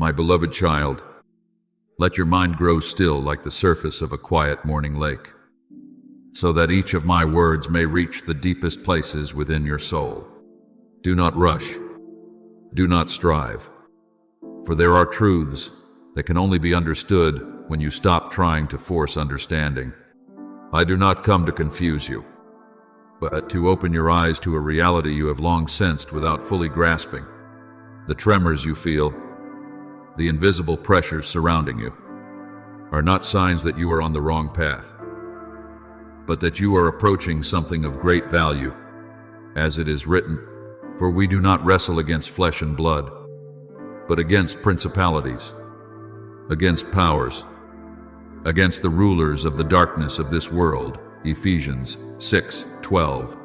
My beloved child, let your mind grow still like the surface of a quiet morning lake, so that each of my words may reach the deepest places within your soul. Do not rush. Do not strive. For there are truths that can only be understood when you stop trying to force understanding. I do not come to confuse you, but to open your eyes to a reality you have long sensed without fully grasping. The tremors you feel, the invisible pressures surrounding you, are not signs that you are on the wrong path, but that you are approaching something of great value. As it is written, "For we do not wrestle against flesh and blood, but against principalities, against powers, against the rulers of the darkness of this world." Ephesians 6:12.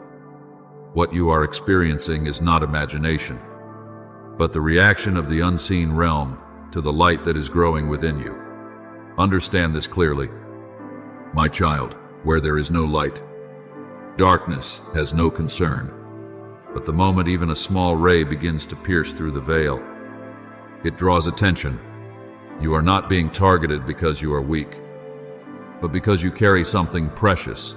What you are experiencing is not imagination, but the reaction of the unseen realm to the light that is growing within you. Understand this clearly. My child, where there is no light, darkness has no concern. But the moment even a small ray begins to pierce through the veil, it draws attention. You are not being targeted because you are weak, but because you carry something precious.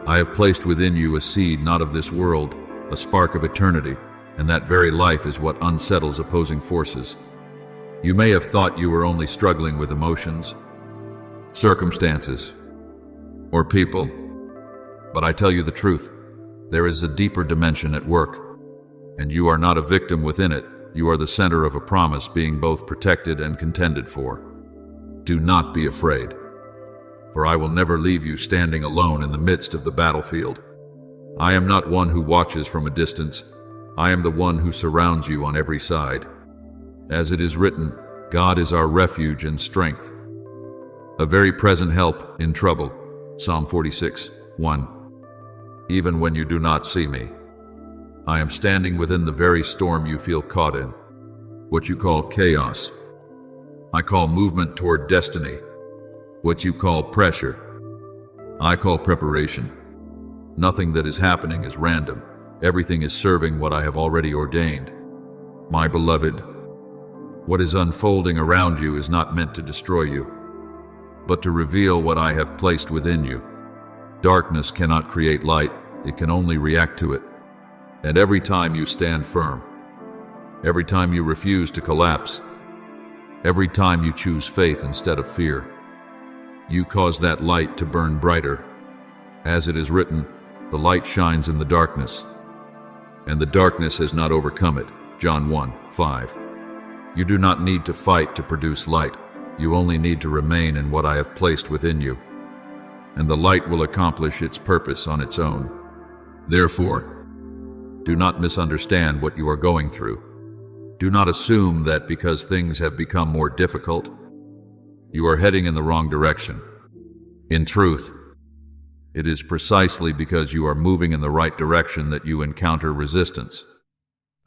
I have placed within you a seed not of this world, a spark of eternity, and that very life is what unsettles opposing forces. You may have thought you were only struggling with emotions, circumstances, or people, but I tell you the truth, there is a deeper dimension at work, and you are not a victim within it. You are the center of a promise being both protected and contended for. Do not be afraid, for I will never leave you standing alone in the midst of the battlefield. I am not one who watches from a distance. I am the one who surrounds you on every side. As it is written, God is our refuge and strength, a very present help in trouble. Psalm 46:1. Even when you do not see me, I am standing within the very storm you feel caught in. What you call chaos, I call movement toward destiny. What you call pressure, I call preparation. Nothing that is happening is random. Everything is serving what I have already ordained. My beloved, what is unfolding around you is not meant to destroy you, but to reveal what I have placed within you. Darkness cannot create light, it can only react to it. And every time you stand firm, every time you refuse to collapse, every time you choose faith instead of fear, you cause that light to burn brighter. As it is written, the light shines in the darkness, and the darkness has not overcome it. John 1:5. You do not need to fight to produce light. You only need to remain in what I have placed within you, and the light will accomplish its purpose on its own. Therefore, do not misunderstand what you are going through. Do not assume that because things have become more difficult, you are heading in the wrong direction. In truth, it is precisely because you are moving in the right direction that you encounter resistance.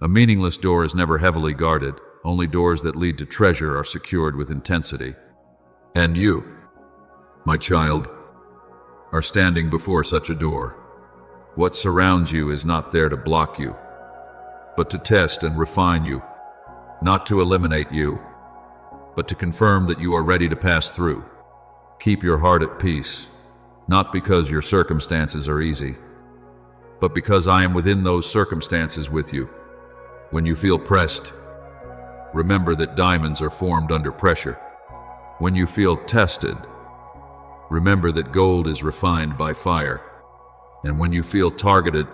A meaningless door is never heavily guarded. Only doors that lead to treasure are secured with intensity. And you, my child, are standing before such a door. What surrounds you is not there to block you, but to test and refine you, not to eliminate you, but to confirm that you are ready to pass through. Keep your heart at peace, not because your circumstances are easy, but because I am within those circumstances with you. When you feel pressed, remember that diamonds are formed under pressure. When you feel tested, remember that gold is refined by fire. And when you feel targeted,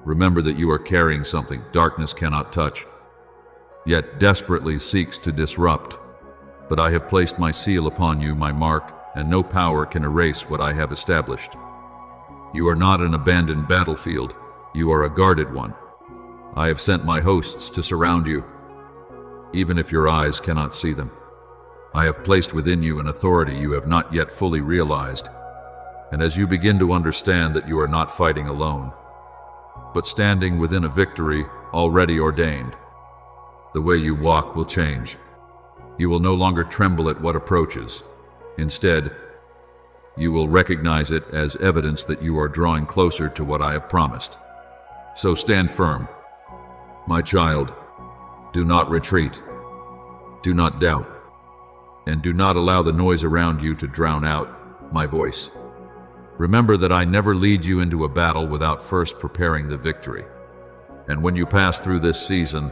remember that you are carrying something darkness cannot touch, yet desperately seeks to disrupt. But I have placed my seal upon you, my mark, and no power can erase what I have established. You are not an abandoned battlefield, you are a guarded one. I have sent my hosts to surround you, even if your eyes cannot see them. I have placed within you an authority you have not yet fully realized. And as you begin to understand that you are not fighting alone, but standing within a victory already ordained, the way you walk will change. You will no longer tremble at what approaches. Instead, you will recognize it as evidence that you are drawing closer to what I have promised. So stand firm. My child, do not retreat. Do not doubt, and do not allow the noise around you to drown out my voice. Remember that I never lead you into a battle without first preparing the victory. And when you pass through this season,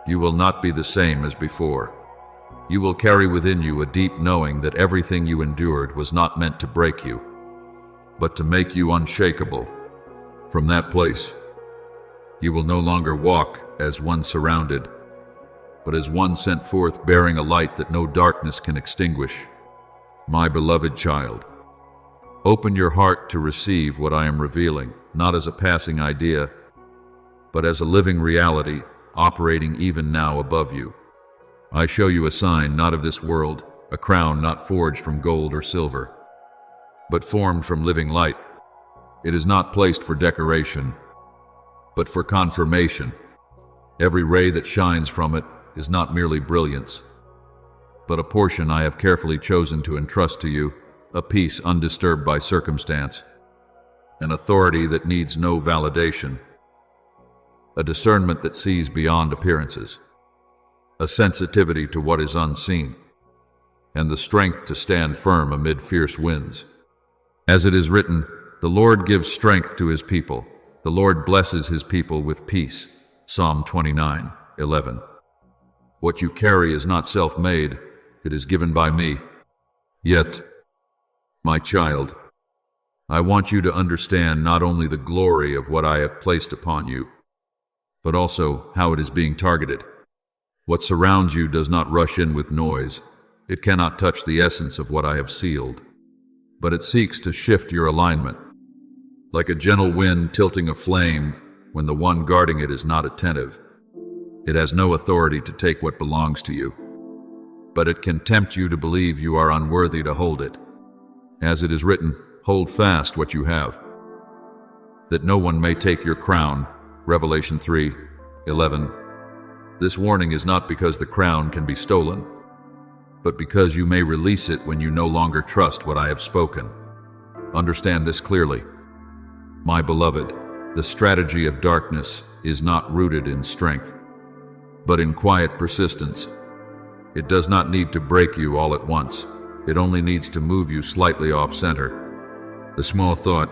you will not be the same as before. You will carry within you a deep knowing that everything you endured was not meant to break you, but to make you unshakable. From that place, you will no longer walk as one surrounded, but as one sent forth bearing a light that no darkness can extinguish. My beloved child, open your heart to receive what I am revealing, not as a passing idea, but as a living reality operating even now above you. I show you a sign not of this world, a crown not forged from gold or silver, but formed from living light. It is not placed for decoration, but for confirmation. Every ray that shines from it is not merely brilliance, but a portion I have carefully chosen to entrust to you, a peace undisturbed by circumstance, an authority that needs no validation, a discernment that sees beyond appearances, a sensitivity to what is unseen, and the strength to stand firm amid fierce winds. As it is written, the Lord gives strength to his people. The Lord blesses his people with peace. Psalm 29:11. What you carry is not self-made, it is given by me. Yet, my child, I want you to understand not only the glory of what I have placed upon you, but also how it is being targeted. What surrounds you does not rush in with noise. It cannot touch the essence of what I have sealed, but it seeks to shift your alignment. Like a gentle wind tilting a flame when the one guarding it is not attentive. It has no authority to take what belongs to you, but it can tempt you to believe you are unworthy to hold it. As it is written, hold fast what you have, that no one may take your crown. Revelation 3:11. This warning is not because the crown can be stolen, but because you may release it when you no longer trust what I have spoken. Understand this clearly. My beloved, the strategy of darkness is not rooted in strength, but in quiet persistence. It does not need to break you all at once. It only needs to move you slightly off center. A small thought,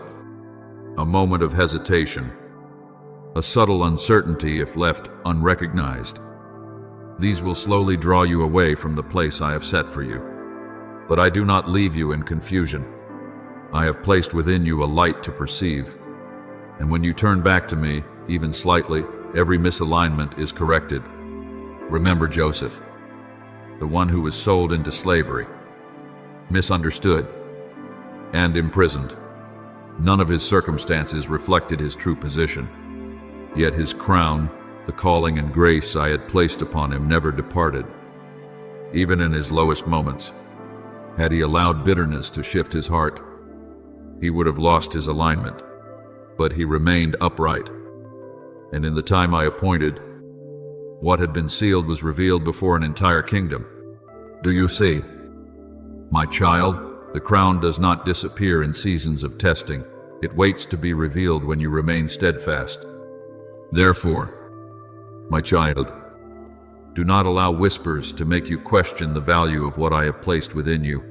a moment of hesitation, a subtle uncertainty if left unrecognized. These will slowly draw you away from the place I have set for you. But I do not leave you in confusion. I have placed within you a light to perceive. And when you turn back to me, even slightly, every misalignment is corrected. Remember Joseph, the one who was sold into slavery, misunderstood, and imprisoned. None of his circumstances reflected his true position. Yet his crown, the calling and grace I had placed upon him, never departed. Even in his lowest moments, had he allowed bitterness to shift his heart, he would have lost his alignment. But he remained upright. And in the time I appointed, what had been sealed was revealed before an entire kingdom. Do you see? My child, the crown does not disappear in seasons of testing. It waits to be revealed when you remain steadfast. Therefore, my child, do not allow whispers to make you question the value of what I have placed within you.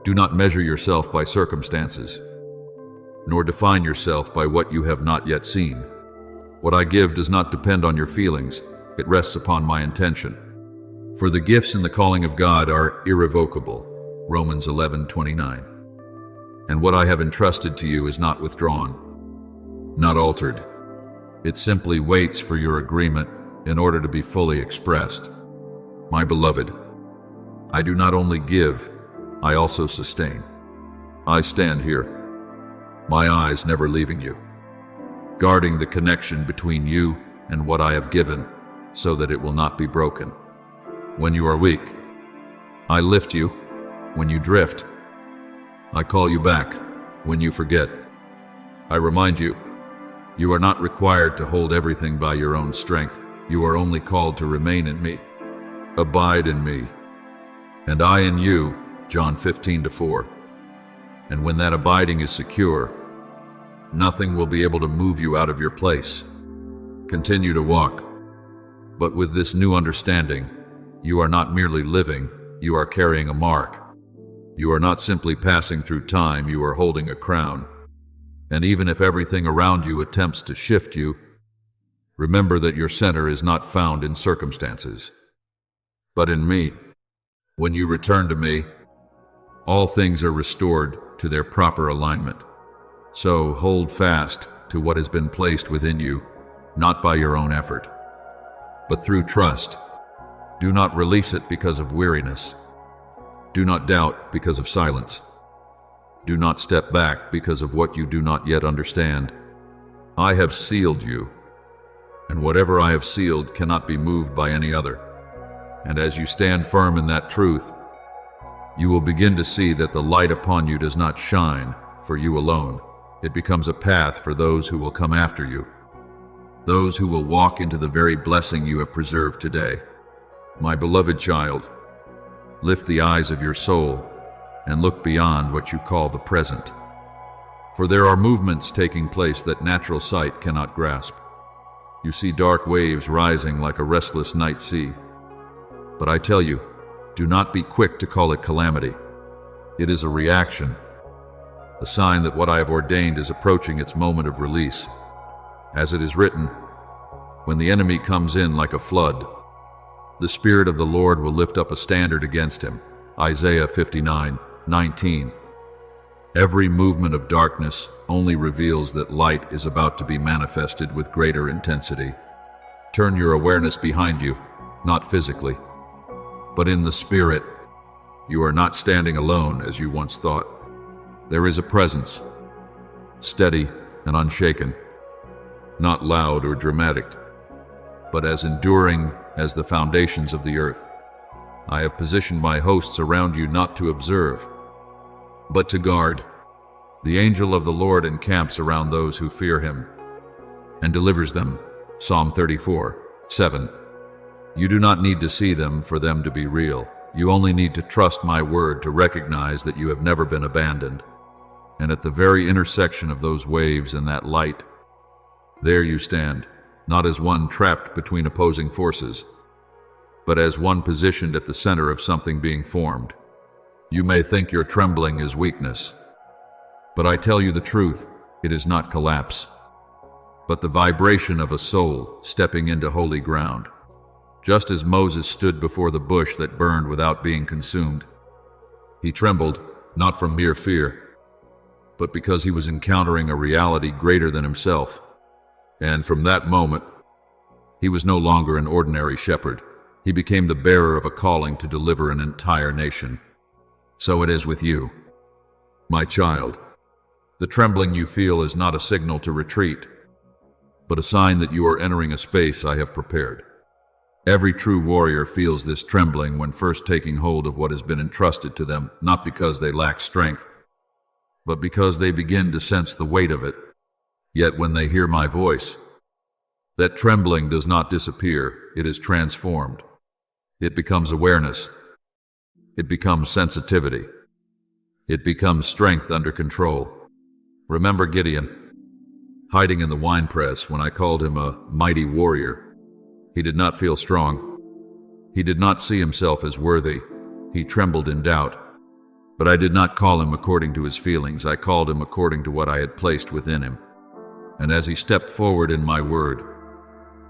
Do not measure yourself by circumstances, nor define yourself by what you have not yet seen. What I give does not depend on your feelings, it rests upon my intention. For the gifts and the calling of God are irrevocable, Romans 11:29. And what I have entrusted to you is not withdrawn, not altered. It simply waits for your agreement in order to be fully expressed. My beloved, I do not only give, I also sustain. I stand here, my eyes never leaving you, guarding the connection between you and what I have given, so that it will not be broken. When you are weak, I lift you. When you drift, I call you back. When you forget, I remind you, you are not required to hold everything by your own strength. You are only called to remain in me. Abide in me, and I in you, John 15:4. And when that abiding is secure, nothing will be able to move you out of your place. Continue to walk, but with this new understanding, You are not merely living, you are carrying a mark. You are not simply passing through time, you are holding a crown. And even if everything around you attempts to shift you, remember that your center is not found in circumstances, but in me. When you return to me, all things are restored to their proper alignment. So hold fast to what has been placed within you, not by your own effort, but through trust. Do not release it because of weariness. Do not doubt because of silence. Do not step back because of what you do not yet understand. I have sealed you, and whatever I have sealed cannot be moved by any other. And as you stand firm in that truth, you will begin to see that the light upon you does not shine for you alone. It becomes a path for those who will come after you, those who will walk into the very blessing you have preserved today. My beloved child, lift the eyes of your soul and look beyond what you call the present. For there are movements taking place that natural sight cannot grasp. You see dark waves rising like a restless night sea. But I tell you, do not be quick to call it calamity. It is a reaction, a sign that what I have ordained is approaching its moment of release. As it is written, when the enemy comes in like a flood, the Spirit of the Lord will lift up a standard against him. Isaiah 59:19. Every movement of darkness only reveals that light is about to be manifested with greater intensity. Turn your awareness behind you, not physically, but in the Spirit. You are not standing alone as you once thought. There is a presence, steady and unshaken, not loud or dramatic, but as enduring as the foundations of the earth. I have positioned my hosts around you not to observe, but to guard. The angel of the Lord encamps around those who fear him and delivers them. Psalm 34:7. You do not need to see them for them to be real. You only need to trust my word to recognize that you have never been abandoned. And at the very intersection of those waves and that light, there you stand, not as one trapped between opposing forces, but as one positioned at the center of something being formed. You may think your trembling is weakness, but I tell you the truth, it is not collapse, but the vibration of a soul stepping into holy ground. Just as Moses stood before the bush that burned without being consumed, he trembled, not from mere fear, but because he was encountering a reality greater than himself. And from that moment, he was no longer an ordinary shepherd. He became the bearer of a calling to deliver an entire nation. So it is with you, my child. The trembling you feel is not a signal to retreat, but a sign that you are entering a space I have prepared. Every true warrior feels this trembling when first taking hold of what has been entrusted to them, not because they lack strength, but because they begin to sense the weight of it. Yet when they hear my voice, that trembling does not disappear, it is transformed. It becomes awareness. It becomes sensitivity. It becomes strength under control. Remember Gideon, hiding in the winepress when I called him a mighty warrior. He did not feel strong. He did not see himself as worthy. He trembled in doubt. But I did not call him according to his feelings. I called him according to what I had placed within him. And as he stepped forward in my word,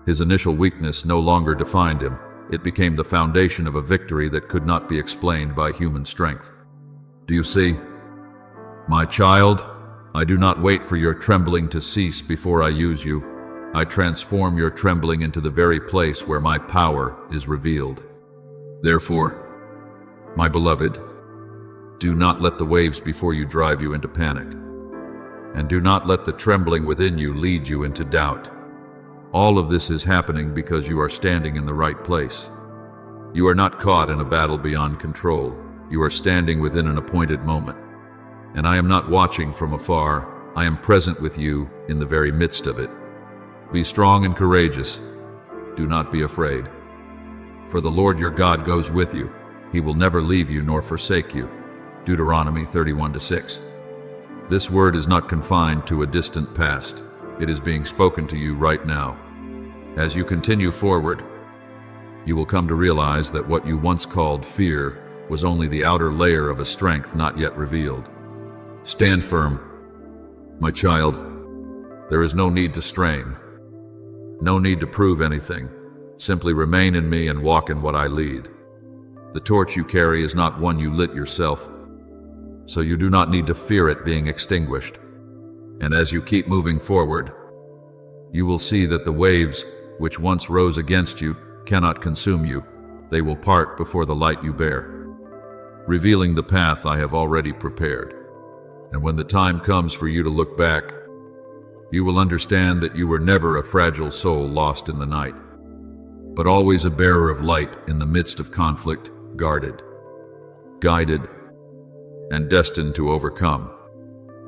his initial weakness no longer defined him. It became the foundation of a victory that could not be explained by human strength. Do you see? My child, I do not wait for your trembling to cease before I use you. I transform your trembling into the very place where my power is revealed. Therefore, my beloved, do not let the waves before you drive you into panic, and do not let the trembling within you lead you into doubt. All of this is happening because you are standing in the right place. You are not caught in a battle beyond control. You are standing within an appointed moment. And I am not watching from afar. I am present with you in the very midst of it. Be strong and courageous. Do not be afraid. For the Lord your God goes with you. He will never leave you nor forsake you. Deuteronomy 31:6. This word is not confined to a distant past. It is being spoken to you right now. As you continue forward, You will come to realize that what you once called fear was only the outer layer of a strength not yet revealed. Stand firm, my child. There is no need to strain, no need to prove anything. Simply remain in me and walk in what I lead. The torch you carry is not one you lit yourself, so you do not need to fear it being extinguished. And as you keep moving forward, you will see that the waves which once rose against you cannot consume you. They will part before the light you bear, revealing the path I have already prepared. And when the time comes for you to look back, you will understand that you were never a fragile soul lost in the night, but always a bearer of light in the midst of conflict, guarded, guided, and destined to overcome.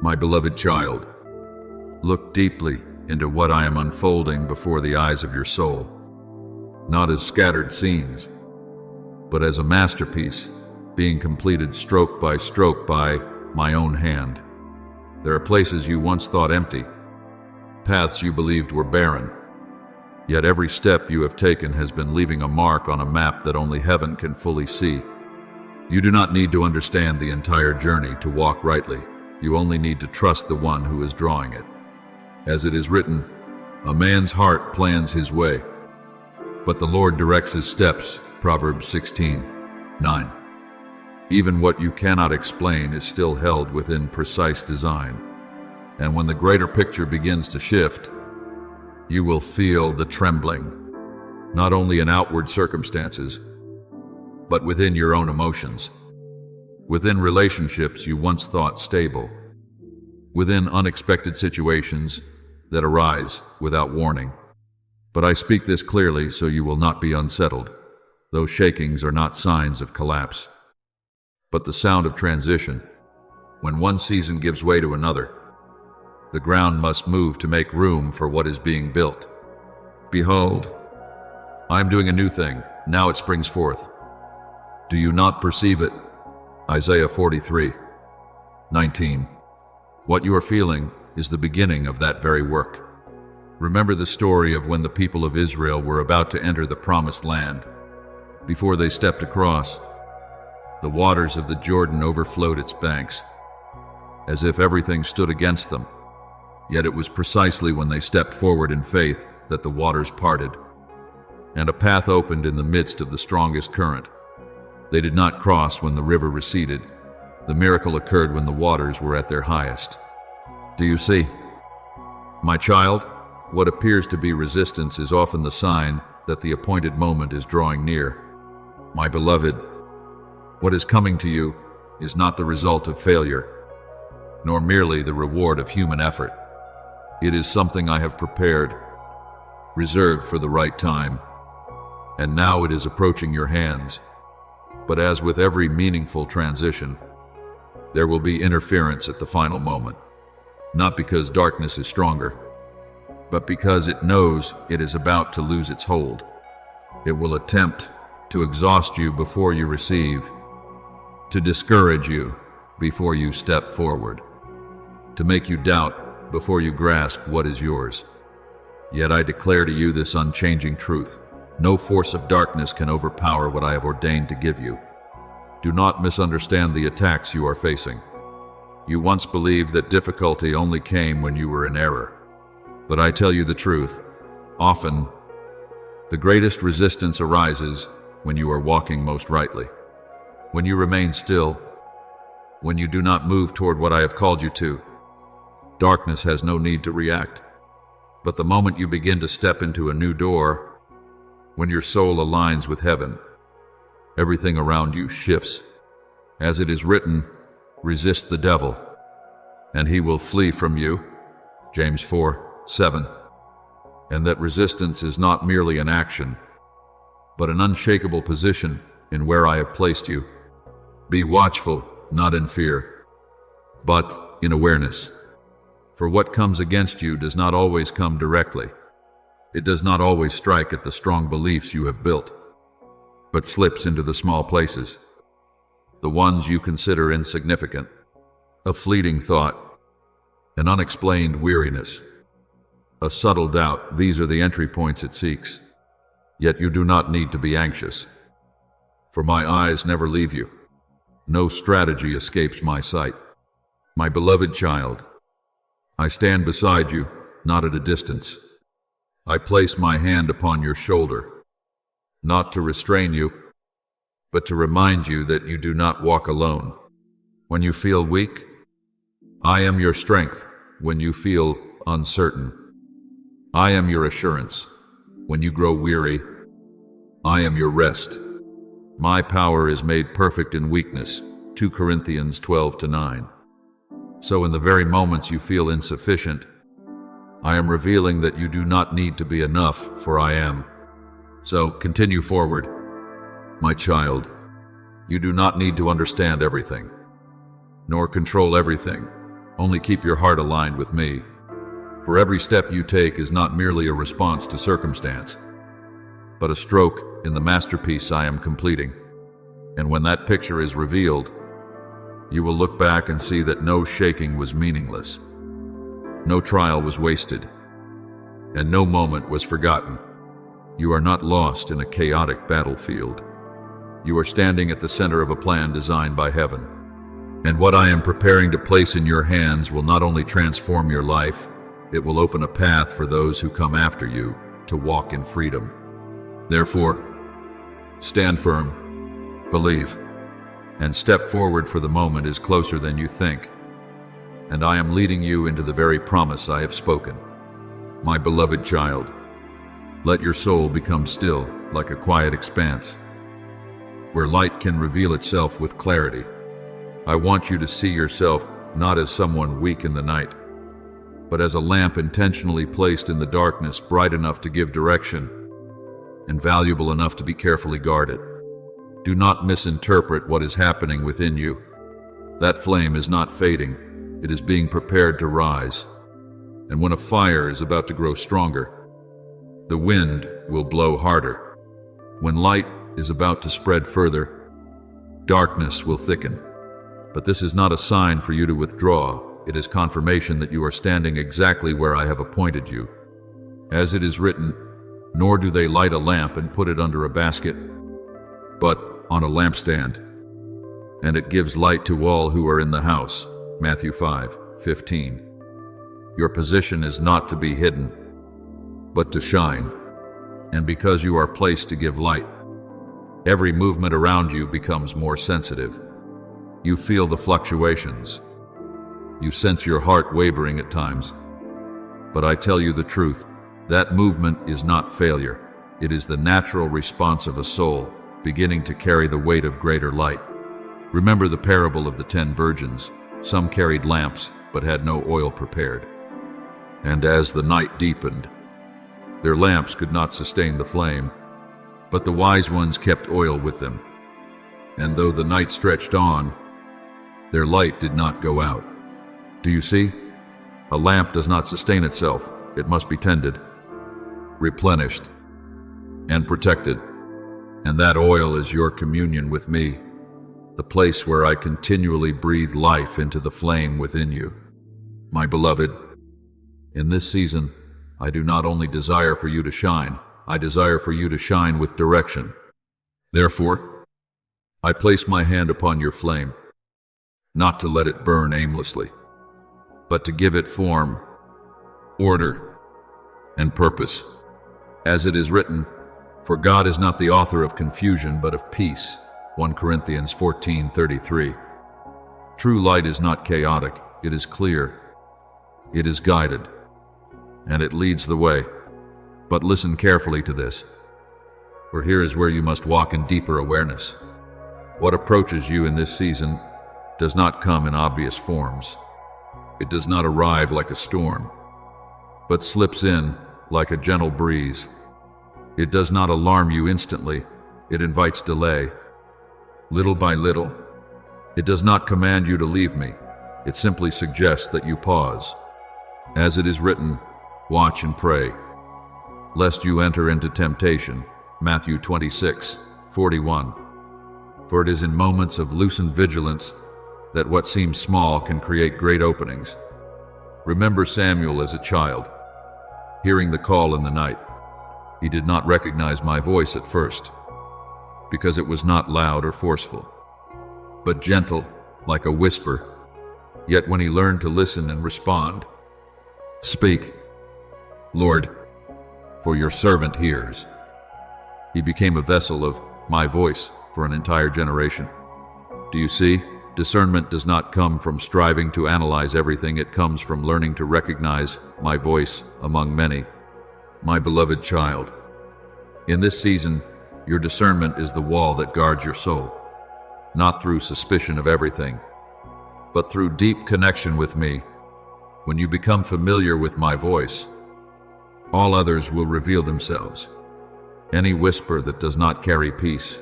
My beloved child, look deeply into what I am unfolding before the eyes of your soul, not as scattered scenes, but as a masterpiece being completed stroke by my own hand. There are places you once thought empty, paths you believed were barren, yet every step you have taken has been leaving a mark on a map that only heaven can fully see. You do not need to understand the entire journey to walk rightly. You only need to trust the one who is drawing it. As it is written, a man's heart plans his way, but the Lord directs his steps. Proverbs 16:9. Even what you cannot explain is still held within precise design. And when the greater picture begins to shift, you will feel the trembling, not only in outward circumstances, but within your own emotions, within relationships you once thought stable, within unexpected situations that arise without warning. But I speak this clearly so you will not be unsettled. Those shakings are not signs of collapse, but the sound of transition. When one season gives way to another, the ground must move to make room for what is being built. Behold, I am doing a new thing. Now it springs forth. Do you not perceive it? Isaiah 43:19. What you are feeling is the beginning of that very work. Remember the story of when the people of Israel were about to enter the promised land. Before they stepped across, the waters of the Jordan overflowed its banks, as if everything stood against them. Yet it was precisely when they stepped forward in faith that the waters parted, and a path opened in the midst of the strongest current. They did not cross when the river receded. The miracle occurred when the waters were at their highest. Do you see? My child, what appears to be resistance is often the sign that the appointed moment is drawing near. My beloved, what is coming to you is not the result of failure, nor merely the reward of human effort. It is something I have prepared, reserved for the right time, and now it is approaching your hands. But as with every meaningful transition, there will be interference at the final moment, not because darkness is stronger, but because it knows it is about to lose its hold. It will attempt to exhaust you before you receive, to discourage you before you step forward, to make you doubt before you grasp what is yours. Yet I declare to you this unchanging truth. No force of darkness can overpower what I have ordained to give you. Do not misunderstand the attacks you are facing. You once believed that difficulty only came when you were in error. But I tell you the truth, often the greatest resistance arises when you are walking most rightly. When you remain still, when you do not move toward what I have called you to, darkness has no need to react. But the moment you begin to step into a new door, when your soul aligns with heaven, everything around you shifts. As it is written, resist the devil, and he will flee from you. James 4:7. And that resistance is not merely an action, but an unshakable position in where I have placed you. Be watchful, not in fear, but in awareness. For what comes against you does not always come directly. It does not always strike at the strong beliefs you have built, but slips into the small places, the ones you consider insignificant, a fleeting thought, an unexplained weariness, a subtle doubt. These are the entry points it seeks. Yet you do not need to be anxious, for my eyes never leave you. No strategy escapes my sight. My beloved child, I stand beside you, not at a distance. I place my hand upon your shoulder, not to restrain you, but to remind you that you do not walk alone. When you feel weak, I am your strength. When you feel uncertain, I am your assurance. When you grow weary, I am your rest. My power is made perfect in weakness. 2 Corinthians 12-9. So in the very moments you feel insufficient, I am revealing that you do not need to be enough, for I am. So continue forward. My child, you do not need to understand everything, nor control everything. Only keep your heart aligned with me. For every step you take is not merely a response to circumstance, but a stroke in the masterpiece I am completing. And when that picture is revealed, you will look back and see that no shaking was meaningless, no trial was wasted, and no moment was forgotten. You are not lost in a chaotic battlefield. You are standing at the center of a plan designed by heaven. And what I am preparing to place in your hands will not only transform your life, it will open a path for those who come after you to walk in freedom. Therefore, stand firm, believe, and step forward, for the moment is closer than you think. And I am leading you into the very promise I have spoken. My beloved child, let your soul become still like a quiet expanse, where light can reveal itself with clarity. I want you to see yourself not as someone weak in the night, but as a lamp intentionally placed in the darkness, bright enough to give direction and valuable enough to be carefully guarded. Do not misinterpret what is happening within you. That flame is not fading, it is being prepared to rise. And when a fire is about to grow stronger, the wind will blow harder. When light is about to spread further, darkness will thicken. But this is not a sign for you to withdraw. It is confirmation that you are standing exactly where I have appointed you. As it is written, nor do they light a lamp and put it under a basket, but on a lampstand, and it gives light to all who are in the house. Matthew 5:15. Your position is not to be hidden, but to shine. And because you are placed to give light, every movement around you becomes more sensitive. You feel the fluctuations. You sense your heart wavering at times. But I tell you the truth, that movement is not failure. It is the natural response of a soul beginning to carry the weight of greater light. Remember the parable of the 10 virgins. Some carried lamps, but had no oil prepared. And as the night deepened, their lamps could not sustain the flame, but the wise ones kept oil with them. And though the night stretched on, their light did not go out. Do you see? A lamp does not sustain itself. It must be tended, replenished, and protected. And that oil is your communion with me, the place where I continually breathe life into the flame within you. My beloved, in this season, I do not only desire for you to shine, I desire for you to shine with direction. Therefore, I place my hand upon your flame, not to let it burn aimlessly, but to give it form, order, and purpose. As it is written, for God is not the author of confusion, but of peace. 1 Corinthians 14:33. True light is not chaotic, it is clear, it is guided, and it leads the way. But listen carefully to this, for here is where you must walk in deeper awareness. What approaches you in this season does not come in obvious forms. It does not arrive like a storm, but slips in like a gentle breeze. It does not alarm you instantly. It invites delay, little by little. It does not command you to leave me. It simply suggests that you pause. As it is written, watch and pray, lest you enter into temptation. Matthew 26:41. For it is in moments of loosened vigilance that what seems small can create great openings. Remember Samuel as a child, hearing the call in the night. He did not recognize my voice at first, because it was not loud or forceful, but gentle, like a whisper. Yet when he learned to listen and respond, "Speak, Lord, for your servant hears," he became a vessel of my voice for an entire generation. Do you see? Discernment does not come from striving to analyze everything. It comes from learning to recognize my voice among many. My beloved child, in this season, your discernment is the wall that guards your soul, not through suspicion of everything, but through deep connection with me. When you become familiar with my voice, all others will reveal themselves. Any whisper that does not carry peace,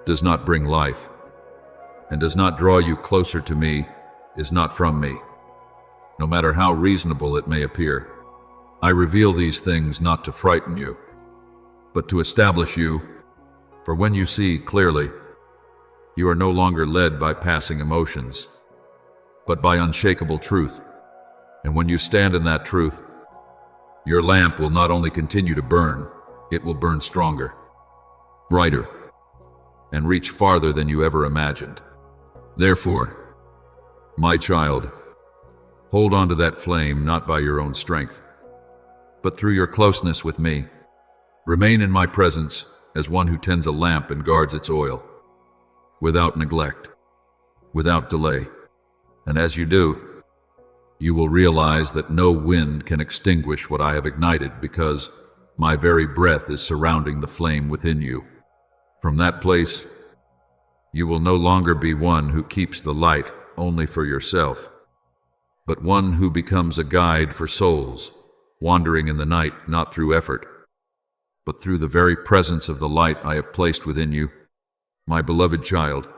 does not bring life, and does not draw you closer to me is not from me, no matter how reasonable it may appear. I reveal these things not to frighten you, but to establish you, for when you see clearly, you are no longer led by passing emotions, but by unshakable truth. And when you stand in that truth, your lamp will not only continue to burn, it will burn stronger, brighter, and reach farther than you ever imagined. Therefore, my child, hold on to that flame not by your own strength, but through your closeness with me. Remain in my presence as one who tends a lamp and guards its oil, without neglect, without delay. And as you do, you will realize that no wind can extinguish what I have ignited, because my very breath is surrounding the flame within you. From that place, you will no longer be one who keeps the light only for yourself, but one who becomes a guide for souls, wandering in the night not through effort, but through the very presence of the light I have placed within you. My beloved child,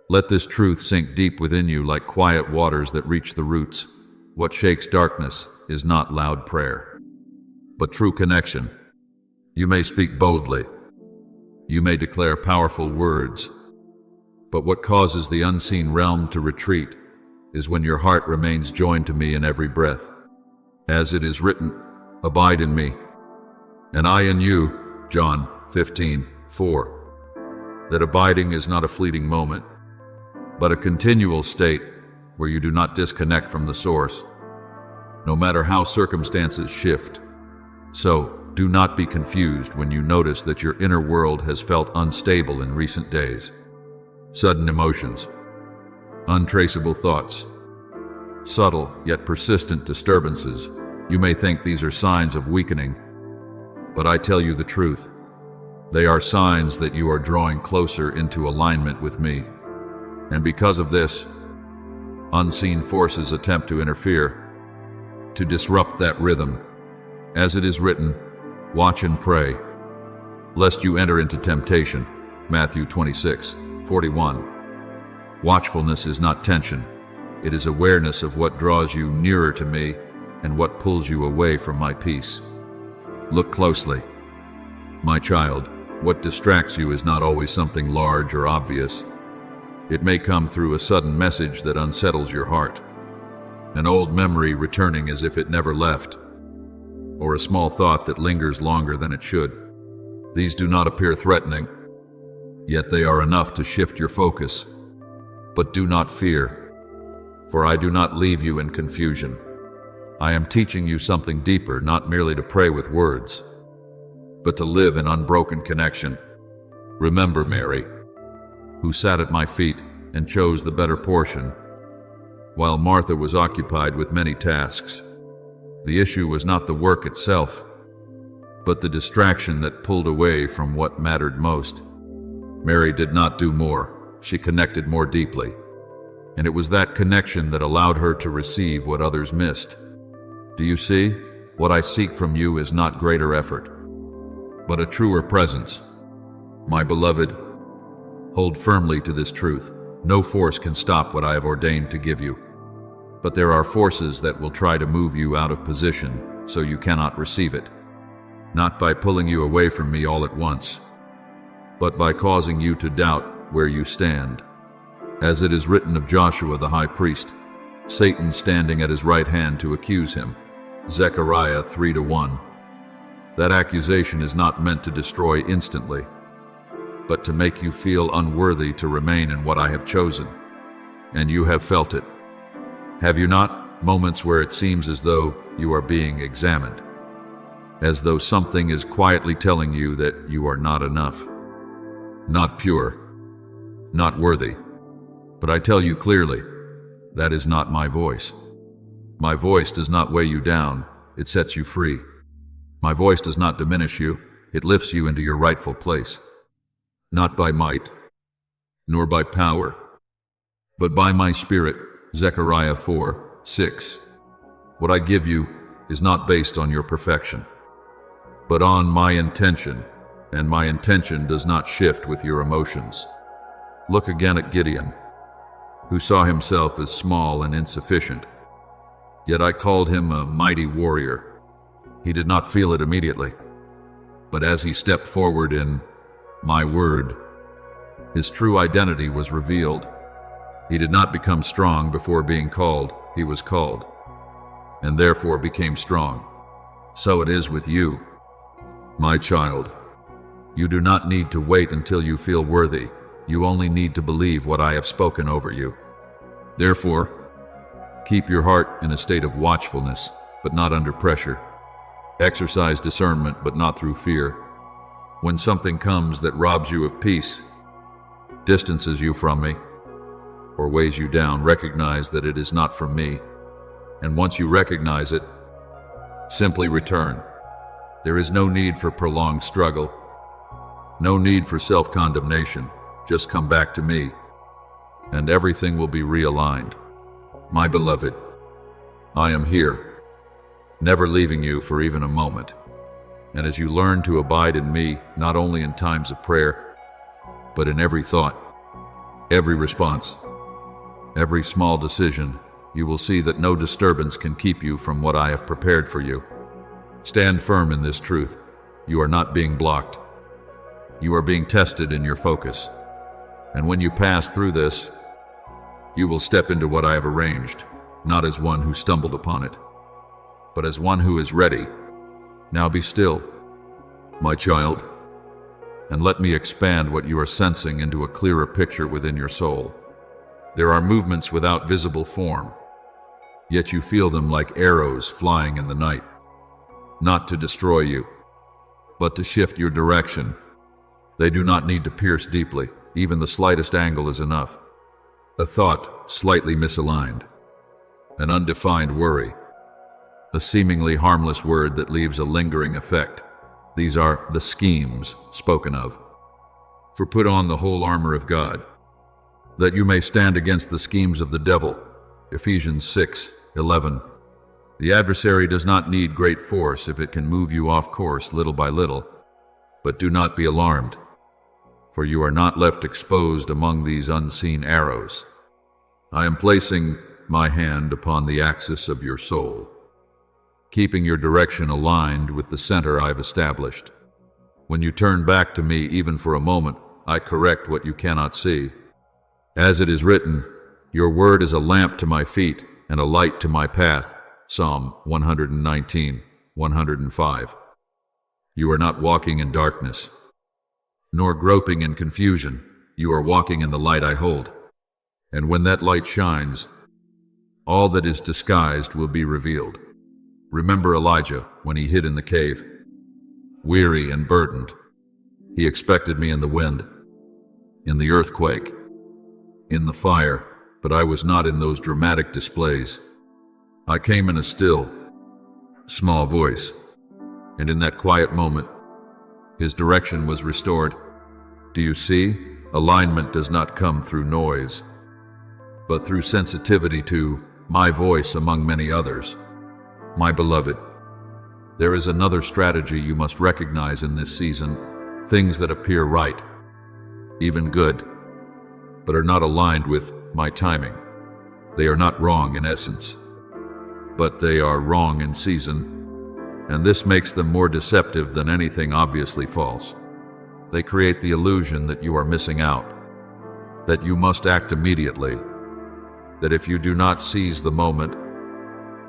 let this truth sink deep within you like quiet waters that reach the roots. What shakes darkness is not loud prayer, but true connection. You may speak boldly, you may declare powerful words, but what causes the unseen realm to retreat is when your heart remains joined to me in every breath. As it is written, abide in me, and I in you, John 15:4. That abiding is not a fleeting moment, but a continual state where you do not disconnect from the source, no matter how circumstances shift. So, do not be confused when you notice that your inner world has felt unstable in recent days. Sudden emotions, untraceable thoughts, subtle yet persistent disturbances. You may think these are signs of weakening, but I tell you the truth. They are signs that you are drawing closer into alignment with me. And because of this, unseen forces attempt to interfere, to disrupt that rhythm. As it is written, watch and pray, lest you enter into temptation. Matthew 26:41. Watchfulness is not tension. It is awareness of what draws you nearer to me and what pulls you away from my peace. Look closely. My child, what distracts you is not always something large or obvious. It may come through a sudden message that unsettles your heart, an old memory returning as if it never left, or a small thought that lingers longer than it should. These do not appear threatening, yet they are enough to shift your focus. But do not fear, for I do not leave you in confusion. I am teaching you something deeper, not merely to pray with words, but to live in unbroken connection. Remember Mary, who sat at my feet and chose the better portion, while Martha was occupied with many tasks. The issue was not the work itself, but the distraction that pulled away from what mattered most. Mary did not do more. She connected more deeply, and it was that connection that allowed her to receive what others missed. Do you see? What I seek from you is not greater effort, but a truer presence. My beloved, hold firmly to this truth. No force can stop what I have ordained to give you, but there are forces that will try to move you out of position so you cannot receive it, not by pulling you away from me all at once, but by causing you to doubt where you stand. As it is written of Joshua the high priest, Satan standing at his right hand to accuse him. Zechariah 3:1. That accusation is not meant to destroy instantly, but to make you feel unworthy to remain in what I have chosen. And you have felt it, have you not? Moments where it seems as though you are being examined, as though something is quietly telling you that you are not enough, not pure, not worthy. But I tell you clearly, that is not my voice. My voice does not weigh you down, it sets you free. My voice does not diminish you, it lifts you into your rightful place. Not by might, nor by power, but by my Spirit. Zechariah 4:6. What I give you is not based on your perfection, but on my intention, and my intention does not shift with your emotions. Look again at Gideon, who saw himself as small and insufficient. Yet I called him a mighty warrior. He did not feel it immediately, but as he stepped forward in my word, his true identity was revealed. He did not become strong before being called, he was called, and therefore became strong. So it is with you, my child. You do not need to wait until you feel worthy. You only need to believe what I have spoken over you. Therefore, keep your heart in a state of watchfulness, but not under pressure. Exercise discernment, but not through fear. When something comes that robs you of peace, distances you from me, or weighs you down, recognize that it is not from me. And once you recognize it, simply return. There is no need for prolonged struggle, no need for self-condemnation. Just come back to me, and everything will be realigned. My beloved, I am here, never leaving you for even a moment. And as you learn to abide in me, not only in times of prayer, but in every thought, every response, every small decision, you will see that no disturbance can keep you from what I have prepared for you. Stand firm in this truth. You are not being blocked. You are being tested in your focus. And when you pass through this, you will step into what I have arranged, not as one who stumbled upon it, but as one who is ready. Now be still, my child, and let me expand what you are sensing into a clearer picture within your soul. There are movements without visible form, yet you feel them like arrows flying in the night, not to destroy you, but to shift your direction. They do not need to pierce deeply. Even the slightest angle is enough. A thought slightly misaligned, an undefined worry, a seemingly harmless word that leaves a lingering effect. These are the schemes spoken of. For put on the whole armor of God, that you may stand against the schemes of the devil. Ephesians 6:11. The adversary does not need great force if it can move you off course little by little. But do not be alarmed, for you are not left exposed among these unseen arrows. I am placing my hand upon the axis of your soul, keeping your direction aligned with the center I've established. When you turn back to me even for a moment, I correct what you cannot see. As it is written, your word is a lamp to my feet and a light to my path. Psalm 119:105. You are not walking in darkness, nor groping in confusion. You are walking in the light I hold. And when that light shines, all that is disguised will be revealed. Remember Elijah when he hid in the cave, weary and burdened. He expected me in the wind, in the earthquake, in the fire, but I was not in those dramatic displays. I came in a still, small voice, and in that quiet moment, his direction was restored. Do you see? Alignment does not come through noise, but through sensitivity to my voice among many others. My beloved, there is another strategy you must recognize in this season. Things that appear right, even good, but are not aligned with my timing. They are not wrong in essence, but they are wrong in season, and this makes them more deceptive than anything obviously false. They create the illusion that you are missing out, that you must act immediately, that if you do not seize the moment,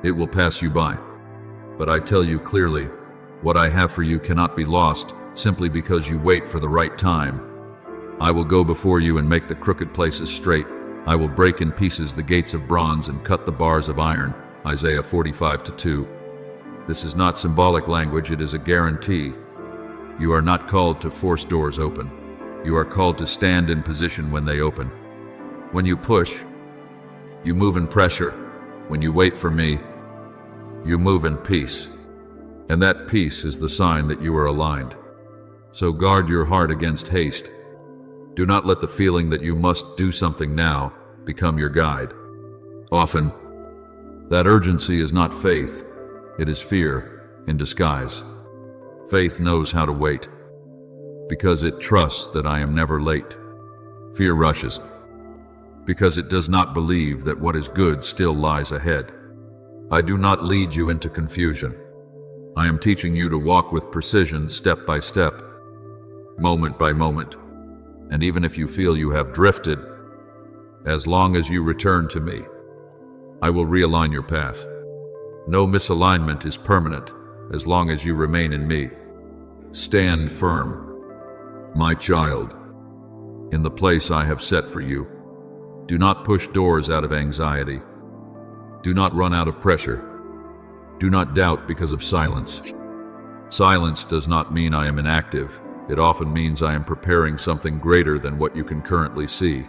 it will pass you by. But I tell you clearly, What I have for you cannot be lost simply because you wait for the right time. I will go before you and make the crooked places straight. I will break in pieces the gates of bronze and cut the bars of iron. Isaiah 45:2. This is not symbolic language, it is a guarantee. You are not called to force doors open. You are called to stand in position when they open. When you push, you move in pressure. When you wait for me, you move in peace. And that peace is the sign that you are aligned. So guard your heart against haste. Do not let the feeling that you must do something now become your guide. Often, that urgency is not faith, it is fear in disguise. Faith knows how to wait, because it trusts that I am never late. Fear rushes, because it does not believe that what is good still lies ahead. I do not lead you into confusion. I am teaching you to walk with precision, step by step, moment by moment. And even if you feel you have drifted, as long as you return to me, I will realign your path. No misalignment is permanent as long as you remain in me. Stand firm, my child, in the place I have set for you. Do not push doors out of anxiety. Do not run out of pressure. Do not doubt because of silence. Silence does not mean I am inactive. It often means I am preparing something greater than what you can currently see.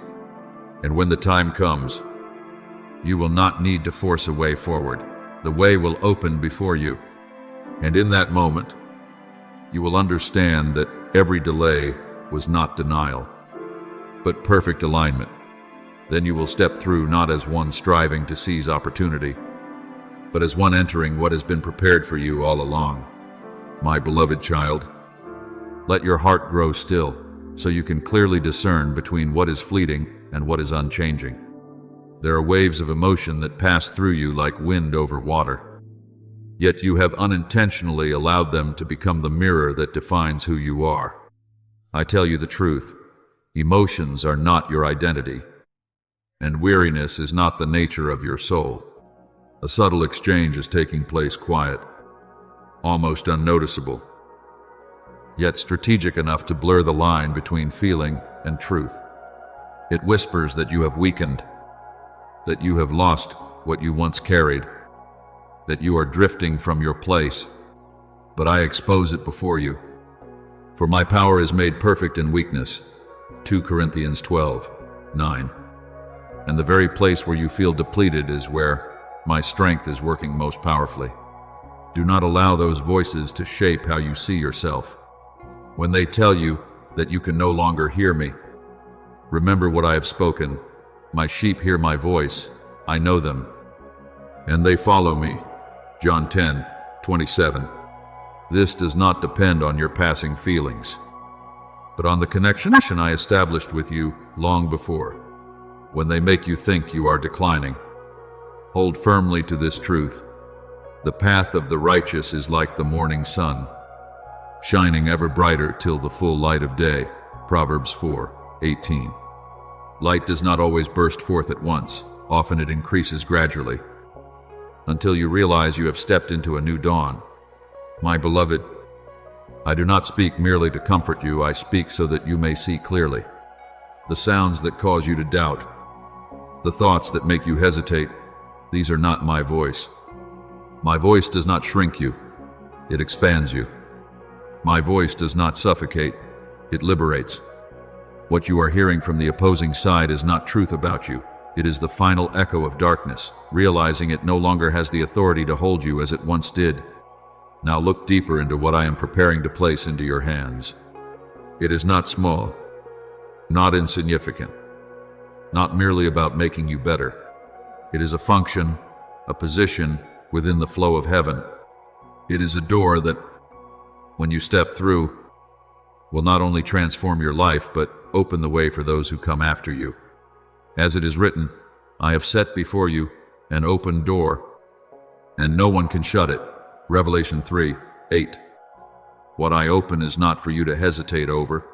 And when the time comes, you will not need to force a way forward. The way will open before you. And in that moment, you will understand that every delay was not denial, but perfect alignment. Then you will step through not as one striving to seize opportunity, but as one entering what has been prepared for you all along. My beloved child, let your heart grow still so you can clearly discern between what is fleeting and what is unchanging. There are waves of emotion that pass through you like wind over water, yet you have unintentionally allowed them to become the mirror that defines who you are. I tell you the truth, emotions are not your identity, and weariness is not the nature of your soul. A subtle exchange is taking place quiet, almost unnoticeable, yet strategic enough to blur the line between feeling and truth. It whispers that you have weakened, that you have lost what you once carried, that you are drifting from your place, but I expose it before you. For my power is made perfect in weakness, 2 Corinthians 12:9. And the very place where you feel depleted is where my strength is working most powerfully. Do not allow those voices to shape how you see yourself. When they tell you that you can no longer hear me, remember what I have spoken. My sheep hear my voice, I know them, and they follow me. John 10:27. This does not depend on your passing feelings, but on the connection I established with you long before. When they make you think you are declining, hold firmly to this truth. The path of the righteous is like the morning sun, shining ever brighter till the full light of day. Proverbs 4:18. Light does not always burst forth at once. Often it increases gradually, until you realize you have stepped into a new dawn. My beloved, I do not speak merely to comfort you, I speak so that you may see clearly. The sounds that cause you to doubt, the thoughts that make you hesitate, these are not my voice. My voice does not shrink you, it expands you. My voice does not suffocate, it liberates. What you are hearing from the opposing side is not truth about you. It is the final echo of darkness, realizing it no longer has the authority to hold you as it once did. Now look deeper into what I am preparing to place into your hands. It is not small, not insignificant, not merely about making you better. It is a function, a position within the flow of heaven. It is a door that, when you step through, will not only transform your life, but open the way for those who come after you. As it is written, I have set before you an open door, and no one can shut it. Revelation 3:8. What I open is not for you to hesitate over,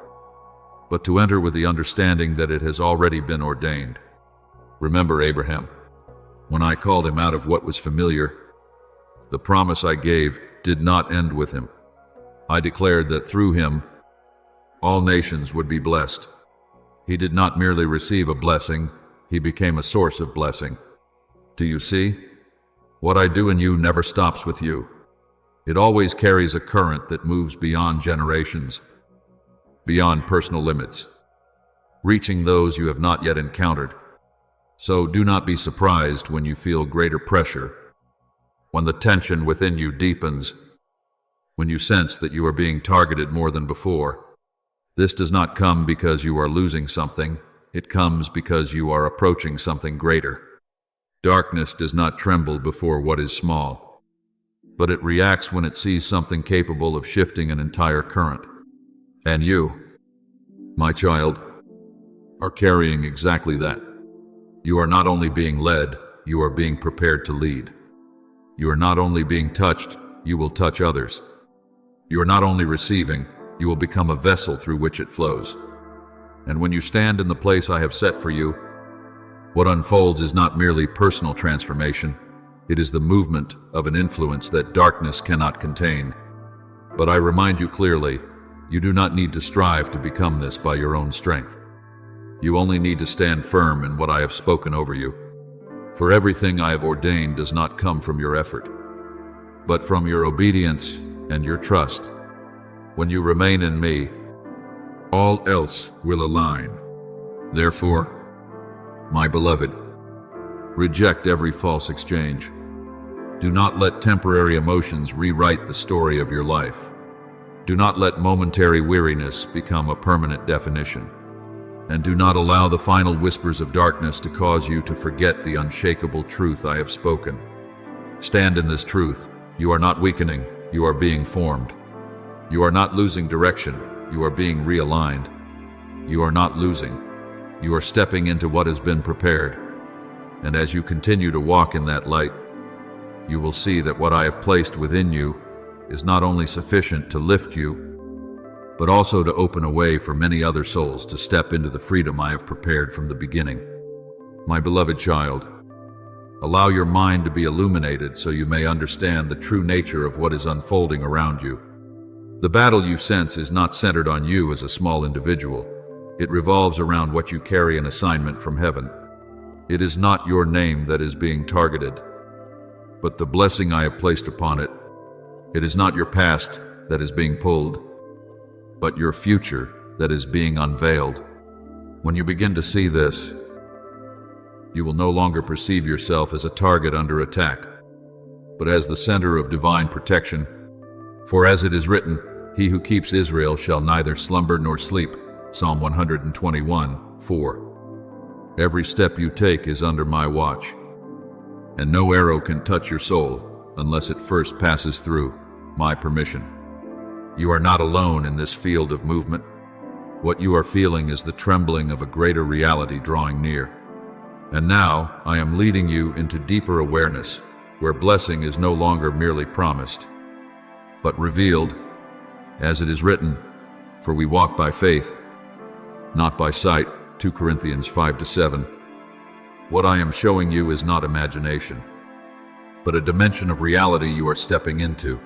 but to enter with the understanding that it has already been ordained. Remember Abraham. When I called him out of what was familiar, the promise I gave did not end with him. I declared that through him, all nations would be blessed. He did not merely receive a blessing, he became a source of blessing. Do you see? What I do in you never stops with you. It always carries a current that moves beyond generations, beyond personal limits, reaching those you have not yet encountered. So do not be surprised when you feel greater pressure, when the tension within you deepens, when you sense that you are being targeted more than before. This does not come because you are losing something, it comes because you are approaching something greater. Darkness does not tremble before what is small, but it reacts when it sees something capable of shifting an entire current. And you, my child, are carrying exactly that. You are not only being led, you are being prepared to lead. You are not only being touched, you will touch others. You are not only receiving, you will become a vessel through which it flows. And when you stand in the place I have set for you, what unfolds is not merely personal transformation, it is the movement of an influence that darkness cannot contain. But I remind you clearly, you do not need to strive to become this by your own strength. You only need to stand firm in what I have spoken over you. For everything I have ordained does not come from your effort, but from your obedience and your trust. When you remain in me, all else will align. Therefore, my beloved, reject every false exchange. Do not let temporary emotions rewrite the story of your life. Do not let momentary weariness become a permanent definition. And do not allow the final whispers of darkness to cause you to forget the unshakable truth I have spoken. Stand in this truth. You are not weakening, you are being formed. You are not losing direction, you are being realigned. You are not losing, you are stepping into what has been prepared. And as you continue to walk in that light, you will see that what I have placed within you is not only sufficient to lift you, but also to open a way for many other souls to step into the freedom I have prepared from the beginning. My beloved child, allow your mind to be illuminated so you may understand the true nature of what is unfolding around you. The battle you sense is not centered on you as a small individual. It revolves around what you carry an assignment from heaven. It is not your name that is being targeted, but the blessing I have placed upon it. It is not your past that is being pulled, but your future that is being unveiled. When you begin to see this, you will no longer perceive yourself as a target under attack, but as the center of divine protection. For as it is written, he who keeps Israel shall neither slumber nor sleep. Psalm 121:4. Every step you take is under my watch, and no arrow can touch your soul unless it first passes through my permission. You are not alone in this field of movement. What you are feeling is the trembling of a greater reality drawing near. And now I am leading you into deeper awareness, where blessing is no longer merely promised, but revealed, as it is written, for we walk by faith, not by sight. 2 Corinthians 5-7. What I am showing you is not imagination, but a dimension of reality you are stepping into.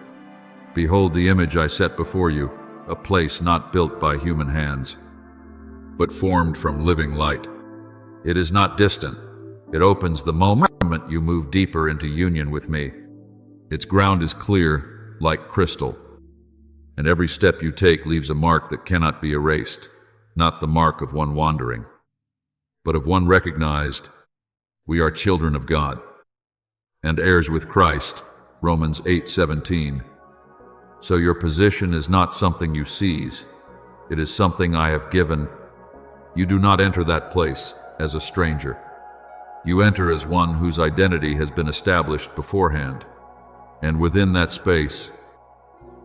Behold the image I set before you, a place not built by human hands, but formed from living light. It is not distant. It opens the moment you move deeper into union with me. Its ground is clear, like crystal, and every step you take leaves a mark that cannot be erased, not the mark of one wandering, but of one recognized. We are children of God, and heirs with Christ, Romans 8:17. So your position is not something you seize, it is something I have given. You do not enter that place as a stranger. You enter as one whose identity has been established beforehand. And within that space,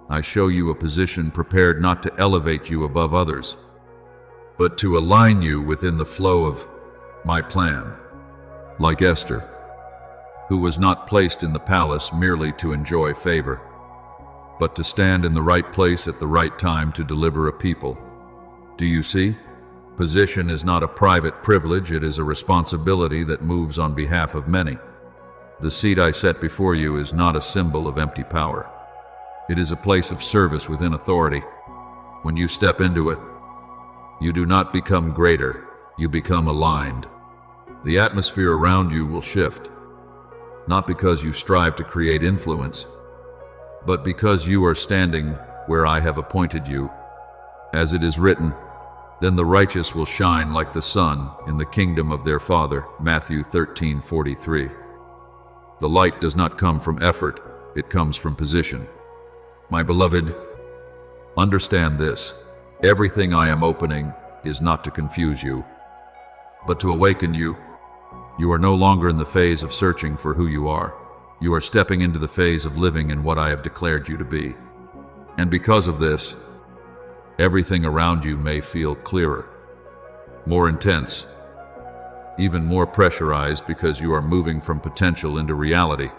I show you a position prepared not to elevate you above others, but to align you within the flow of my plan. Like Esther, who was not placed in the palace merely to enjoy favor, but to stand in the right place at the right time to deliver a people. Do you see? Position is not a private privilege, it is a responsibility that moves on behalf of many. The seat I set before you is not a symbol of empty power. It is a place of service within authority. When you step into it, you do not become greater, you become aligned. The atmosphere around you will shift, not because you strive to create influence, but because you are standing where I have appointed you. As it is written, then the righteous will shine like the sun in the kingdom of their Father. Matthew 13:43. The light does not come from effort, it comes from position. My beloved, understand this. Everything I am opening is not to confuse you, but to awaken you. You are no longer in the phase of searching for who you are. You are stepping into the phase of living in what I have declared you to be. And because of this, everything around you may feel clearer, more intense, even more pressurized because you are moving from potential into reality.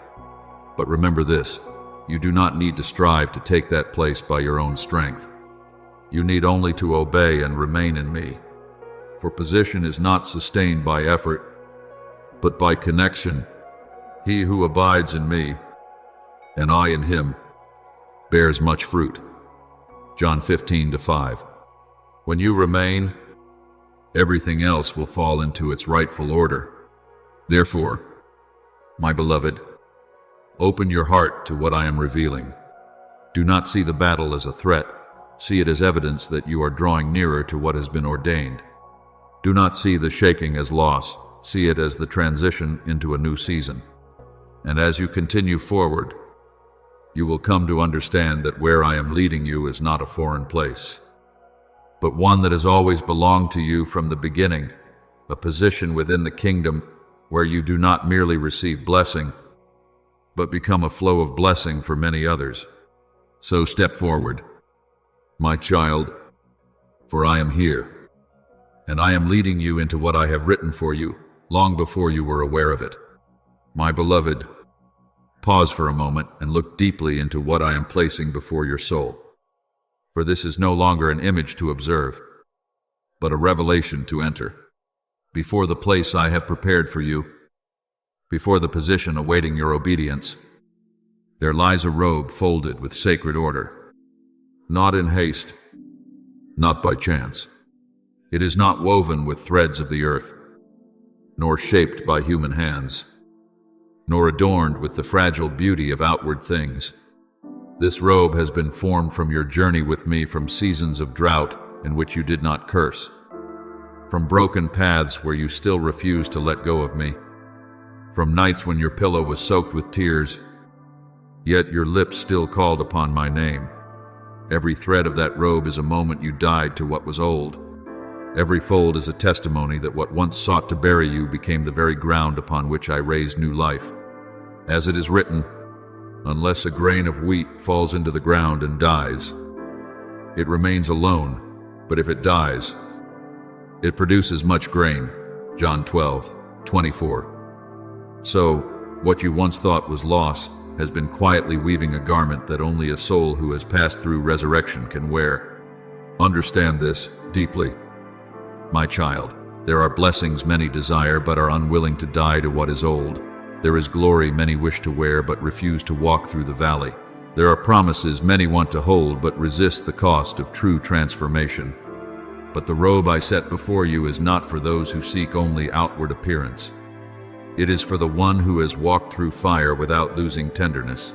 But remember this, you do not need to strive to take that place by your own strength. You need only to obey and remain in me. For position is not sustained by effort, but by connection. He who abides in me, and I in him, bears much fruit. John 15:5. When you remain, everything else will fall into its rightful order. Therefore, my beloved, open your heart to what I am revealing. Do not see the battle as a threat. See it as evidence that you are drawing nearer to what has been ordained. Do not see the shaking as loss. See it as the transition into a new season. And as you continue forward, you will come to understand that where I am leading you is not a foreign place, but one that has always belonged to you from the beginning, a position within the kingdom where you do not merely receive blessing, but become a flow of blessing for many others. So step forward, my child, for I am here, and I am leading you into what I have written for you long before you were aware of it. My beloved, pause for a moment and look deeply into what I am placing before your soul. For this is no longer an image to observe, but a revelation to enter. Before the place I have prepared for you, before the position awaiting your obedience, there lies a robe folded with sacred order, not in haste, not by chance. It is not woven with threads of the earth, nor shaped by human hands, nor adorned with the fragile beauty of outward things. This robe has been formed from your journey with me, from seasons of drought in which you did not curse, from broken paths where you still refused to let go of me, from nights when your pillow was soaked with tears, yet your lips still called upon my name. Every thread of that robe is a moment you died to what was old. Every fold is a testimony that what once sought to bury you became the very ground upon which I raised new life. As it is written, unless a grain of wheat falls into the ground and dies, it remains alone, but if it dies, it produces much grain. John 12:24. So, what you once thought was loss has been quietly weaving a garment that only a soul who has passed through resurrection can wear. Understand this deeply. My child, there are blessings many desire but are unwilling to die to what is old. There is glory many wish to wear but refuse to walk through the valley. There are promises many want to hold but resist the cost of true transformation. But the robe I set before you is not for those who seek only outward appearance. It is for the one who has walked through fire without losing tenderness,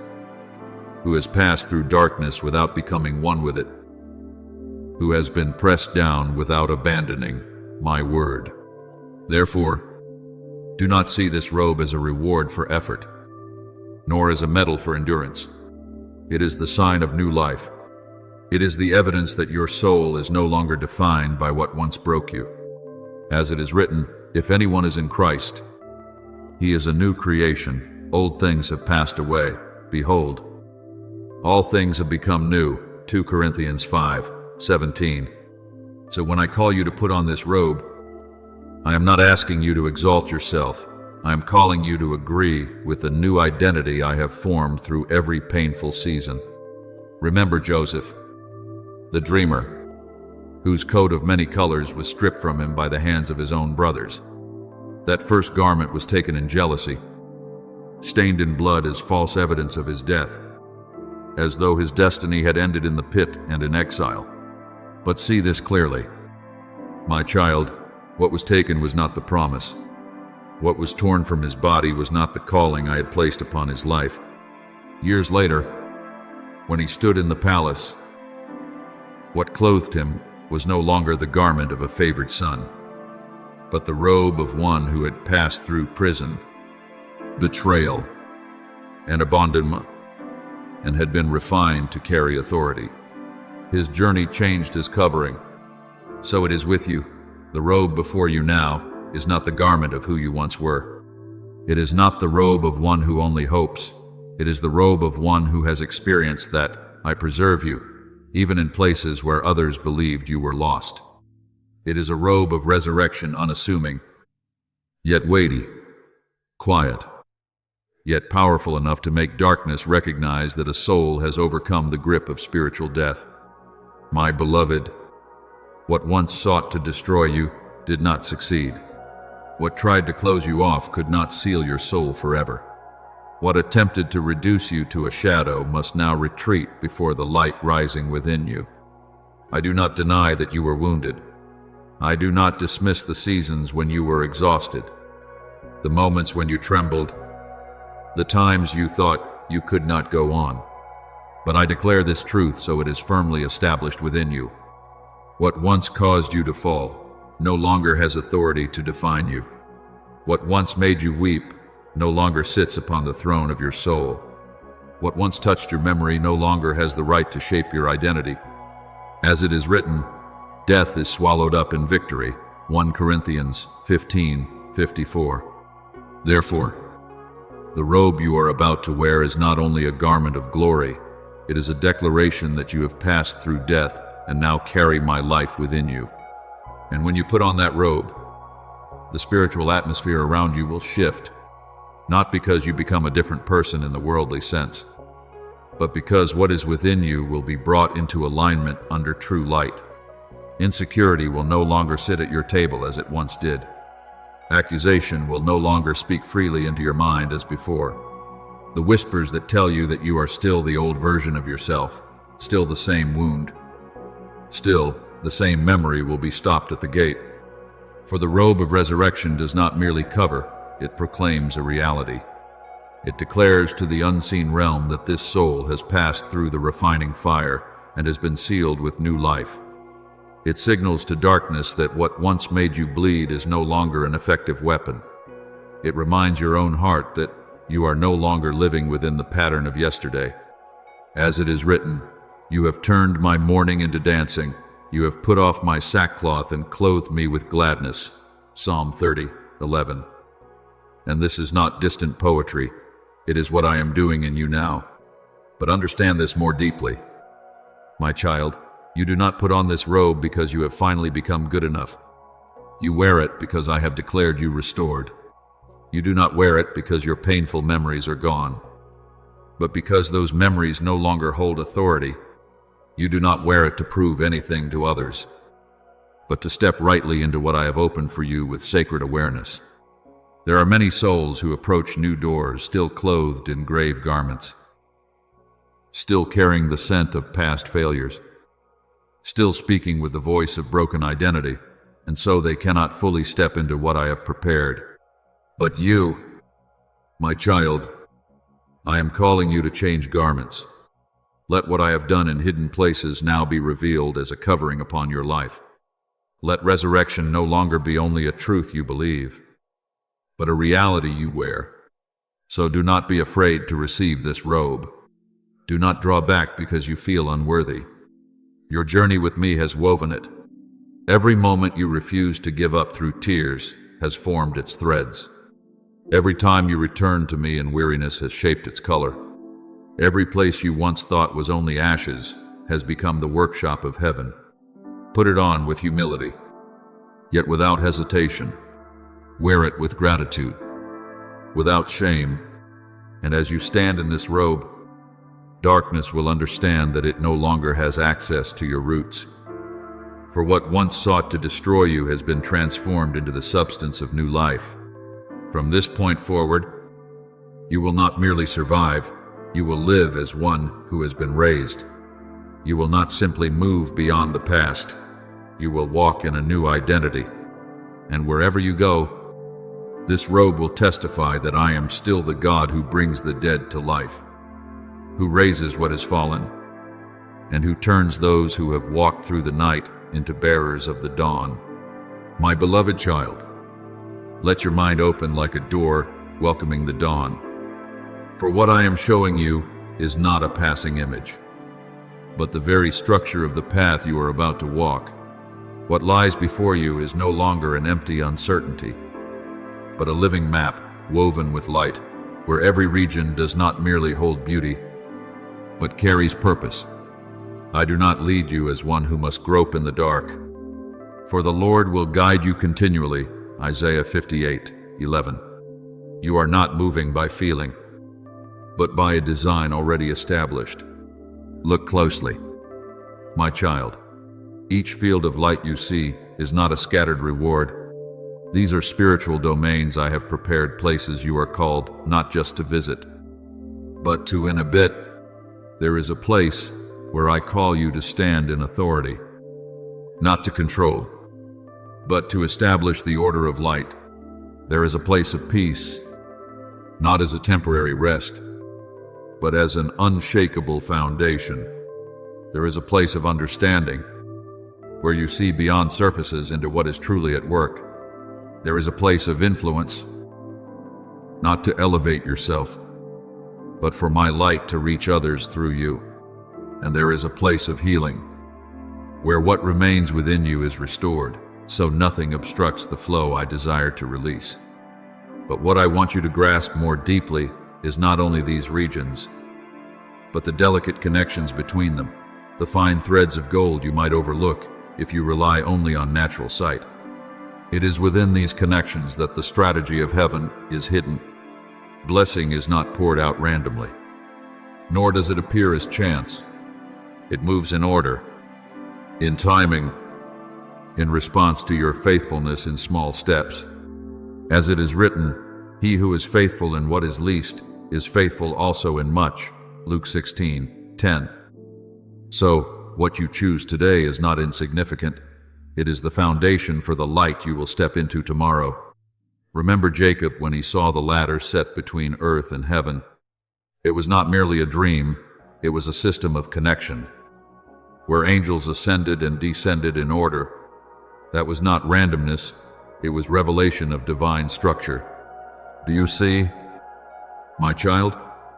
who has passed through darkness without becoming one with it, who has been pressed down without abandoning my word. Therefore, do not see this robe as a reward for effort, nor as a medal for endurance. It is the sign of new life. It is the evidence that your soul is no longer defined by what once broke you. As it is written, if anyone is in Christ, he is a new creation. Old things have passed away. Behold, all things have become new. 2 Corinthians 5:17. So when I call you to put on this robe, I am not asking you to exalt yourself. I am calling you to agree with the new identity I have formed through every painful season. Remember Joseph, the dreamer, whose coat of many colors was stripped from him by the hands of his own brothers. That first garment was taken in jealousy, stained in blood as false evidence of his death. as though his destiny had ended in the pit and in exile. But see this clearly. My child, what was taken was not the promise. What was torn from his body was not the calling I had placed upon his life. Years later, when he stood in the palace, what clothed him was no longer the garment of a favored son, but the robe of one who had passed through prison, betrayal, and abandonment, and had been refined to carry authority. His journey changed his covering. So it is with you. The robe before you now is not the garment of who you once were. It is not the robe of one who only hopes. It is the robe of one who has experienced that I preserve you, even in places where others believed you were lost. It is a robe of resurrection, unassuming, yet weighty, quiet, yet powerful enough to make darkness recognize that a soul has overcome the grip of spiritual death. My beloved, what once sought to destroy you did not succeed. What tried to close you off could not seal your soul forever. What attempted to reduce you to a shadow must now retreat before the light rising within you. I do not deny that you were wounded. I do not dismiss the seasons when you were exhausted, the moments when you trembled, the times you thought you could not go on. But I declare this truth so it is firmly established within you. What once caused you to fall no longer has authority to define you. What once made you weep no longer sits upon the throne of your soul. What once touched your memory no longer has the right to shape your identity. As it is written, death is swallowed up in victory. 1 Corinthians 15:54. Therefore, the robe you are about to wear is not only a garment of glory, it is a declaration that you have passed through death and now carry my life within you. And when you put on that robe, the spiritual atmosphere around you will shift, not because you become a different person in the worldly sense, but because what is within you will be brought into alignment under true light. Insecurity will no longer sit at your table as it once did. Accusation will no longer speak freely into your mind as before. The whispers that tell you that you are still the old version of yourself, still the same wound, still the same memory will be stopped at the gate. For the robe of resurrection does not merely cover, it proclaims a reality. It declares to the unseen realm that this soul has passed through the refining fire and has been sealed with new life. It signals to darkness that what once made you bleed is no longer an effective weapon. It reminds your own heart that you are no longer living within the pattern of yesterday. As it is written, you have turned my mourning into dancing. You have put off my sackcloth and clothed me with gladness. Psalm 30:11. And this is not distant poetry. It is what I am doing in you now. But understand this more deeply. My child, you do not put on this robe because you have finally become good enough. You wear it because I have declared you restored. You do not wear it because your painful memories are gone, but because those memories no longer hold authority. You do not wear it to prove anything to others, but to step rightly into what I have opened for you with sacred awareness. There are many souls who approach new doors still clothed in grave garments, still carrying the scent of past failures, still speaking with the voice of broken identity, and so they cannot fully step into what I have prepared. But you, my child, I am calling you to change garments. Let what I have done in hidden places now be revealed as a covering upon your life. Let resurrection no longer be only a truth you believe, but a reality you wear. So do not be afraid to receive this robe. Do not draw back because you feel unworthy. Your journey with me has woven it. Every moment you refuse to give up through tears has formed its threads. Every time you return to me in weariness has shaped its color. Every place you once thought was only ashes has become the workshop of heaven. Put it on with humility, yet without hesitation. Wear it with gratitude, without shame. And as you stand in this robe, darkness will understand that it no longer has access to your roots. For what once sought to destroy you has been transformed into the substance of new life. From this point forward, you will not merely survive, You will live as one who has been raised. You will not simply move beyond the past. You will walk in a new identity. And wherever you go, this robe will testify that I am still the God who brings the dead to life, who raises what has fallen, and who turns those who have walked through the night into bearers of the dawn. My beloved child, let your mind open like a door welcoming the dawn. For what I am showing you is not a passing image, but the very structure of the path you are about to walk. What lies before you is no longer an empty uncertainty, but a living map woven with light, where every region does not merely hold beauty, but carries purpose. I do not lead you as one who must grope in the dark, for the Lord will guide you continually. Isaiah 58:11. You are not moving by feeling, but by a design already established. Look closely, my child. Each field of light you see is not a scattered reward. These are spiritual domains I have prepared, places you are called not just to visit, but to inhabit. There is a place where I call you to stand in authority, not to control, but to establish the order of light. There is a place of peace, not as a temporary rest, but as an unshakable foundation. There is a place of understanding, where you see beyond surfaces into what is truly at work. There is a place of influence, not to elevate yourself, but for my light to reach others through you. And there is a place of healing, where what remains within you is restored, so nothing obstructs the flow I desire to release. But what I want you to grasp more deeply is not only these regions, but the delicate connections between them, the fine threads of gold you might overlook if you rely only on natural sight. It is within these connections that the strategy of heaven is hidden. Blessing is not poured out randomly, nor does it appear as chance. It moves in order, in timing, in response to your faithfulness in small steps. As it is written, he who is faithful in what is least is faithful also in much. Luke 16:10. So, what you choose today is not insignificant. It is the foundation for the light you will step into tomorrow. Remember Jacob when he saw the ladder set between earth and heaven. It was not merely a dream, it was a system of connection, where angels ascended and descended in order. That was not randomness, it was revelation of divine structure. Do you see, my child?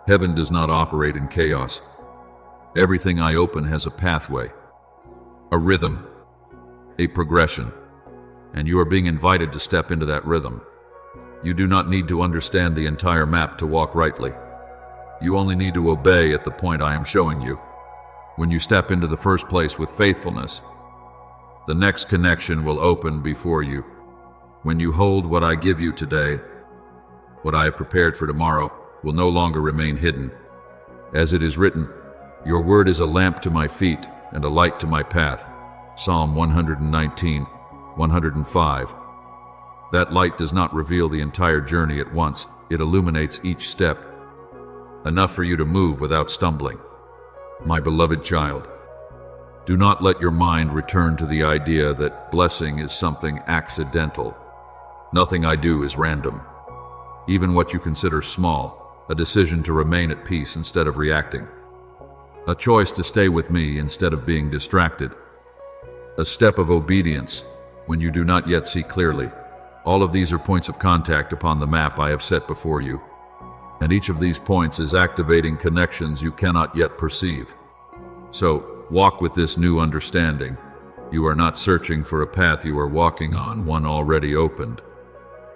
Heaven does not operate in chaos. Everything I open has a pathway, a rhythm, a progression, and you are being invited to step into that rhythm. You do not need to understand the entire map to walk rightly. You only need to obey at the point I am showing you. When you step into the first place with faithfulness, the next connection will open before you. When you hold what I give you today, what I have prepared for tomorrow will no longer remain hidden. As it is written, your word is a lamp to my feet and a light to my path. Psalm 119:105. That light does not reveal the entire journey at once. It illuminates each step, enough for you to move without stumbling. My beloved child, do not let your mind return to the idea that blessing is something accidental. Nothing I do is random. Even what you consider small, a decision to remain at peace instead of reacting, a choice to stay with me instead of being distracted, a step of obedience when you do not yet see clearly. All of these are points of contact upon the map I have set before you, and each of these points is activating connections you cannot yet perceive. So, walk with this new understanding. You are not searching for a path you are walking on, one already opened.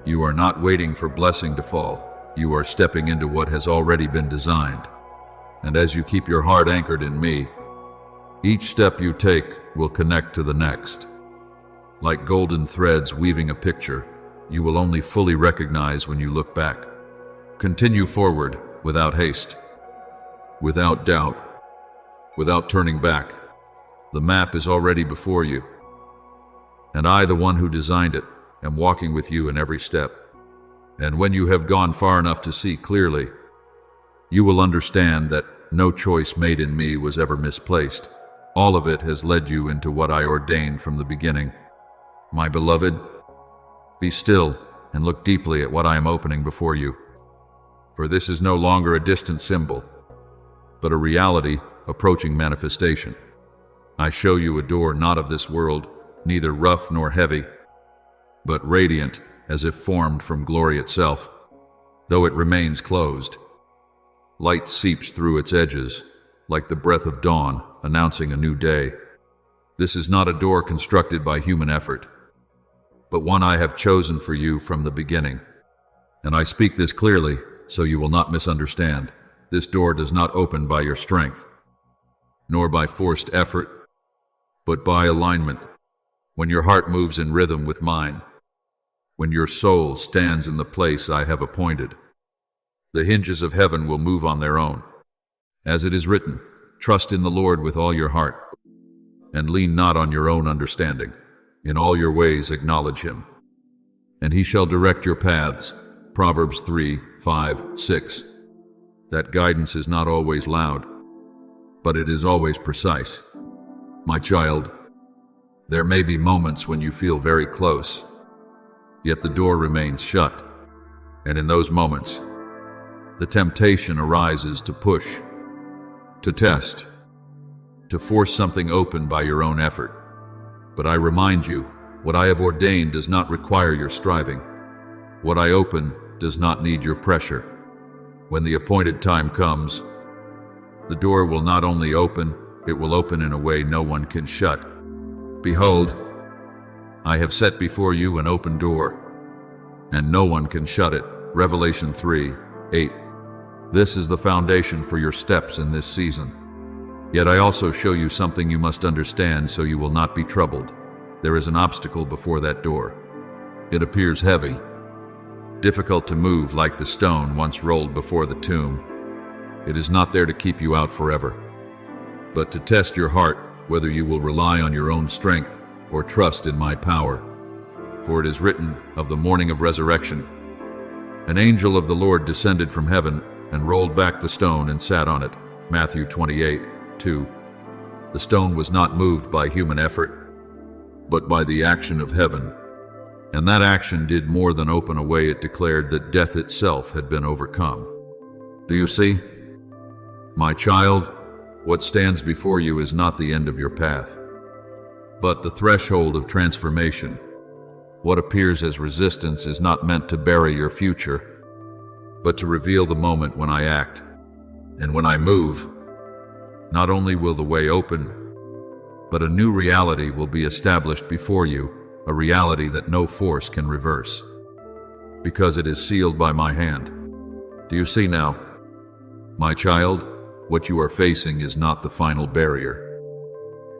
You are not waiting for blessing to fall. You are stepping into what has already been designed. And as you keep your heart anchored in me, each step you take will connect to the next. Like golden threads weaving a picture, you will only fully recognize when you look back. Continue forward without haste, without doubt, without turning back. The map is already before you, and I, the one who designed it, am walking with you in every step. And when you have gone far enough to see clearly, You will understand that no choice made in me was ever misplaced. All of it has led you into what I ordained from the beginning. My beloved, be still and look deeply at what I am opening before you. For this is no longer a distant symbol, but a reality approaching manifestation. I show you a door not of this world, neither rough nor heavy, but radiant as if formed from glory itself. Though it remains closed, light seeps through its edges, like the breath of dawn announcing a new day. This is not a door constructed by human effort, but one I have chosen for you from the beginning. And I speak this clearly, so you will not misunderstand. This door does not open by your strength, nor by forced effort, but by alignment. When your heart moves in rhythm with mine, when your soul stands in the place I have appointed, the hinges of heaven will move on their own. As it is written, trust in the Lord with all your heart, and lean not on your own understanding. In all your ways acknowledge him, and he shall direct your paths. Proverbs 3, 5, 6. That guidance is not always loud, but it is always precise. My child, there may be moments when you feel very close, yet the door remains shut, and in those moments, the temptation arises to push, to test, to force something open by your own effort. But I remind you, what I have ordained does not require your striving. What I open does not need your pressure. When the appointed time comes, the door will not only open, it will open in a way no one can shut. Behold, I have set before you an open door, and no one can shut it. Revelation 3, 8. This is the foundation for your steps in this season. Yet I also show you something you must understand so you will not be troubled. There is an obstacle before that door. It appears heavy, difficult to move like the stone once rolled before the tomb. It is not there to keep you out forever, but to test your heart whether you will rely on your own strength or trust in my power. For it is written of the morning of resurrection, an angel of the Lord descended from heaven and rolled back the stone and sat on it. Matthew 28, 2. The stone was not moved by human effort, but by the action of heaven. And that action did more than open a way. It declared that death itself had been overcome. Do you see? My child, what stands before you is not the end of your path, but the threshold of transformation. What appears as resistance is not meant to bury your future, but to reveal the moment when I act. And when I move, not only will the way open, but a new reality will be established before you, a reality that no force can reverse, because it is sealed by my hand. Do you see now? My child, what you are facing is not the final barrier,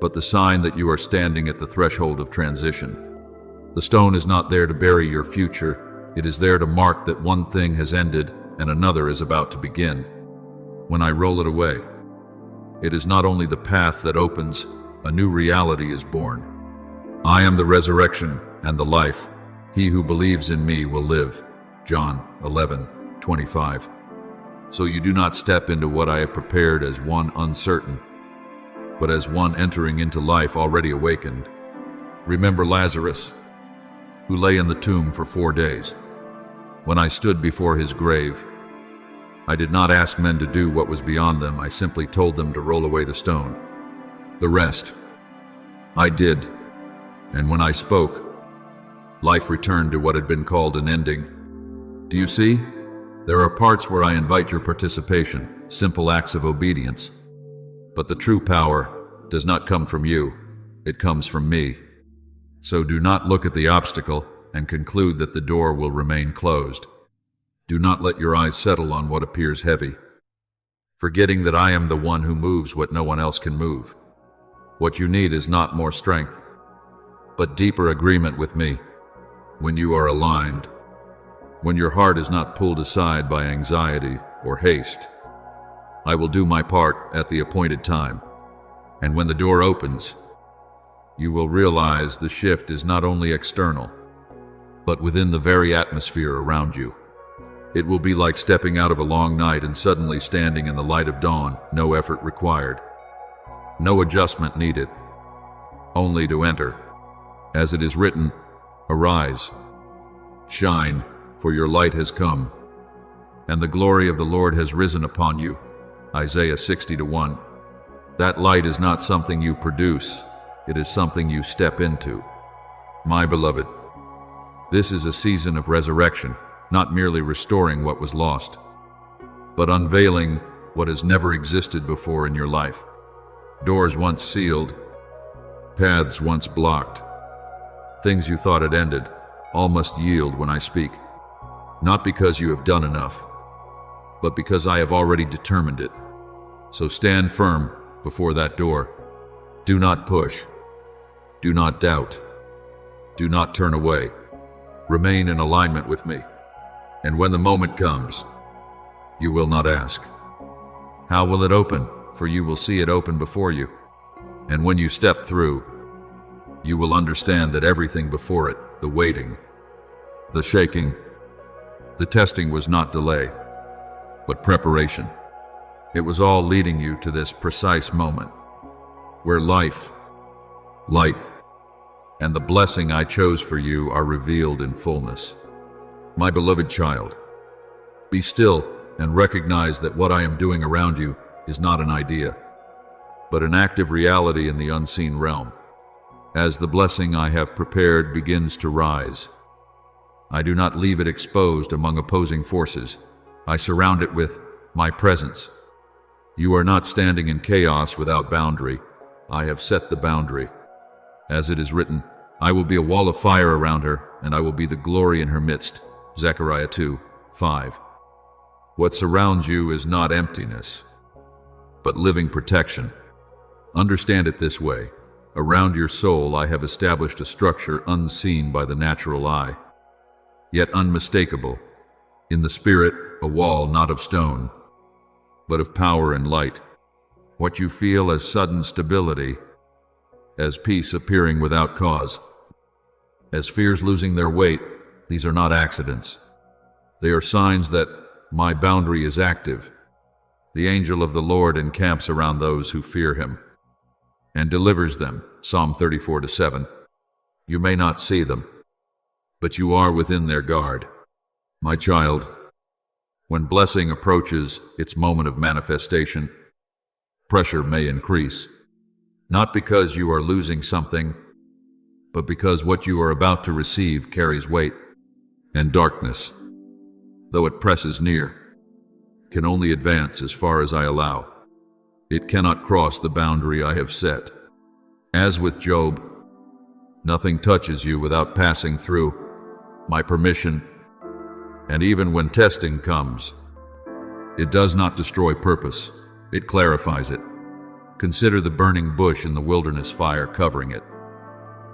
but the sign that you are standing at the threshold of transition. The stone is not there to bury your future, it is there to mark that one thing has ended and another is about to begin. When I roll it away, it is not only the path that opens, a new reality is born. I am the resurrection and the life. He who believes in me will live. John 11:25. So you do not step into what I have prepared as one uncertain, but as one entering into life already awakened. Remember Lazarus, who lay in the tomb for 4 days. When I stood before his grave, I did not ask men to do what was beyond them. I simply told them to roll away the stone. The rest, I did. And when I spoke, life returned to what had been called an ending. Do you see? There are parts where I invite your participation, simple acts of obedience. But the true power does not come from you, it comes from me. So do not look at the obstacle and conclude that the door will remain closed. Do not let your eyes settle on what appears heavy, forgetting that I am the one who moves what no one else can move. What you need is not more strength, but deeper agreement with me. When you are aligned, when your heart is not pulled aside by anxiety or haste, I will do my part at the appointed time. And when the door opens, you will realize the shift is not only external, but within the very atmosphere around you. It will be like stepping out of a long night and suddenly standing in the light of dawn, no effort required, no adjustment needed, only to enter. As it is written, "Arise, shine, for your light has come, and the glory of the Lord has risen upon you." Isaiah 60:1. That light is not something you produce, it is something you step into. My beloved, this is a season of resurrection, not merely restoring what was lost, but unveiling what has never existed before in your life. Doors once sealed, paths once blocked, things you thought had ended, all must yield when I speak. Not because you have done enough, but because I have already determined it. So stand firm before that door. Do not push. Do not doubt. Do not turn away. Remain in alignment with me. And when the moment comes, you will not ask, "How will it open?" For you will see it open before you. And when you step through, you will understand that everything before it, the waiting, the shaking, the testing was not delay, but preparation. It was all leading you to this precise moment, where life, light, and the blessing I chose for you are revealed in fullness. My beloved child, be still and recognize that what I am doing around you is not an idea, but an active reality in the unseen realm. As the blessing I have prepared begins to rise, I do not leave it exposed among opposing forces. I surround it with my presence. You are not standing in chaos without boundary. I have set the boundary. As it is written, I will be a wall of fire around her, and I will be the glory in her midst. Zechariah 2:5. What surrounds you is not emptiness, but living protection. Understand it this way. Around your soul I have established a structure unseen by the natural eye, yet unmistakable. In the spirit, a wall not of stone, but of power and light. What you feel as sudden stability, as peace appearing without cause, as fears losing their weight, these are not accidents. They are signs that my boundary is active. The angel of the Lord encamps around those who fear him and delivers them. Psalm 34:7. You may not see them, but you are within their guard. My child, when blessing approaches its moment of manifestation, pressure may increase, not because you are losing something, but because what you are about to receive carries weight, and darkness, though it presses near, can only advance as far as I allow. It cannot cross the boundary I have set. As with Job, nothing touches you without passing through my permission, and even when testing comes, it does not destroy purpose, it clarifies it. Consider the burning bush in the wilderness fire covering it,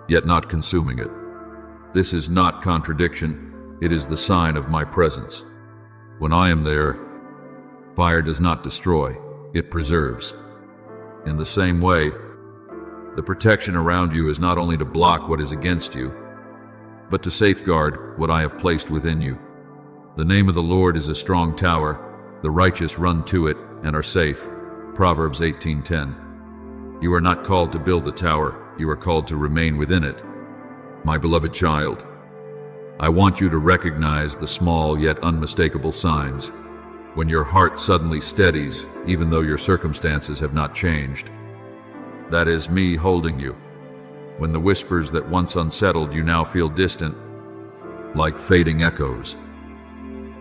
yet not consuming it. This is not contradiction, it is the sign of my presence. When I am there, fire does not destroy, it preserves. In the same way, the protection around you is not only to block what is against you, but to safeguard what I have placed within you. The name of the Lord is a strong tower, the righteous run to it and are safe. Proverbs 18:10. You are not called to build the tower, you are called to remain within it. My beloved child, I want you to recognize the small yet unmistakable signs. When your heart suddenly steadies, even though your circumstances have not changed. That is me holding you. When the whispers that once unsettled you now feel distant, like fading echoes.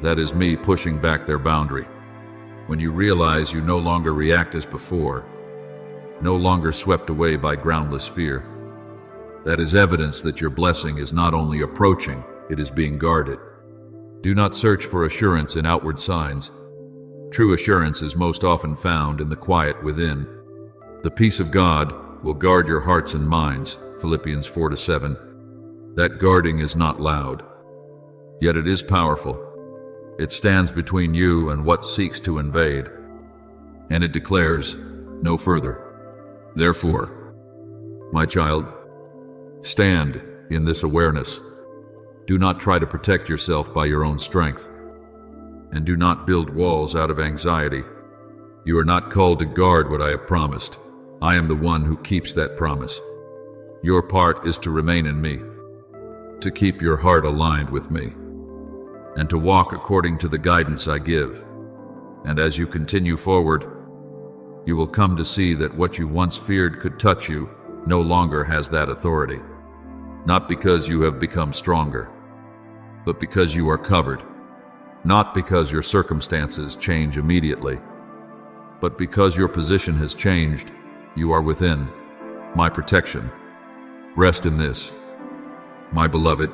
That is me pushing back their boundary. When you realize you no longer react as before, no longer swept away by groundless fear. That is evidence that your blessing is not only approaching, it is being guarded. Do not search for assurance in outward signs. True assurance is most often found in the quiet within. The peace of God will guard your hearts and minds. Philippians 4:7. That guarding is not loud, yet it is powerful. It stands between you and what seeks to invade, and it declares, no further. Therefore, my child, stand in this awareness. Do not try to protect yourself by your own strength. and do not build walls out of anxiety. You are not called to guard what I have promised. I am the one who keeps that promise. Your part is to remain in me, to keep your heart aligned with me, and to walk according to the guidance I give. And as you continue forward, you will come to see that what you once feared could touch you no longer has that authority. Not because you have become stronger, but because you are covered. Not because your circumstances change immediately, but because your position has changed. You are within my protection. Rest in this, my beloved.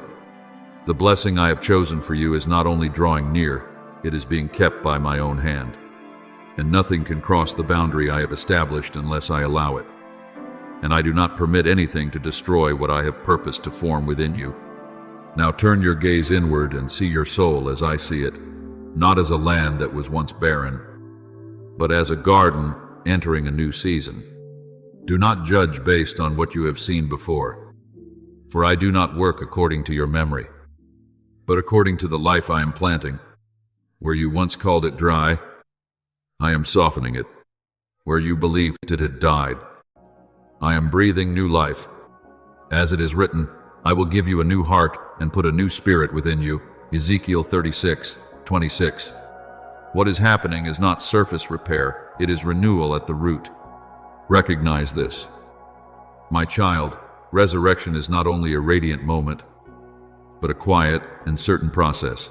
The blessing I have chosen for you is not only drawing near, it is being kept by my own hand. And nothing can cross the boundary I have established unless I allow it. And I do not permit anything to destroy what I have purposed to form within you. Now turn your gaze inward and see your soul as I see it, not as a land that was once barren, but as a garden entering a new season. Do not judge based on what you have seen before, for I do not work according to your memory, but according to the life I am planting. Where you once called it dry, I am softening it. Where you believed it had died, I am breathing new life. As it is written, I will give you a new heart and put a new spirit within you. Ezekiel 36:26. What is happening is not surface repair, it is renewal at the root. Recognize this. My child, resurrection is not only a radiant moment, but a quiet and certain process.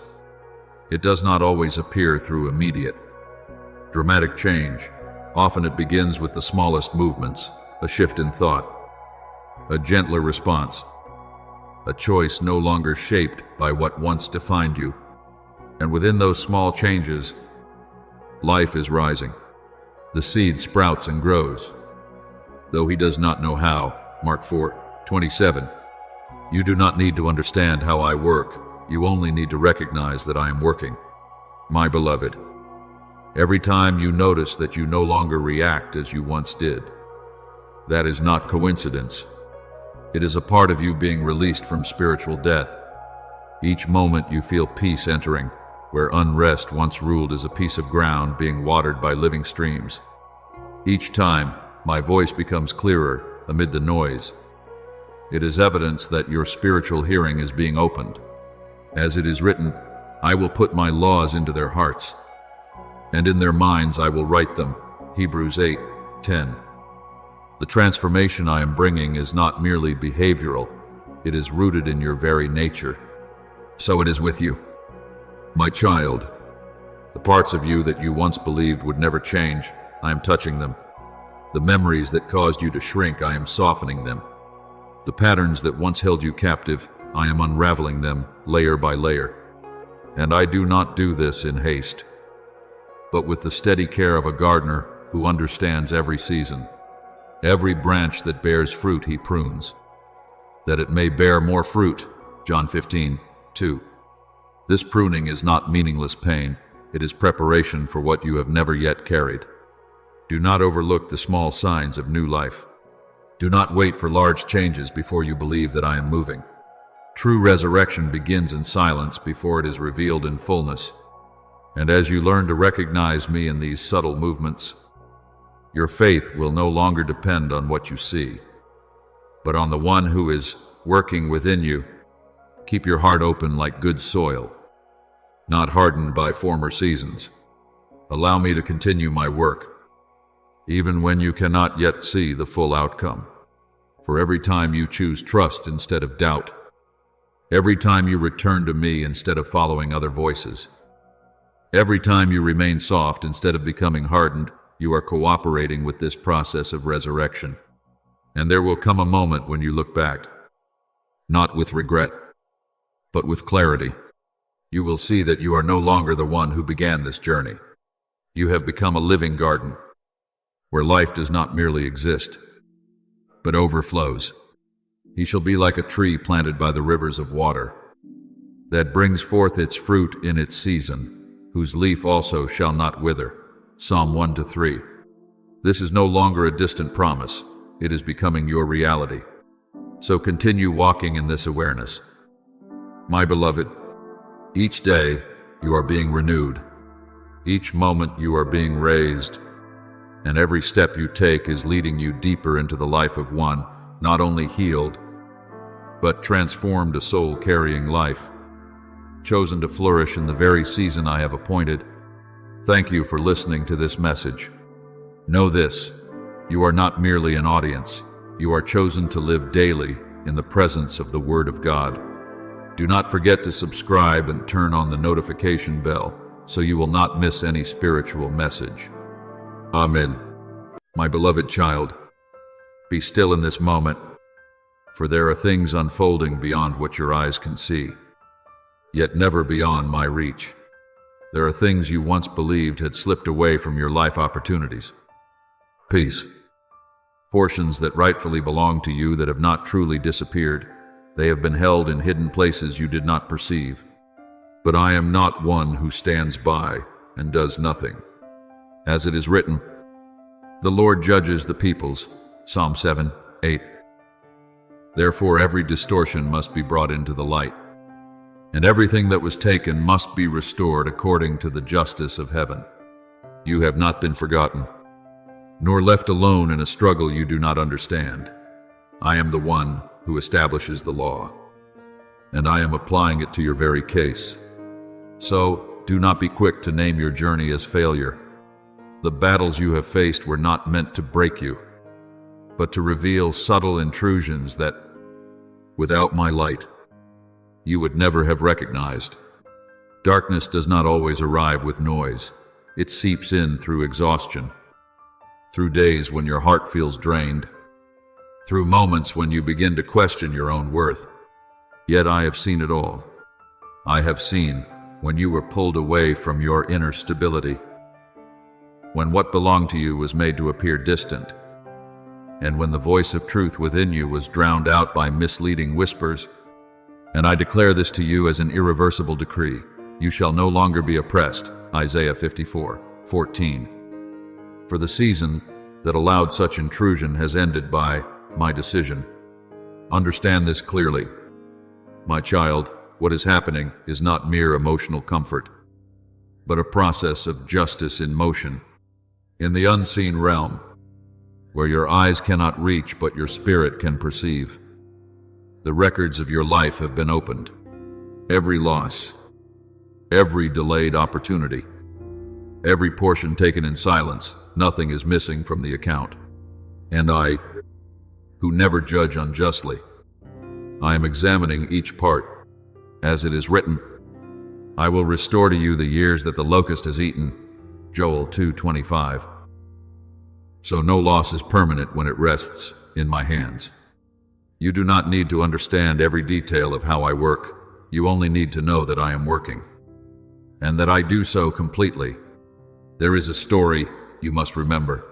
It does not always appear through immediate, dramatic change. Often it begins with the smallest movements, a shift in thought, a gentler response, a choice no longer shaped by what once defined you. And within those small changes, life is rising. The seed sprouts and grows, though he does not know how. Mark 4:27. You do not need to understand how I work. You only need to recognize that I am working. My beloved, every time you notice that you no longer react as you once did, that is not coincidence. It is a part of you being released from spiritual death. Each moment you feel peace entering, where unrest once ruled as a piece of ground being watered by living streams. Each time, my voice becomes clearer amid the noise. It is evidence that your spiritual hearing is being opened. As it is written, I will put my laws into their hearts, and in their minds I will write them. Hebrews 8:10. The transformation I am bringing is not merely behavioral, it is rooted in your very nature. So it is with you, my child. The parts of you that you once believed would never change, I am touching them. The memories that caused you to shrink, I am softening them. The patterns that once held you captive, I am unraveling them layer by layer. And I do not do this in haste, but with the steady care of a gardener who understands every season. Every branch that bears fruit he prunes, that it may bear more fruit. John 15:2. This pruning is not meaningless pain, it is preparation for what you have never yet carried. Do not overlook the small signs of new life. Do not wait for large changes before you believe that I am moving. True resurrection begins in silence before it is revealed in fullness. And as you learn to recognize me in these subtle movements, your faith will no longer depend on what you see, but on the one who is working within you. Keep your heart open like good soil, not hardened by former seasons. Allow me to continue my work, even when you cannot yet see the full outcome. For every time you choose trust instead of doubt, every time you return to me instead of following other voices, every time you remain soft instead of becoming hardened, you are cooperating with this process of resurrection. And there will come a moment when you look back, not with regret, but with clarity. You will see that you are no longer the one who began this journey. You have become a living garden, where life does not merely exist, but overflows. He shall be like a tree planted by the rivers of water, that brings forth its fruit in its season, whose leaf also shall not wither. Psalm 1-3. This is no longer a distant promise. It is becoming your reality. So continue walking in this awareness. My beloved, each day you are being renewed, Each moment you are being raised, and every step you take is leading you deeper into the life of one, not only healed, but transformed, a soul-carrying life, chosen to flourish in the very season I have appointed. Thank you for listening to this message. Know this, you are not merely an audience, you are chosen to live daily in the presence of the Word of God. Do not forget to subscribe and turn on the notification bell so you will not miss any spiritual message. Amen. My beloved child, be still in this moment, for there are things unfolding beyond what your eyes can see, yet never beyond my reach. There are things you once believed had slipped away from your life opportunities. Peace. Portions that rightfully belong to you that have not truly disappeared. They have been held in hidden places you did not perceive. But I am not one who stands by and does nothing. As it is written, the Lord judges the peoples. Psalm 7:8. Therefore every distortion must be brought into the light, and everything that was taken must be restored according to the justice of heaven. You have not been forgotten, nor left alone in a struggle you do not understand. I am the one who establishes the law, and I am applying it to your very case. So, do not be quick to name your journey as failure. The battles you have faced were not meant to break you, but to reveal subtle intrusions that, without my light, you would never have recognized. Darkness does not always arrive with noise. It seeps in through exhaustion, through days when your heart feels drained, through moments when you begin to question your own worth. Yet I have seen it all. I have seen when you were pulled away from your inner stability, when what belonged to you was made to appear distant, and when the voice of truth within you was drowned out by misleading whispers. And I declare this to you as an irreversible decree. You shall no longer be oppressed. Isaiah 54:14. For the season that allowed such intrusion has ended by my decision. Understand this clearly. My child, what is happening is not mere emotional comfort, but a process of justice in motion, in the unseen realm, where your eyes cannot reach but your spirit can perceive. The records of your life have been opened. Every loss, every delayed opportunity, every portion taken in silence, nothing is missing from the account. And I, who never judge unjustly, I am examining each part. As it is written, I will restore to you the years that the locust has eaten. Joel 2:25. So no loss is permanent when it rests in my hands. You do not need to understand every detail of how I work. You only need to know that I am working, and that I do so completely. There is a story you must remember,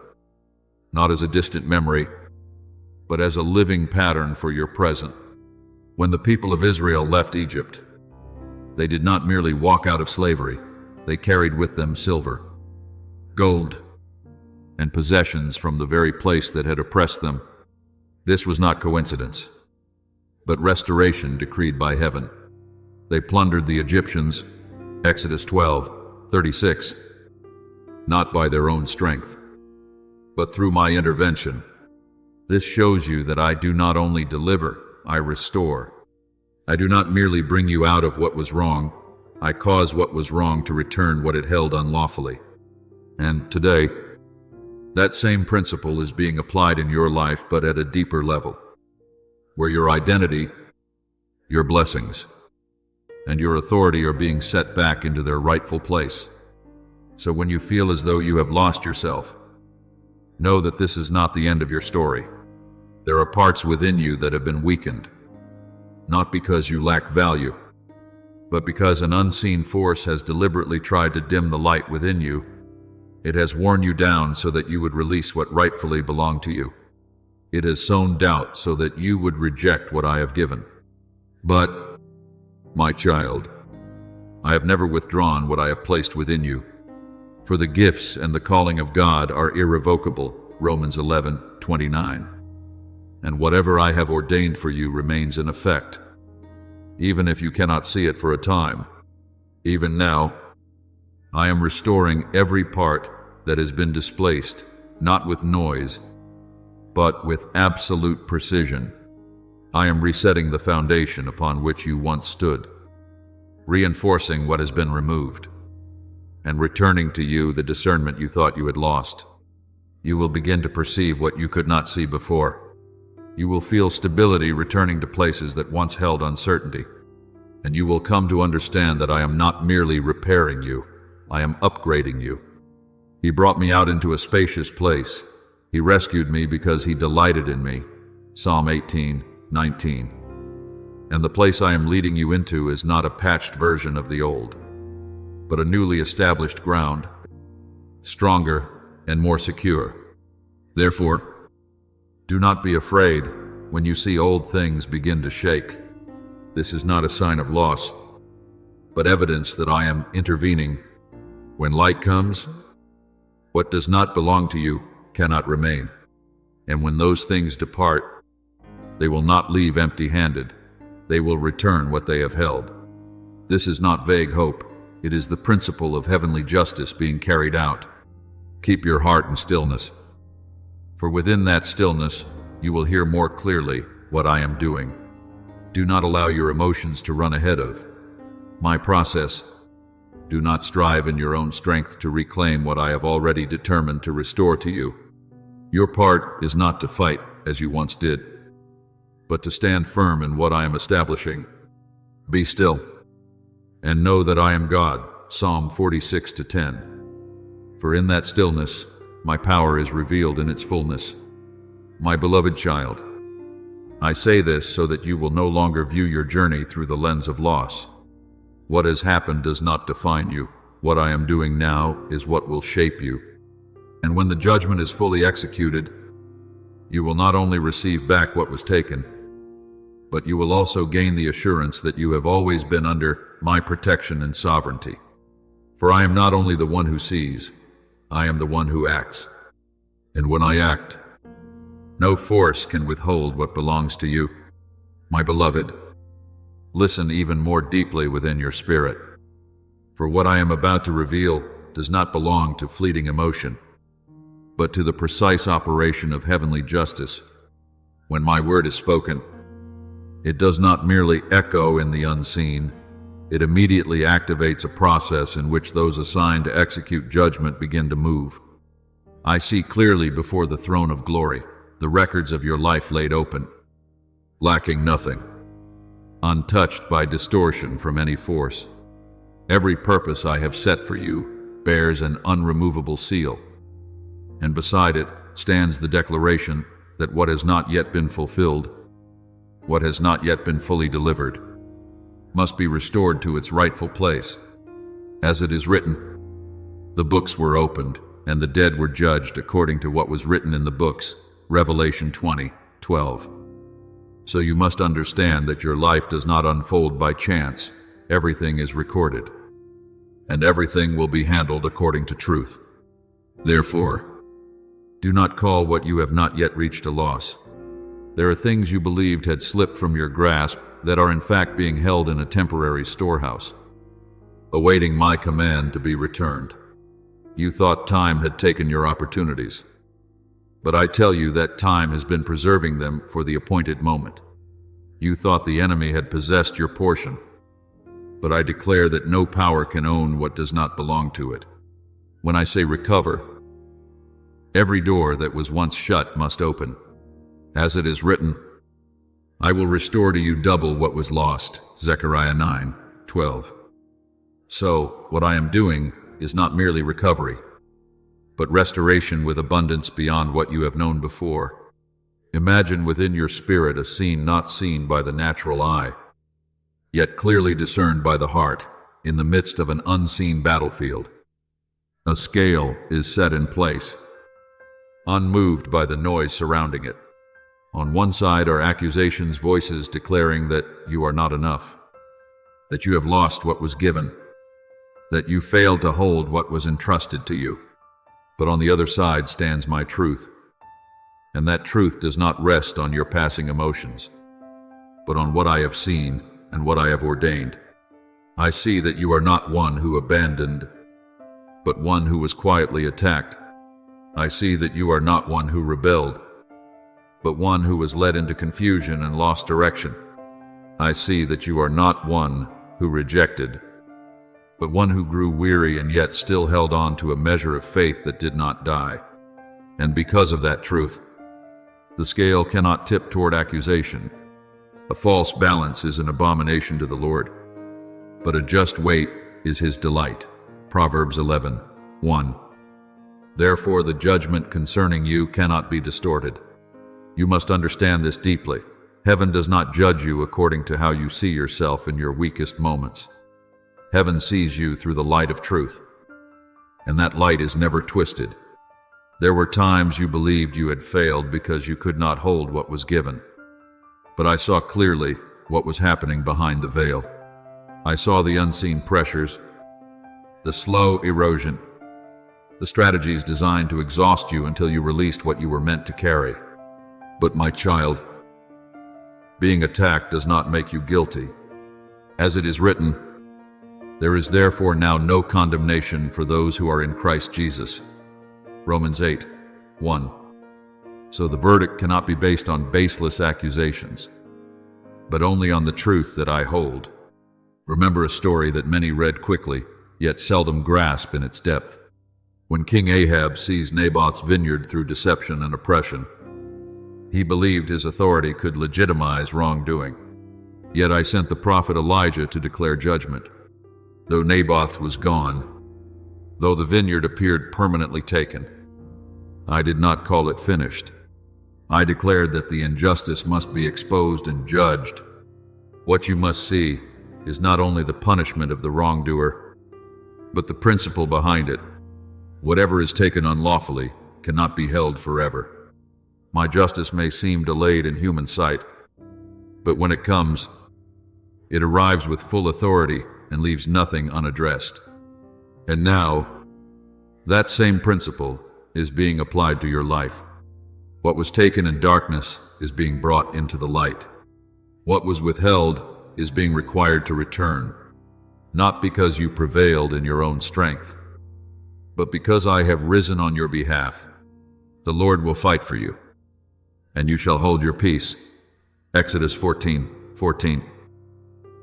not as a distant memory, but as a living pattern for your present. When the people of Israel left Egypt, they did not merely walk out of slavery. They carried with them silver, gold, and possessions from the very place that had oppressed them. This was not coincidence, but restoration decreed by heaven. They plundered the Egyptians, Exodus 12:36, not by their own strength, but through my intervention. This shows you that I do not only deliver, I restore. I do not merely bring you out of what was wrong, I cause what was wrong to return what it held unlawfully. And today, that same principle is being applied in your life, but at a deeper level, where your identity, your blessings, and your authority are being set back into their rightful place. So when you feel as though you have lost yourself, know that this is not the end of your story. There are parts within you that have been weakened, not because you lack value, but because an unseen force has deliberately tried to dim the light within you. It has worn you down so that you would release what rightfully belonged to you. It has sown doubt so that you would reject what I have given. But, my child, I have never withdrawn what I have placed within you. For the gifts and the calling of God are irrevocable, Romans 11:29. And whatever I have ordained for you remains in effect, even if you cannot see it for a time. Even now, I am restoring every part that has been displaced, not with noise, but with absolute precision. I am resetting the foundation upon which you once stood, reinforcing what has been removed, and returning to you the discernment you thought you had lost. You will begin to perceive what you could not see before. You will feel stability returning to places that once held uncertainty, and you will come to understand that I am not merely repairing you, I am upgrading you. He brought me out into a spacious place. He rescued me because he delighted in me. Psalm 18:19. And the place I am leading you into is not a patched version of the old, but a newly established ground, stronger and more secure. Therefore, do not be afraid when you see old things begin to shake. This is not a sign of loss, but evidence that I am intervening. When light comes, what does not belong to you cannot remain. And when those things depart, they will not leave empty-handed. They will return what they have held. This is not vague hope. It is the principle of heavenly justice being carried out. Keep your heart in stillness, for within that stillness, you will hear more clearly what I am doing. Do not allow your emotions to run ahead of my process. Do not strive in your own strength to reclaim what I have already determined to restore to you. Your part is not to fight as you once did, but to stand firm in what I am establishing. Be still, and know that I am God. Psalm 46:10. For in that stillness, my power is revealed in its fullness. My beloved child, I say this so that you will no longer view your journey through the lens of loss. What has happened does not define you. What I am doing now is what will shape you. And when the judgment is fully executed, you will not only receive back what was taken, but you will also gain the assurance that you have always been under my protection and sovereignty. For I am not only the one who sees, I am the one who acts. And when I act, no force can withhold what belongs to you. My beloved, listen even more deeply within your spirit, for what I am about to reveal does not belong to fleeting emotion, but to the precise operation of heavenly justice. When my word is spoken, it does not merely echo in the unseen. It immediately activates a process in which those assigned to execute judgment begin to move. I see clearly before the throne of glory the records of your life laid open, lacking nothing, untouched by distortion from any force. Every purpose I have set for you bears an unremovable seal, and beside it stands the declaration that what has not yet been fulfilled, what has not yet been fully delivered, must be restored to its rightful place. As it is written, the books were opened, and the dead were judged according to what was written in the books. Revelation 20:12. So you must understand that your life does not unfold by chance. Everything is recorded, and everything will be handled according to truth. Therefore, do not call what you have not yet reached a loss. There are things you believed had slipped from your grasp that are in fact being held in a temporary storehouse, awaiting my command to be returned. You thought time had taken your opportunities, but I tell you that time has been preserving them for the appointed moment. You thought the enemy had possessed your portion, but I declare that no power can own what does not belong to it. When I say recover, every door that was once shut must open. As it is written, I will restore to you double what was lost. Zechariah 9:12. So, what I am doing is not merely recovery, but restoration with abundance beyond what you have known before. Imagine within your spirit a scene not seen by the natural eye, yet clearly discerned by the heart, in the midst of an unseen battlefield. A scale is set in place, unmoved by the noise surrounding it. On one side are accusations, voices declaring that you are not enough, that you have lost what was given, that you failed to hold what was entrusted to you. But on the other side stands my truth, and that truth does not rest on your passing emotions, but on what I have seen and what I have ordained. I see that you are not one who abandoned but one who was quietly attacked. I see that you are not one who rebelled, but one who was led into confusion and lost direction. I see that you are not one who rejected, but one who grew weary and yet still held on to a measure of faith that did not die. And because of that truth, the scale cannot tip toward accusation. A false balance is an abomination to the Lord, but a just weight is his delight. Proverbs 11:1. Therefore, the judgment concerning you cannot be distorted. You must understand this deeply. Heaven does not judge you according to how you see yourself in your weakest moments. Heaven sees you through the light of truth, and that light is never twisted. There were times you believed you had failed because you could not hold what was given. But I saw clearly what was happening behind the veil. I saw the unseen pressures, the slow erosion, the strategies designed to exhaust you until you released what you were meant to carry. But my child, being attacked does not make you guilty. As it is written, there is therefore now no condemnation for those who are in Christ Jesus. Romans 8:1. So the verdict cannot be based on baseless accusations, but only on the truth that I hold. Remember a story that many read quickly, yet seldom grasp in its depth. When King Ahab seized Naboth's vineyard through deception and oppression, he believed his authority could legitimize wrongdoing. Yet I sent the prophet Elijah to declare judgment. Though Naboth was gone, though the vineyard appeared permanently taken, I did not call it finished. I declared that the injustice must be exposed and judged. What you must see is not only the punishment of the wrongdoer, but the principle behind it. Whatever is taken unlawfully cannot be held forever. My justice may seem delayed in human sight, but when it comes, it arrives with full authority and leaves nothing unaddressed. And now, that same principle is being applied to your life. What was taken in darkness is being brought into the light. What was withheld is being required to return, not because you prevailed in your own strength, but because I have risen on your behalf. The Lord will fight for you, and you shall hold your peace. Exodus 14:14.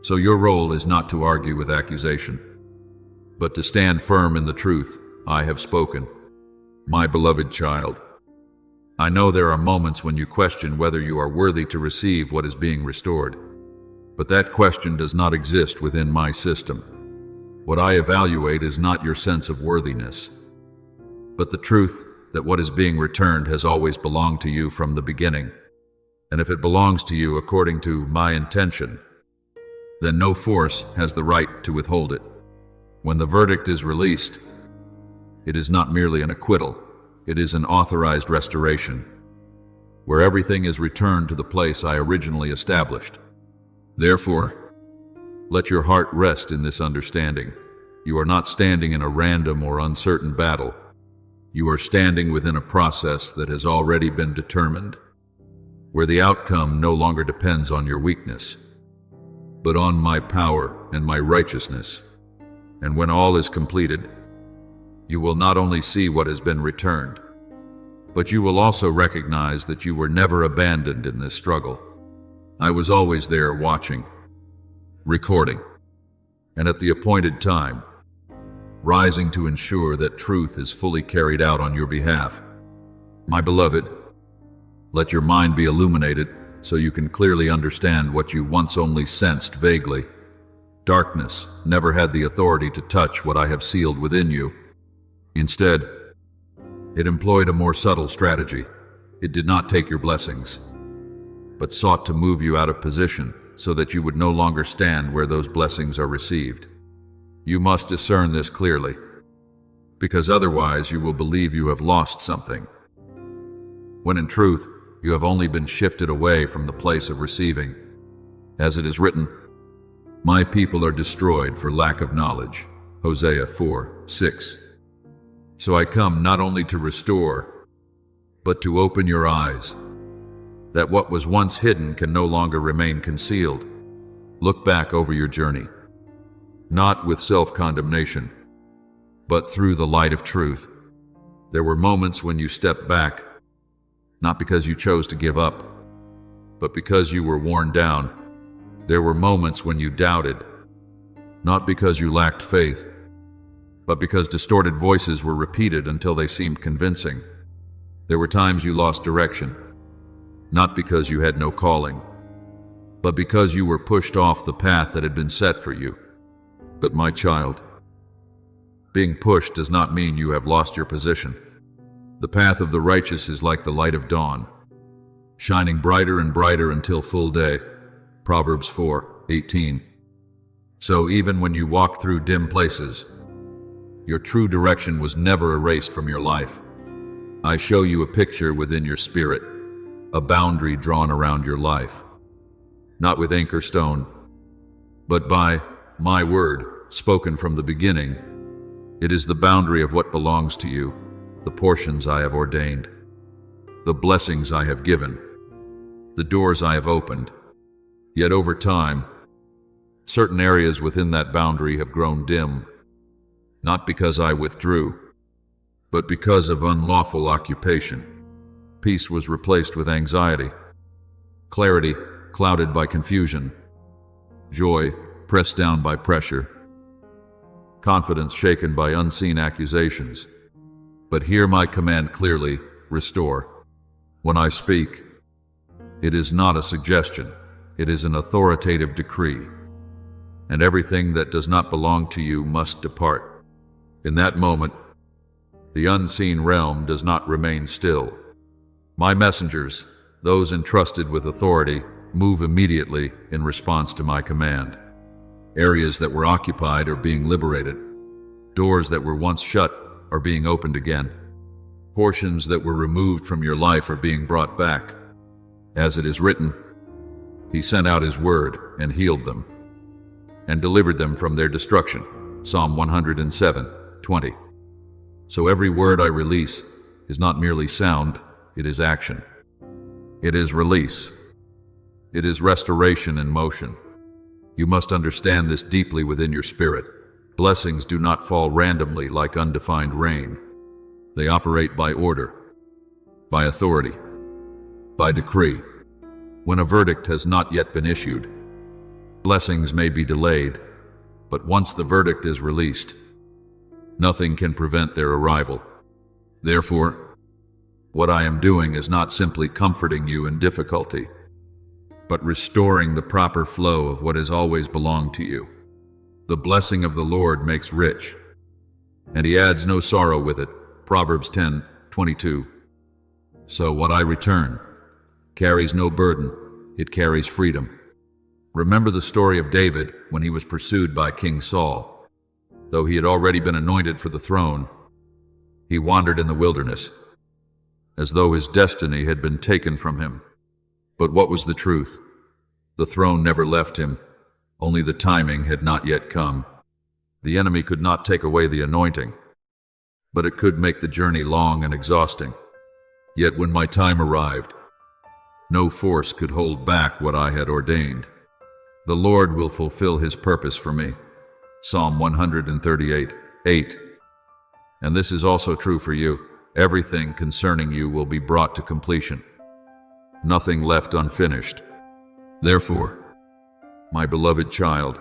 So your role is not to argue with accusation, but to stand firm in the truth I have spoken. My beloved child, I know there are moments when you question whether you are worthy to receive what is being restored, but that question does not exist within my system. What I evaluate is not your sense of worthiness, but the truth that what is being returned has always belonged to you from the beginning. And if it belongs to you according to my intention, then no force has the right to withhold it. When the verdict is released, it is not merely an acquittal, it is an authorized restoration, where everything is returned to the place I originally established. Therefore, let your heart rest in this understanding. You are not standing in a random or uncertain battle. You are standing within a process that has already been determined, where the outcome no longer depends on your weakness, but on my power and my righteousness. And when all is completed, you will not only see what has been returned, but you will also recognize that you were never abandoned in this struggle. I was always there watching, recording, and at the appointed time, rising to ensure that truth is fully carried out on your behalf. My beloved, let your mind be illuminated so you can clearly understand what you once only sensed vaguely. Darkness never had the authority to touch what I have sealed within you. Instead, it employed a more subtle strategy. It did not take your blessings, but sought to move you out of position so that you would no longer stand where those blessings are received. You must discern this clearly, because otherwise you will believe you have lost something, when in truth, you have only been shifted away from the place of receiving. As it is written, my people are destroyed for lack of knowledge. Hosea 4:6. So I come not only to restore, but to open your eyes, that what was once hidden can no longer remain concealed. Look back over your journey, not with self-condemnation, but through the light of truth. There were moments when you stepped back, not because you chose to give up, but because you were worn down. There were moments when you doubted, not because you lacked faith, but because distorted voices were repeated until they seemed convincing. There were times you lost direction, not because you had no calling, but because you were pushed off the path that had been set for you. But my child, being pushed does not mean you have lost your position. The path of the righteous is like the light of dawn, shining brighter and brighter until full day. Proverbs 4:18. So even when you walk through dim places, your true direction was never erased from your life. I show you a picture within your spirit, a boundary drawn around your life, not with ink or stone, but by my word, spoken from the beginning. It is the boundary of what belongs to you, the portions I have ordained, the blessings I have given, the doors I have opened. Yet over time, certain areas within that boundary have grown dim, not because I withdrew, but because of unlawful occupation. Peace was replaced with anxiety, clarity clouded by confusion, joy pressed down by pressure, confidence shaken by unseen accusations. But hear my command clearly: restore. When I speak, it is not a suggestion, it is an authoritative decree. And everything that does not belong to you must depart. In that moment, the unseen realm does not remain still. My messengers, those entrusted with authority, move immediately in response to my command. Areas that were occupied are being liberated. Doors that were once shut are being opened again. Portions that were removed from your life are being brought back. As it is written, He sent out His word and healed them, and delivered them from their destruction. Psalm 107:20. So every word I release is not merely sound, it is action. It is release. It is restoration in motion. You must understand this deeply within your spirit. Blessings do not fall randomly like undefined rain. They operate by order, by authority, by decree. When a verdict has not yet been issued, blessings may be delayed, but once the verdict is released, nothing can prevent their arrival. Therefore, what I am doing is not simply comforting you in difficulty, but restoring the proper flow of what has always belonged to you. The blessing of the Lord makes rich, and He adds no sorrow with it. Proverbs 10:22. So what I return carries no burden, it carries freedom. Remember the story of David when he was pursued by King Saul. Though he had already been anointed for the throne, he wandered in the wilderness, as though his destiny had been taken from him. But what was the truth? The throne never left him, only the timing had not yet come. The enemy could not take away the anointing, but it could make the journey long and exhausting. Yet when my time arrived, no force could hold back what I had ordained. The Lord will fulfill His purpose for me. Psalm 138:8. And this is also true for you. Everything concerning you will be brought to completion, nothing left unfinished. Therefore, my beloved child,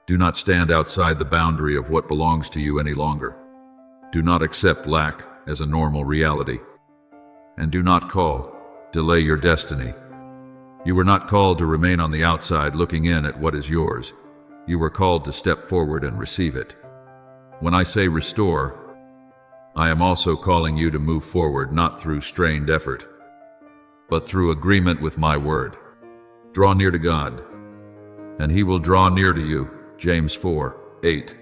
do not stand outside the boundary of what belongs to you any longer. Do not accept lack as a normal reality. And do not delay your destiny. You were not called to remain on the outside looking in at what is yours. You were called to step forward and receive it. When I say restore, I am also calling you to move forward not through strained effort, but through agreement with my word. Draw near to God, and He will draw near to you. James 4:8.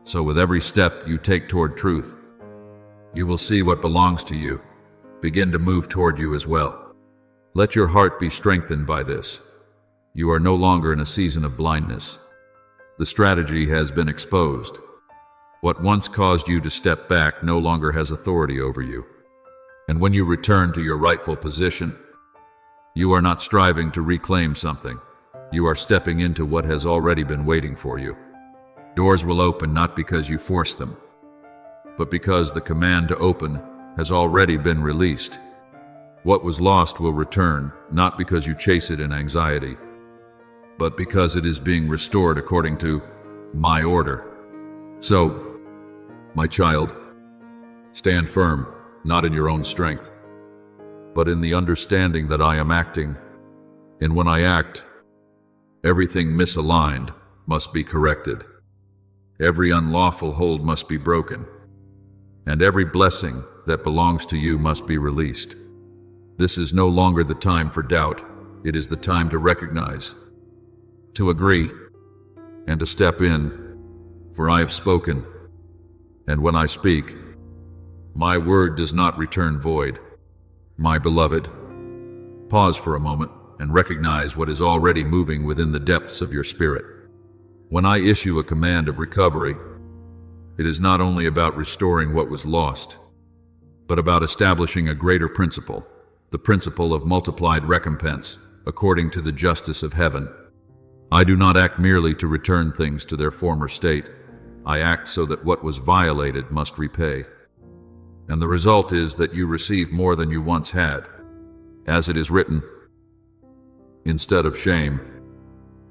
So with every step you take toward truth, you will see what belongs to you begin to move toward you as well. Let your heart be strengthened by this. You are no longer in a season of blindness. The strategy has been exposed. What once caused you to step back no longer has authority over you. And when you return to your rightful position, you are not striving to reclaim something. You are stepping into what has already been waiting for you. Doors will open not because you force them, but because the command to open has already been released. What was lost will return, not because you chase it in anxiety, but because it is being restored according to my order. So, my child, stand firm, not in your own strength, but in the understanding that I am acting, and when I act, everything misaligned must be corrected. Every unlawful hold must be broken, and every blessing that belongs to you must be released. This is no longer the time for doubt. It is the time to recognize, to agree, and to step in, for I have spoken, and when I speak, my word does not return void. My beloved, pause for a moment and recognize what is already moving within the depths of your spirit. When I issue a command of recovery, it is not only about restoring what was lost, but about establishing a greater principle, the principle of multiplied recompense, according to the justice of heaven. I do not act merely to return things to their former state. I act so that what was violated must repay. And the result is that you receive more than you once had. As it is written, instead of shame,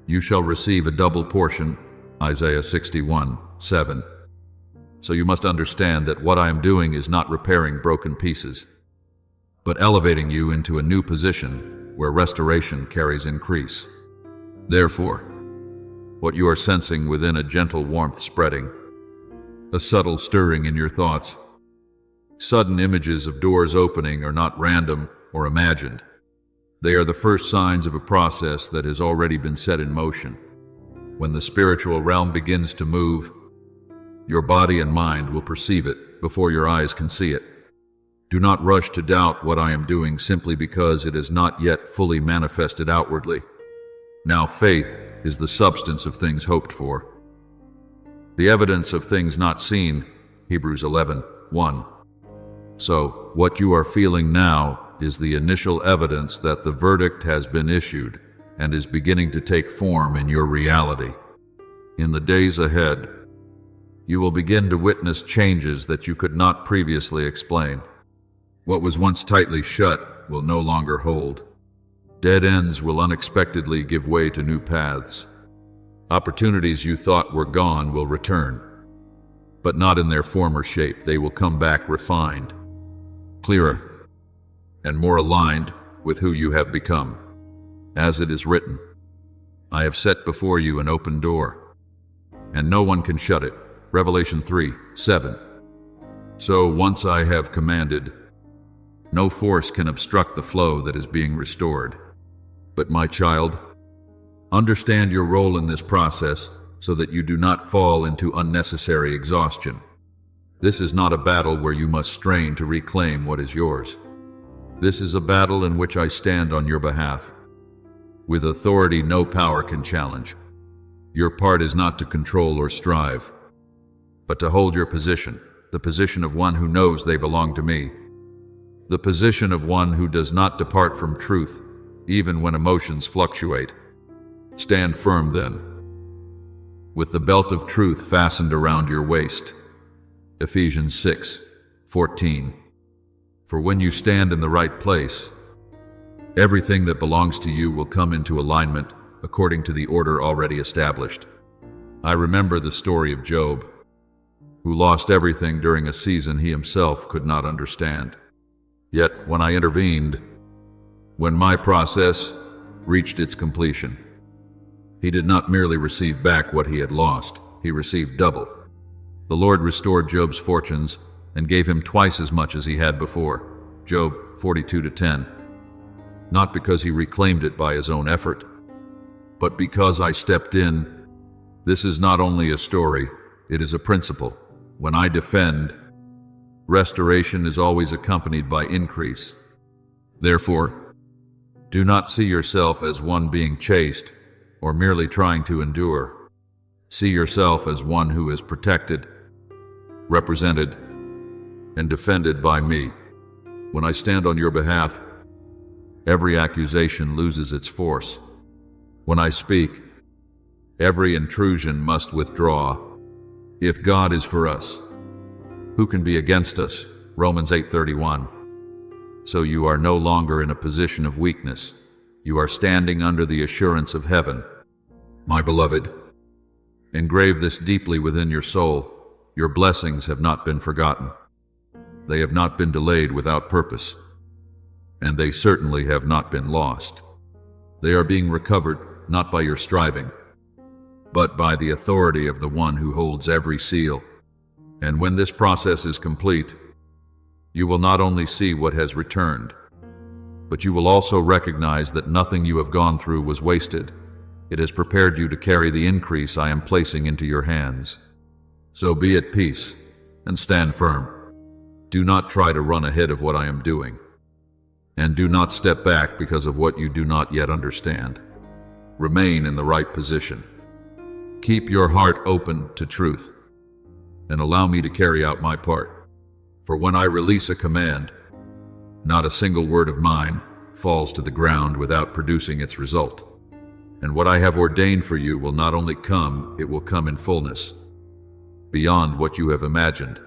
you shall receive a double portion, Isaiah 61:7. So you must understand that what I am doing is not repairing broken pieces, but elevating you into a new position where restoration carries increase. Therefore, what you are sensing within a gentle warmth spreading, a subtle stirring in your thoughts, sudden images of doors opening are not random or imagined. They are the first signs of a process that has already been set in motion. When the spiritual realm begins to move, your body and mind will perceive it before your eyes can see it. Do not rush to doubt what I am doing simply because it is not yet fully manifested outwardly. Now faith is the substance of things hoped for, the evidence of things not seen, Hebrews 11:1. So, what you are feeling now is the initial evidence that the verdict has been issued and is beginning to take form in your reality. In the days ahead, you will begin to witness changes that you could not previously explain. What was once tightly shut will no longer hold. Dead ends will unexpectedly give way to new paths. Opportunities you thought were gone will return, but not in their former shape. They will come back refined, clearer, and more aligned with who you have become. As it is written, I have set before you an open door, and no one can shut it. Revelation 3:7. So once I have commanded, no force can obstruct the flow that is being restored. But my child, understand your role in this process so that you do not fall into unnecessary exhaustion. This is not a battle where you must strain to reclaim what is yours. This is a battle in which I stand on your behalf, with authority no power can challenge. Your part is not to control or strive, but to hold your position, the position of one who knows they belong to me, the position of one who does not depart from truth, even when emotions fluctuate. Stand firm then, with the belt of truth fastened around your waist. Ephesians 6:14. For when you stand in the right place, everything that belongs to you will come into alignment according to the order already established. I remember the story of Job, who lost everything during a season he himself could not understand. Yet when I intervened, when my process reached its completion, he did not merely receive back what he had lost, he received double. The Lord restored Job's fortunes and gave him twice as much as he had before. Job 42:10. Not because he reclaimed it by his own effort, but because I stepped in. This is not only a story, it is a principle. When I defend, restoration is always accompanied by increase. Therefore, do not see yourself as one being chased or merely trying to endure. See yourself as one who is protected, represented, and defended by me. When I stand on your behalf, every accusation loses its force. When I speak, every intrusion must withdraw, If God is for us, who can be against us? Romans 8:31. So you are no longer in a position of weakness. You are standing under the assurance of heaven. My beloved, engrave this deeply within your soul. Your blessings have not been forgotten. They have not been delayed without purpose, and they certainly have not been lost. They are being recovered not by your striving, but by the authority of the one who holds every seal. And when this process is complete, you will not only see what has returned, but you will also recognize that nothing you have gone through was wasted. It has prepared you to carry the increase I am placing into your hands. So be at peace and stand firm. Do not try to run ahead of what I am doing, and do not step back because of what you do not yet understand. Remain in the right position. Keep your heart open to truth, and allow me to carry out my part. For when I release a command, not a single word of mine falls to the ground without producing its result. And what I have ordained for you will not only come, it will come in fullness, beyond what you have imagined.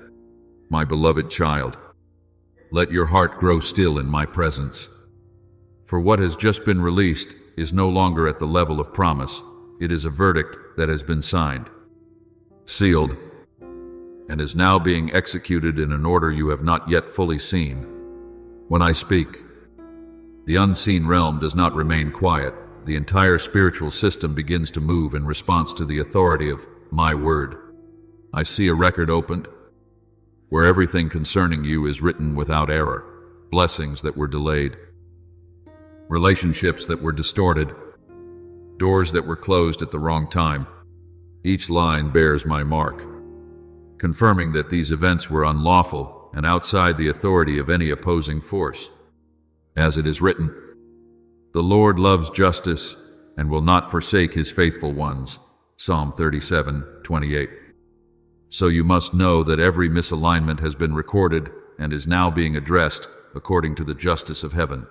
My beloved child, let your heart grow still in my presence. For what has just been released is no longer at the level of promise. It is a verdict that has been signed, sealed, and is now being executed in an order you have not yet fully seen. When I speak, the unseen realm does not remain quiet. The entire spiritual system begins to move in response to the authority of my word. I see a record opened, where everything concerning you is written without error. Blessings that were delayed, relationships that were distorted, doors that were closed at the wrong time. Each line bears my mark, confirming that these events were unlawful and outside the authority of any opposing force. As it is written, the Lord loves justice and will not forsake his faithful ones. Psalm 37:28. So you must know that every misalignment has been recorded and is now being addressed according to the justice of heaven.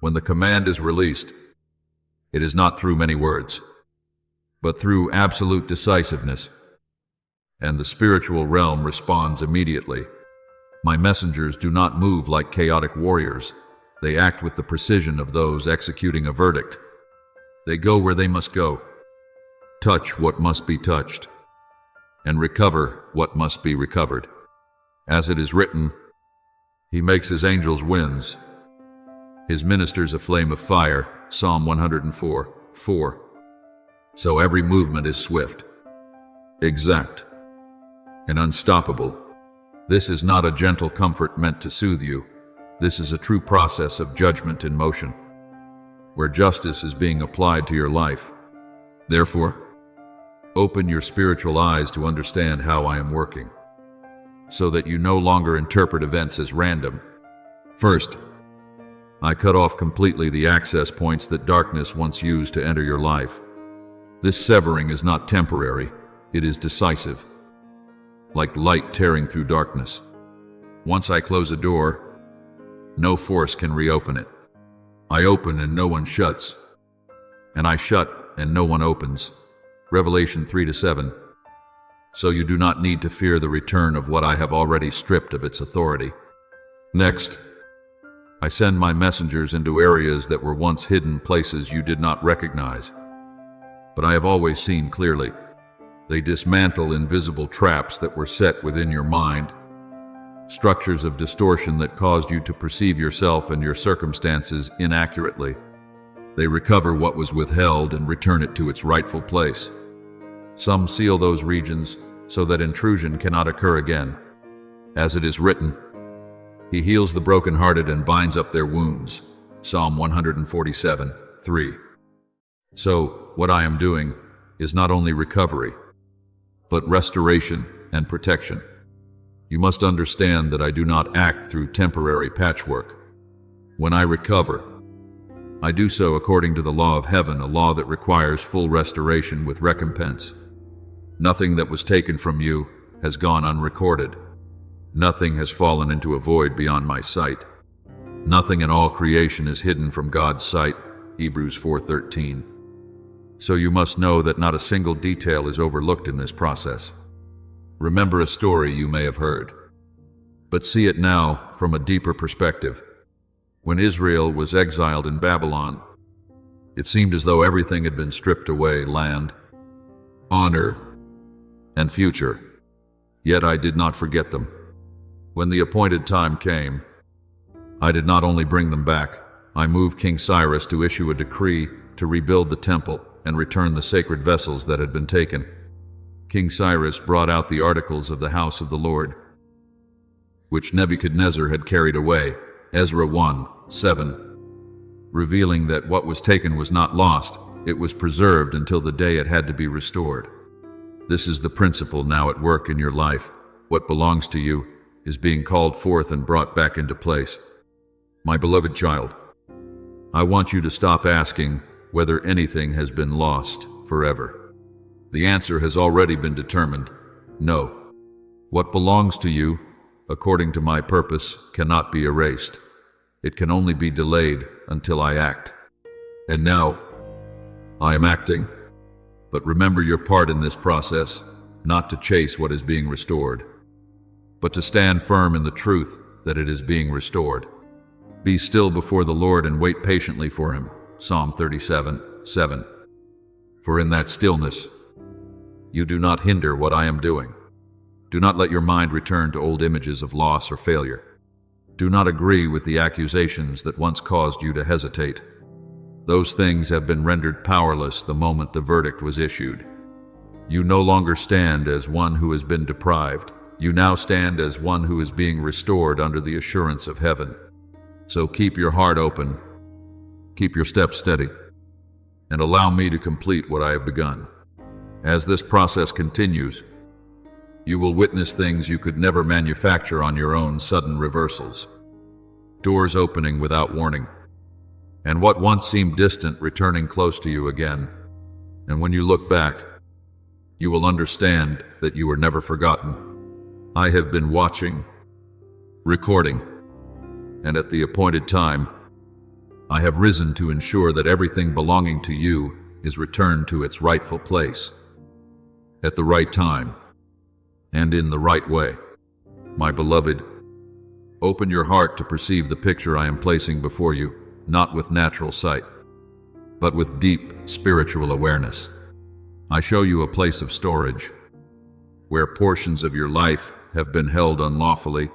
When the command is released, it is not through many words, but through absolute decisiveness, and the spiritual realm responds immediately. My messengers do not move like chaotic warriors. They act with the precision of those executing a verdict. They go where they must go, touch what must be touched, and recover what must be recovered. As it is written, he makes his angels winds, his ministers a flame of fire. Psalm 104:4. So every movement is swift, exact, and unstoppable. This is not a gentle comfort meant to soothe you. This is a true process of judgment in motion, where justice is being applied to your life. Therefore, open your spiritual eyes to understand how I am working, so that you no longer interpret events as random. First, I cut off completely the access points that darkness once used to enter your life. This severing is not temporary, it is decisive, like light tearing through darkness. Once I close a door, no force can reopen it. I open and no one shuts, and I shut and no one opens. Revelation 3-7. So you do not need to fear the return of what I have already stripped of its authority. Next, I send my messengers into areas that were once hidden places you did not recognize, but I have always seen clearly. They dismantle invisible traps that were set within your mind, structures of distortion that caused you to perceive yourself and your circumstances inaccurately. They recover what was withheld and return it to its rightful place. Some seal those regions so that intrusion cannot occur again. As it is written, he heals the brokenhearted and binds up their wounds. Psalm 147:3. So, what I am doing is not only recovery, but restoration and protection. You must understand that I do not act through temporary patchwork. When I recover, I do so according to the law of heaven, a law that requires full restoration with recompense. Nothing that was taken from you has gone unrecorded. Nothing has fallen into a void beyond my sight. Nothing in all creation is hidden from God's sight. Hebrews 4:13. So you must know that not a single detail is overlooked in this process. Remember a story you may have heard, but see it now from a deeper perspective. When Israel was exiled in Babylon, it seemed as though everything had been stripped away: land, honor, and future. Yet I did not forget them. When the appointed time came, I did not only bring them back, I moved King Cyrus to issue a decree to rebuild the temple and return the sacred vessels that had been taken. King Cyrus brought out the articles of the house of the Lord, which Nebuchadnezzar had carried away, Ezra 1:7, revealing that what was taken was not lost, it was preserved until the day it had to be restored. This is the principle now at work in your life. What belongs to you is being called forth and brought back into place. My beloved child, I want you to stop asking whether anything has been lost forever. The answer has already been determined: no. What belongs to you, according to my purpose, cannot be erased. It can only be delayed until I act. And now, I am acting. But remember your part in this process, not to chase what is being restored, but to stand firm in the truth that it is being restored. Be still before the Lord and wait patiently for Him. Psalm 37:7. For in that stillness, you do not hinder what I am doing. Do not let your mind return to old images of loss or failure. Do not agree with the accusations that once caused you to hesitate. Those things have been rendered powerless the moment the verdict was issued. You no longer stand as one who has been deprived. You now stand as one who is being restored under the assurance of heaven. So keep your heart open, keep your steps steady, and allow me to complete what I have begun. As this process continues, you will witness things you could never manufacture on your own: sudden reversals, doors opening without warning, and what once seemed distant returning close to you again. And when you look back, you will understand that you were never forgotten. I have been watching, recording, and at the appointed time, I have risen to ensure that everything belonging to you is returned to its rightful place, at the right time, and in the right way. My beloved, open your heart to perceive the picture I am placing before you, not with natural sight, but with deep spiritual awareness. I show you a place of storage, where portions of your life have been held unlawfully,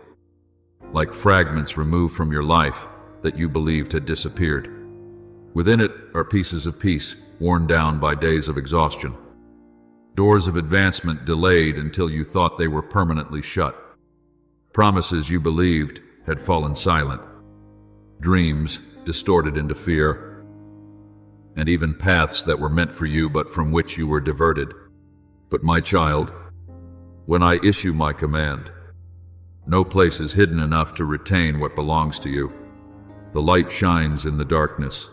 like fragments removed from your life that you believed had disappeared. Within it are pieces of peace, worn down by days of exhaustion. Doors of advancement delayed until you thought they were permanently shut. Promises you believed had fallen silent. Dreams distorted into fear. And even paths that were meant for you but from which you were diverted. But my child, when I issue my command, no place is hidden enough to retain what belongs to you. The light shines in the darkness,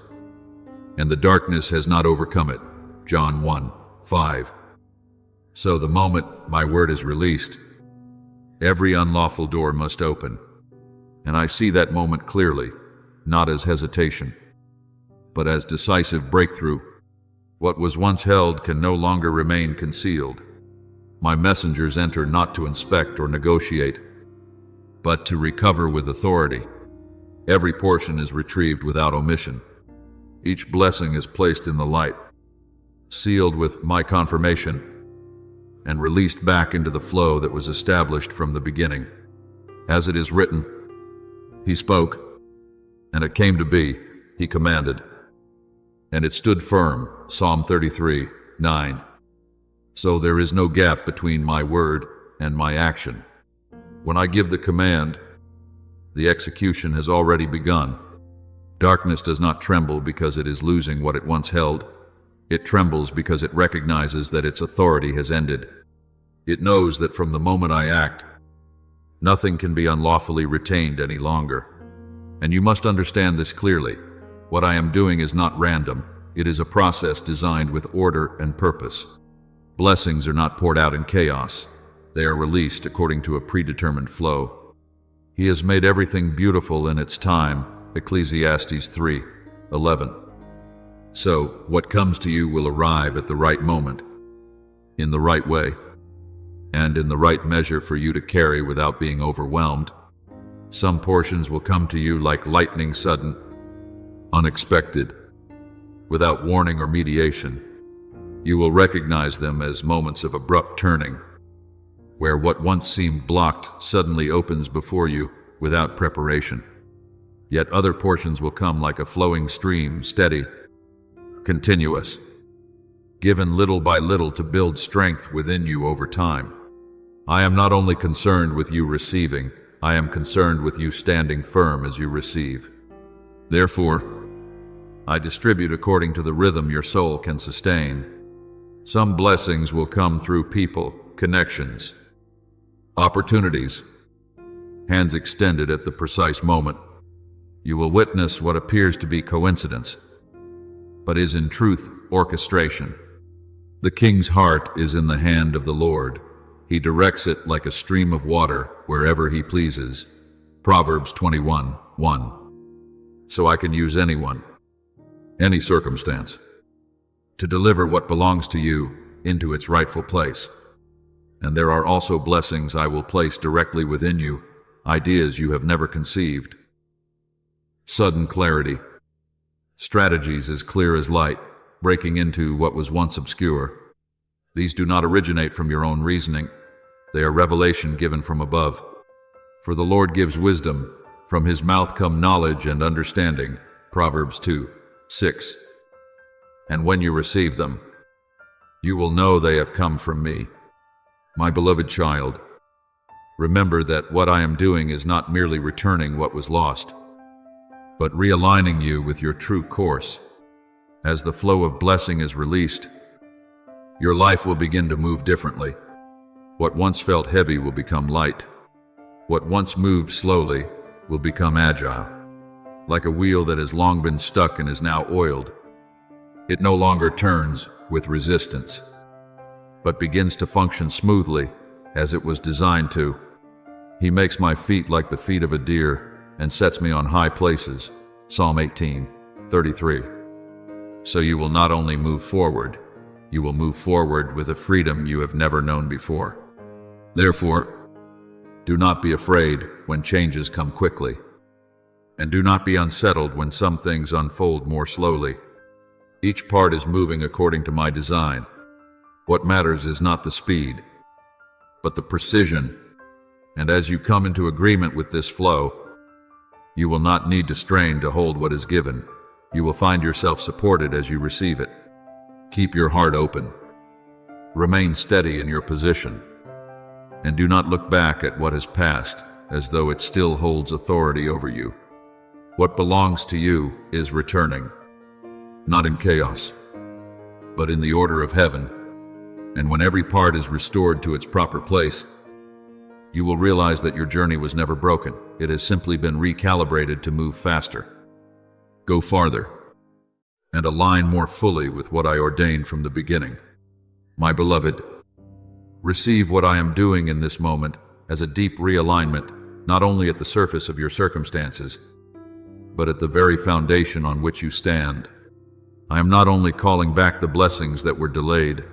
and the darkness has not overcome it. John 1:5. So the moment my word is released, every unlawful door must open. And I see that moment clearly, not as hesitation, but as decisive breakthrough. What was once held can no longer remain concealed. My messengers enter not to inspect or negotiate, but to recover with authority. Every portion is retrieved without omission. Each blessing is placed in the light, sealed with my confirmation, and released back into the flow that was established from the beginning. As it is written, He spoke, and it came to be. He commanded, and it stood firm. Psalm 33:9. So there is no gap between my word and my action. When I give the command, the execution has already begun. Darkness does not tremble because it is losing what it once held. It trembles because it recognizes that its authority has ended. It knows that from the moment I act, nothing can be unlawfully retained any longer. And you must understand this clearly. What I am doing is not random. It is a process designed with order and purpose. Blessings are not poured out in chaos. They are released according to a predetermined flow. He has made everything beautiful in its time. Ecclesiastes 3:11. So, what comes to you will arrive at the right moment, in the right way. and in the right measure for you to carry without being overwhelmed. Some portions will come to you like lightning, sudden, unexpected, without warning or mediation. You will recognize them as moments of abrupt turning, where what once seemed blocked suddenly opens before you without preparation. Yet other portions will come like a flowing stream, steady, continuous, given little by little to build strength within you over time. I am not only concerned with you receiving, I am concerned with you standing firm as you receive. Therefore, I distribute according to the rhythm your soul can sustain. Some blessings will come through people, connections, opportunities, hands extended at the precise moment. You will witness what appears to be coincidence, but is in truth orchestration. The king's heart is in the hand of the Lord. He directs it like a stream of water wherever he pleases. Proverbs 21:1. So I can use anyone, any circumstance, to deliver what belongs to you into its rightful place. And there are also blessings I will place directly within you, ideas you have never conceived. Sudden clarity, strategies as clear as light, breaking into what was once obscure. These do not originate from your own reasoning. They are revelation given from above. For the Lord gives wisdom, from his mouth come knowledge and understanding. Proverbs 2:6. And when you receive them, you will know they have come from me. My beloved child, remember that what I am doing is not merely returning what was lost, but realigning you with your true course. As the flow of blessing is released, your life will begin to move differently. What once felt heavy will become light. What once moved slowly will become agile, like a wheel that has long been stuck and is now oiled. It no longer turns with resistance, but begins to function smoothly as it was designed to. He makes my feet like the feet of a deer and sets me on high places. Psalm 18:33. So you will not only move forward, you will move forward with a freedom you have never known before. Therefore, do not be afraid when changes come quickly, and do not be unsettled when some things unfold more slowly. Each part is moving according to my design. What matters is not the speed, but the precision. And as you come into agreement with this flow, you will not need to strain to hold what is given. You will find yourself supported as you receive it. Keep your heart open. Remain steady in your position. And do not look back at what has passed as though it still holds authority over you. What belongs to you is returning, not in chaos, but in the order of heaven. And when every part is restored to its proper place, you will realize that your journey was never broken. It has simply been recalibrated to move faster, go farther, and align more fully with what I ordained from the beginning. My beloved, receive what I am doing in this moment as a deep realignment, not only at the surface of your circumstances, but at the very foundation on which you stand. I am not only calling back the blessings that were delayed,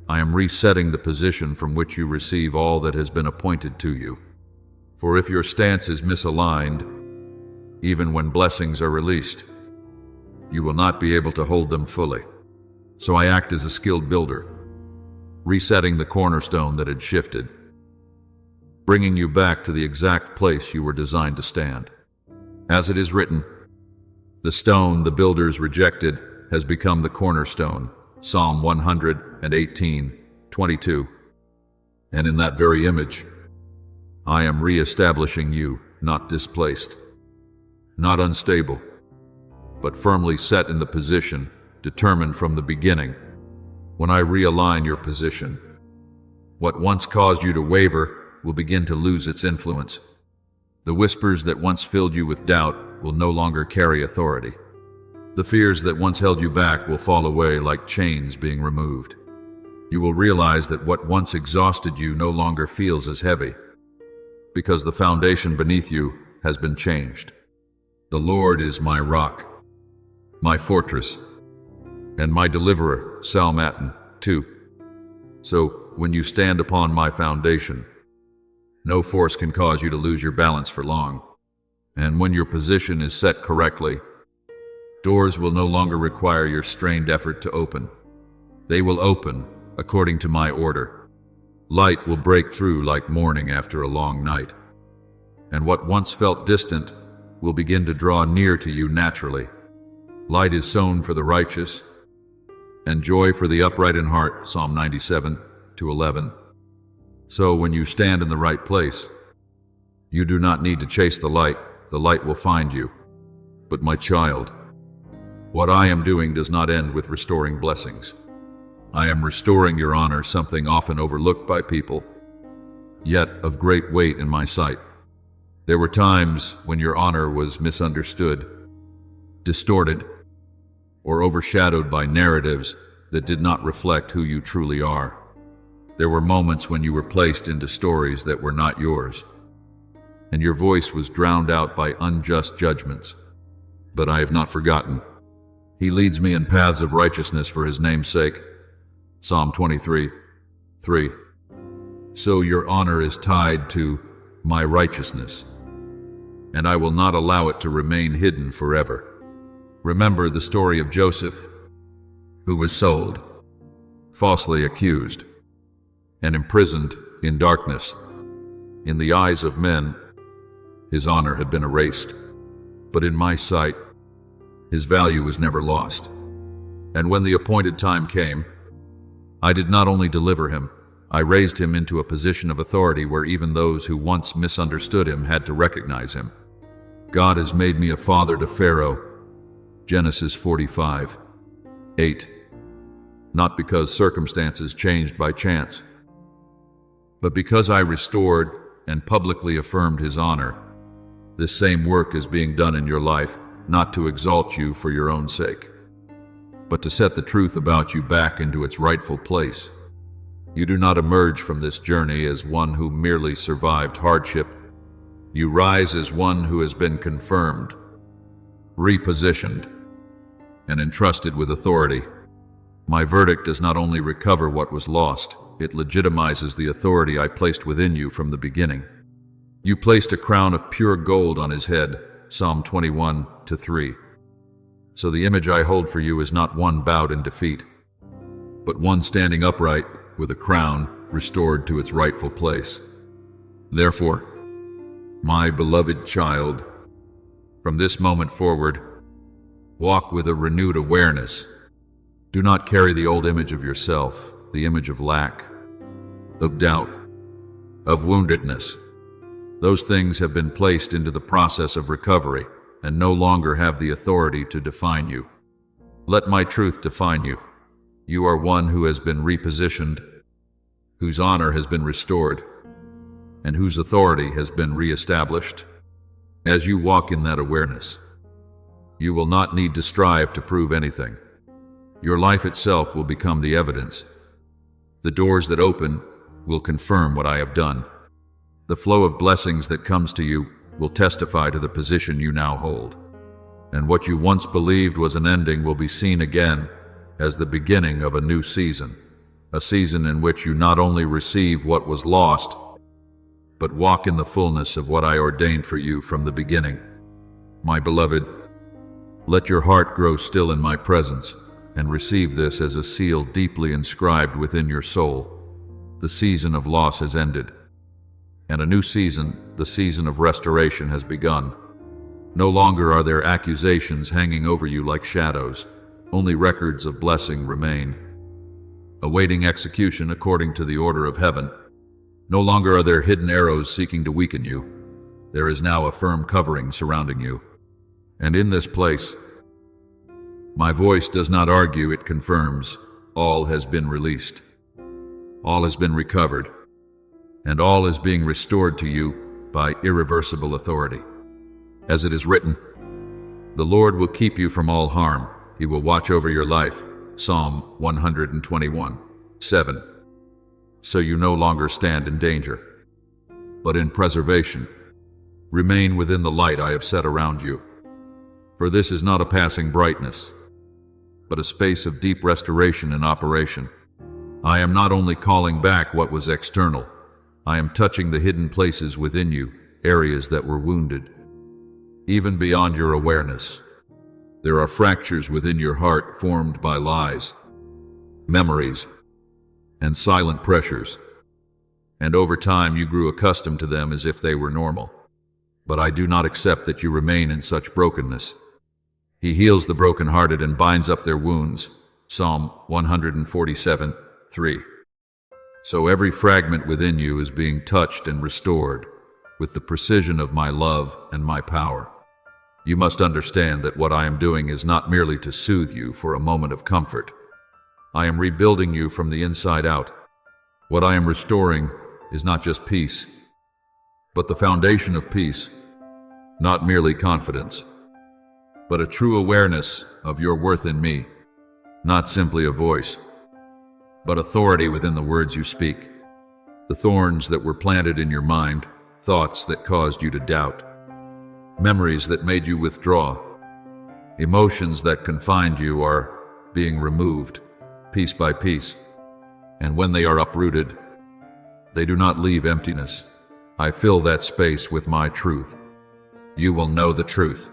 I am resetting the position from which you receive all that has been appointed to you. For if your stance is misaligned, even when blessings are released, you will not be able to hold them fully. So I act as a skilled builder, resetting the cornerstone that had shifted, bringing you back to the exact place you were designed to stand. As it is written, the stone the builders rejected has become the cornerstone. Psalm 118:22. And in that very image, I am re-establishing you, not displaced, not unstable, but firmly set in the position determined from the beginning. When I realign your position, what once caused you to waver will begin to lose its influence. The whispers that once filled you with doubt will no longer carry authority. The fears that once held you back will fall away like chains being removed. You will realize that what once exhausted you no longer feels as heavy, because the foundation beneath you has been changed. The Lord is my rock, my fortress, and my deliverer. Psalm 2. So when you stand upon my foundation, no force can cause you to lose your balance for long. And when your position is set correctly, doors will no longer require your strained effort to open. They will open according to my order. Light will break through like morning after a long night. And what once felt distant will begin to draw near to you naturally. Light is sown for the righteous, and joy for the upright in heart, Psalm 97:11. So when you stand in the right place, you do not need to chase the light will find you. But my child, what I am doing does not end with restoring blessings. I am restoring your honor, something often overlooked by people, yet of great weight in my sight. There were times when your honor was misunderstood, distorted, or overshadowed by narratives that did not reflect who you truly are. There were moments when you were placed into stories that were not yours, and your voice was drowned out by unjust judgments. But I have not forgotten. He leads me in paths of righteousness for his name's sake, Psalm 23:3. So your honor is tied to my righteousness, and I will not allow it to remain hidden forever. Remember the story of Joseph, who was sold, falsely accused, and imprisoned in darkness. In the eyes of men, his honor had been erased, but in my sight, his value was never lost. And when the appointed time came, I did not only deliver him, I raised him into a position of authority where even those who once misunderstood him had to recognize him. God has made me a father to Pharaoh, Genesis 45:8. Not because circumstances changed by chance, but because I restored and publicly affirmed his honor. This same work is being done in your life, not to exalt you for your own sake, but to set the truth about you back into its rightful place. You do not emerge from this journey as one who merely survived hardship. You rise as one who has been confirmed, repositioned, and entrusted with authority. My verdict does not only recover what was lost, it legitimizes the authority I placed within you from the beginning. You placed a crown of pure gold on his head, Psalm 21:3. So the image I hold for you is not one bowed in defeat, but one standing upright with a crown restored to its rightful place. Therefore, my beloved child, from this moment forward, walk with a renewed awareness. Do not carry the old image of yourself, the image of lack, of doubt, of woundedness. Those things have been placed into the process of recovery and no longer have the authority to define you. Let my truth define you. You are one who has been repositioned, whose honor has been restored, and whose authority has been reestablished. As you walk in that awareness, you will not need to strive to prove anything. Your life itself will become the evidence. The doors that open will confirm what I have done. The flow of blessings that comes to you will testify to the position you now hold. And what you once believed was an ending will be seen again as the beginning of a new season, a season in which you not only receive what was lost, but walk in the fullness of what I ordained for you from the beginning. My beloved, let your heart grow still in my presence and receive this as a seal deeply inscribed within your soul. The season of loss has ended, and a new season, the season of restoration, has begun. No longer are there accusations hanging over you like shadows. Only records of blessing remain, awaiting execution according to the order of heaven. No longer are there hidden arrows seeking to weaken you. There is now a firm covering surrounding you. And in this place, my voice does not argue, it confirms. All has been released. All has been recovered. And all is being restored to you by irreversible authority. As it is written, the Lord will keep you from all harm. He will watch over your life. Psalm 121:7. So you no longer stand in danger, but in preservation. Remain within the light I have set around you. For this is not a passing brightness, but a space of deep restoration and operation. I am not only calling back what was external, I am touching the hidden places within you, areas that were wounded. Even beyond your awareness, there are fractures within your heart formed by lies, memories, and silent pressures. And over time you grew accustomed to them as if they were normal. But I do not accept that you remain in such brokenness. He heals the brokenhearted and binds up their wounds. Psalm 147:3. So every fragment within you is being touched and restored with the precision of my love and my power. You must understand that what I am doing is not merely to soothe you for a moment of comfort. I am rebuilding you from the inside out. What I am restoring is not just peace, but the foundation of peace, not merely confidence, but a true awareness of your worth in me, not simply a voice, but authority within the words you speak. The thorns that were planted in your mind, thoughts that caused you to doubt, memories that made you withdraw, emotions that confined you are being removed piece by piece. And when they are uprooted, they do not leave emptiness. I fill that space with my truth. You will know the truth,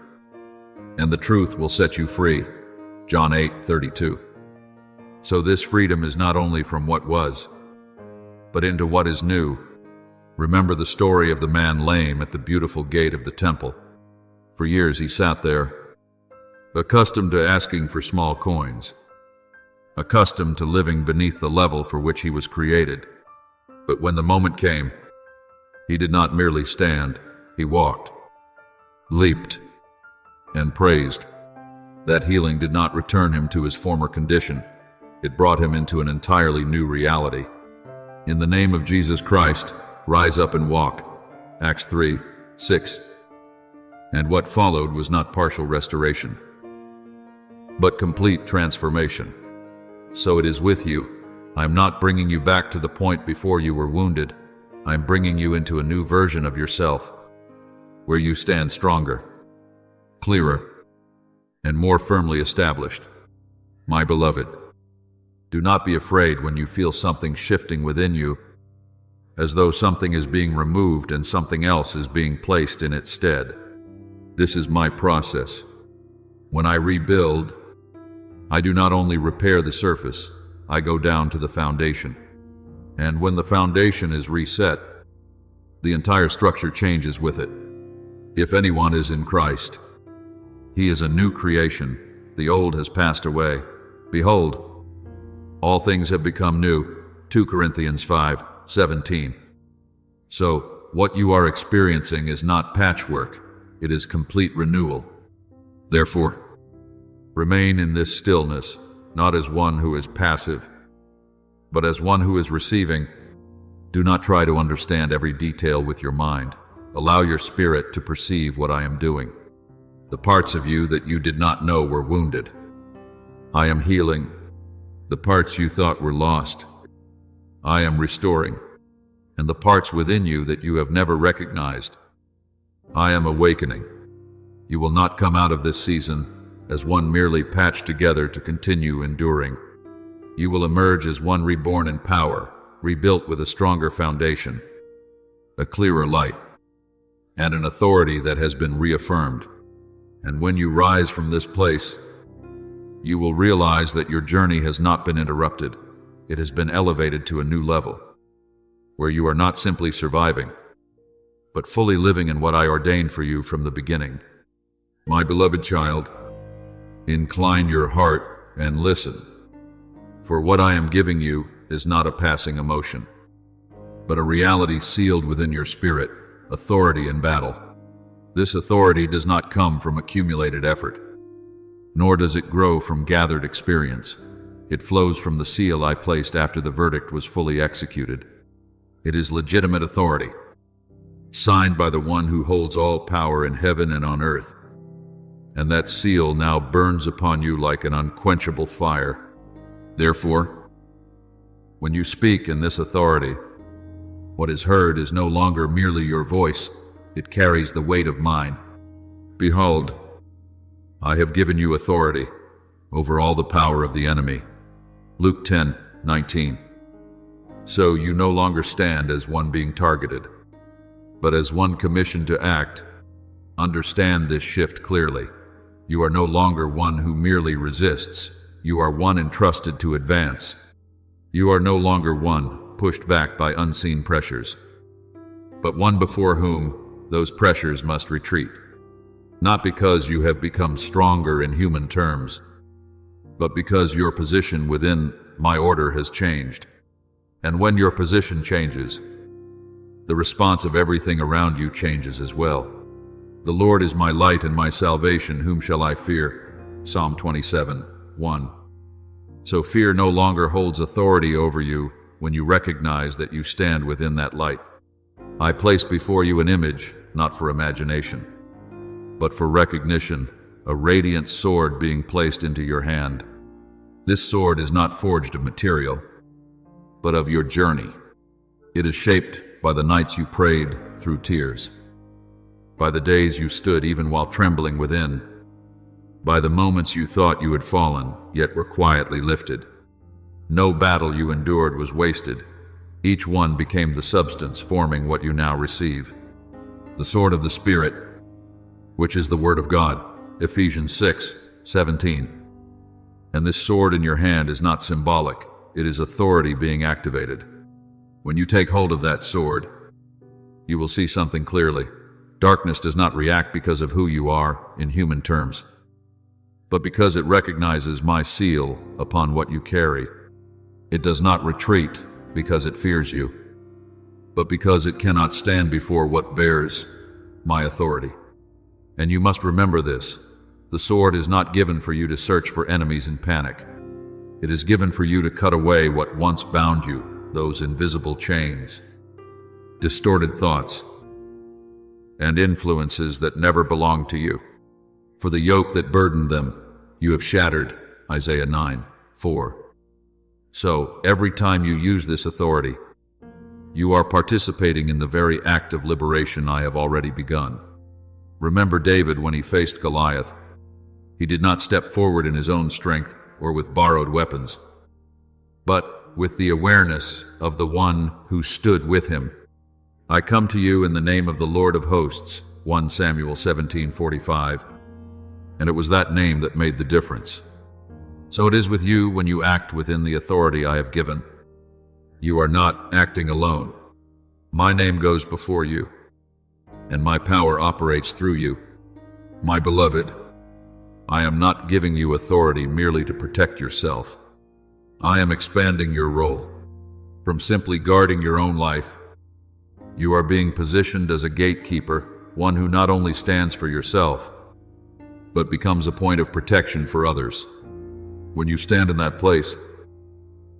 and the truth will set you free. John 8:32. So this freedom is not only from what was, but into what is new. Remember the story of the man lame at the beautiful gate of the temple. For years he sat there, accustomed to asking for small coins, accustomed to living beneath the level for which he was created. But when the moment came, he did not merely stand, he walked, leaped, and praised. That healing did not return him to his former condition. It brought him into an entirely new reality. In the name of Jesus Christ, rise up and walk. Acts 3:6. And what followed was not partial restoration, but complete transformation. So it is with you. I am not bringing you back to the point before you were wounded. I am bringing you into a new version of yourself, where you stand stronger, clearer, and more firmly established. My beloved, do not be afraid when you feel something shifting within you, as though something is being removed and something else is being placed in its stead. This is my process. When I rebuild, I do not only repair the surface, I go down to the foundation. And when the foundation is reset, the entire structure changes with it. If anyone is in Christ, he is a new creation. The old has passed away. Behold, all things have become new. 2 Corinthians 5:17. So, what you are experiencing is not patchwork, it is complete renewal. Therefore, remain in this stillness, not as one who is passive, but as one who is receiving. Do not try to understand every detail with your mind. Allow your spirit to perceive what I am doing. The parts of you that you did not know were wounded, I am healing. The parts you thought were lost, I am restoring. And the parts within you that you have never recognized, I am awakening. You will not come out of this season as one merely patched together to continue enduring. You will emerge as one reborn in power, rebuilt with a stronger foundation, a clearer light, and an authority that has been reaffirmed. And when you rise from this place, you will realize that your journey has not been interrupted. It has been elevated to a new level, where you are not simply surviving, but fully living in what I ordained for you from the beginning. My beloved child, incline your heart and listen, for what I am giving you is not a passing emotion, but a reality sealed within your spirit, authority in battle. This authority does not come from accumulated effort, nor does it grow from gathered experience. It flows from the seal I placed after the verdict was fully executed. It is legitimate authority, signed by the one who holds all power in heaven and on earth. And that seal now burns upon you like an unquenchable fire. Therefore, when you speak in this authority, what is heard is no longer merely your voice, it carries the weight of mine. Behold, I have given you authority over all the power of the enemy. Luke 10:19. So you no longer stand as one being targeted, but as one commissioned to act. Understand this shift clearly. You are no longer one who merely resists. You are one entrusted to advance. You are no longer one pushed back by unseen pressures, but one before whom those pressures must retreat. Not because you have become stronger in human terms, but because your position within my order has changed. And when your position changes, the response of everything around you changes as well. The Lord is my light and my salvation, whom shall I fear? Psalm 27:1. So fear no longer holds authority over you when you recognize that you stand within that light. I place before you an image, not for imagination, but for recognition, a radiant sword being placed into your hand. This sword is not forged of material, but of your journey. It is shaped by the nights you prayed through tears, by the days you stood even while trembling within, by the moments you thought you had fallen, yet were quietly lifted. No battle you endured was wasted. Each one became the substance forming what you now receive. The sword of the Spirit, which is the Word of God, Ephesians 6:17. And this sword in your hand is not symbolic, it is authority being activated. When you take hold of that sword, you will see something clearly. Darkness does not react because of who you are in human terms, but because it recognizes my seal upon what you carry. It does not retreat because it fears you, but because it cannot stand before what bears my authority. And you must remember this. The sword is not given for you to search for enemies in panic. It is given for you to cut away what once bound you, those invisible chains, distorted thoughts, and influences that never belonged to you. For the yoke that burdened them, you have shattered, Isaiah 9:4. So, every time you use this authority, you are participating in the very act of liberation I have already begun. Remember David when he faced Goliath. He did not step forward in his own strength or with borrowed weapons, but with the awareness of the one who stood with him. I come to you in the name of the Lord of hosts, 1 Samuel 17:45. And it was that name that made the difference. So it is with you when you act within the authority I have given. You are not acting alone. My name goes before you, and my power operates through you. My beloved, I am not giving you authority merely to protect yourself. I am expanding your role. From simply guarding your own life, you are being positioned as a gatekeeper, one who not only stands for yourself, but becomes a point of protection for others. When you stand in that place,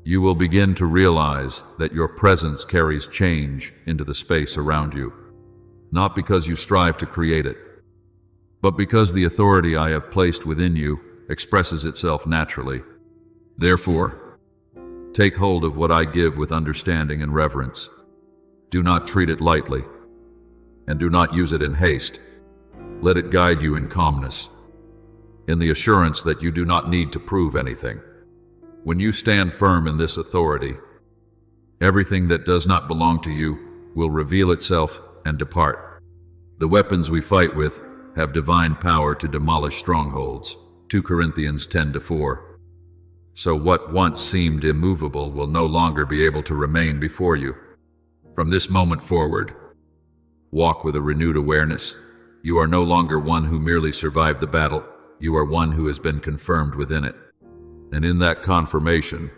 you will begin to realize that your presence carries change into the space around you, not because you strive to create it, but because the authority I have placed within you expresses itself naturally. Therefore, take hold of what I give with understanding and reverence. Do not treat it lightly, and do not use it in haste. Let it guide you in calmness, in the assurance that you do not need to prove anything. When you stand firm in this authority, everything that does not belong to you will reveal itself and depart. The weapons we fight with have divine power to demolish strongholds, 2 Corinthians 10:4. So what once seemed immovable will no longer be able to remain before you. From this moment forward, walk with a renewed awareness. You are no longer one who merely survived the battle. You are one who has been confirmed within it. And in that confirmation,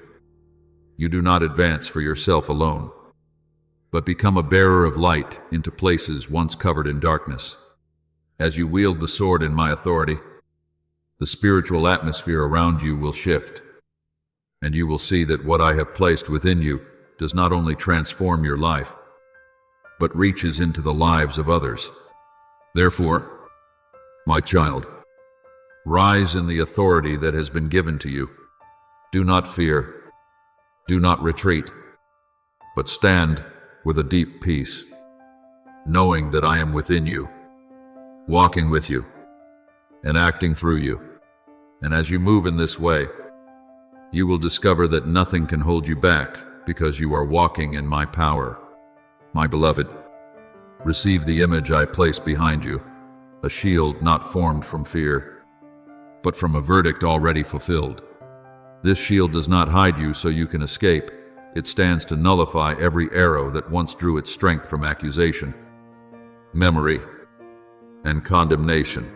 you do not advance for yourself alone, but become a bearer of light into places once covered in darkness. As you wield the sword in my authority, the spiritual atmosphere around you will shift, and you will see that what I have placed within you does not only transform your life, but reaches into the lives of others. Therefore, my child, rise in the authority that has been given to you. Do not fear, do not retreat, but stand with a deep peace, knowing that I am within you, walking with you, and acting through you. And as you move in this way, you will discover that nothing can hold you back, because you are walking in my power. My beloved, receive the image I place behind you, a shield not formed from fear, but from a verdict already fulfilled. This shield does not hide you so you can escape. It stands to nullify every arrow that once drew its strength from accusation, memory, and condemnation.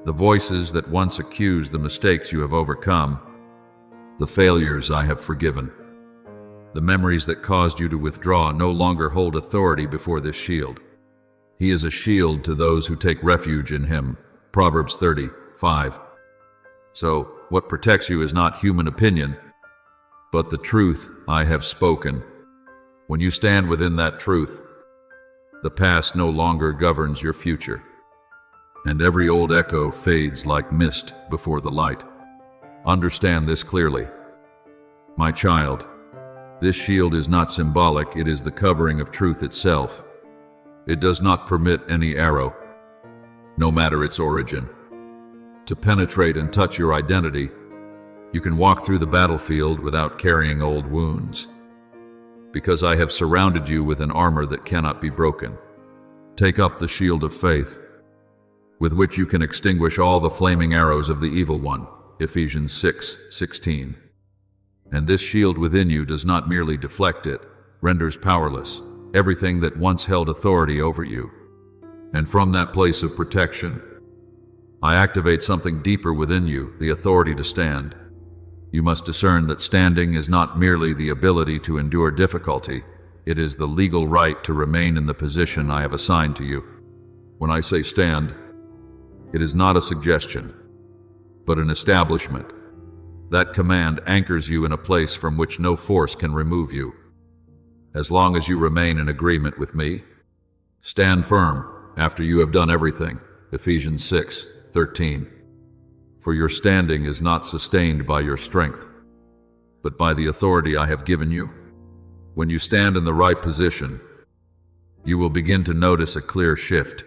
The voices that once accused the mistakes you have overcome, the failures I have forgiven. The memories that caused you to withdraw no longer hold authority before this shield. He is a shield to those who take refuge in him. Proverbs 30:5. So, what protects you is not human opinion, but the truth I have spoken. When you stand within that truth, the past no longer governs your future, and every old echo fades like mist before the light. Understand this clearly. My child, this shield is not symbolic, it is the covering of truth itself. It does not permit any arrow, no matter its origin, to penetrate and touch your identity. You can walk through the battlefield without carrying old wounds, because I have surrounded you with an armor that cannot be broken. Take up the shield of faith, with which you can extinguish all the flaming arrows of the evil one. Ephesians 6:16. And this shield within you does not merely deflect it, renders powerless everything that once held authority over you. And from that place of protection, I activate something deeper within you, the authority to stand. You must discern that standing is not merely the ability to endure difficulty, it is the legal right to remain in the position I have assigned to you. When I say stand, it is not a suggestion, but an establishment. That command anchors you in a place from which no force can remove you. As long as you remain in agreement with me, stand firm after you have done everything. Ephesians 6:13. For your standing is not sustained by your strength, but by the authority I have given you. When you stand in the right position, you will begin to notice a clear shift.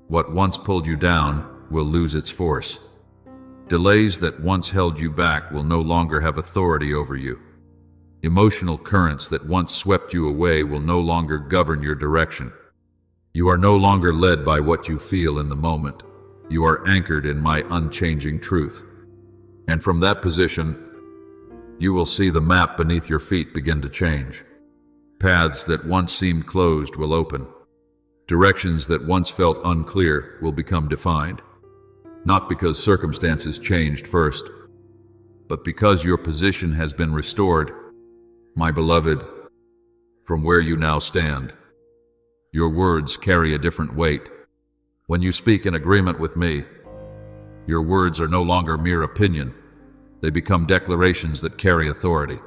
What once pulled you down will lose its force. Delays that once held you back will no longer have authority over you. Emotional currents that once swept you away will no longer govern your direction. You are no longer led by what you feel in the moment. You are anchored in my unchanging truth. And from that position, you will see the map beneath your feet begin to change. Paths that once seemed closed will open. Directions that once felt unclear will become defined. Not because circumstances changed first, but because your position has been restored. My beloved, from where you now stand, your words carry a different weight. When you speak in agreement with me, your words are no longer mere opinion. They become declarations that carry authority.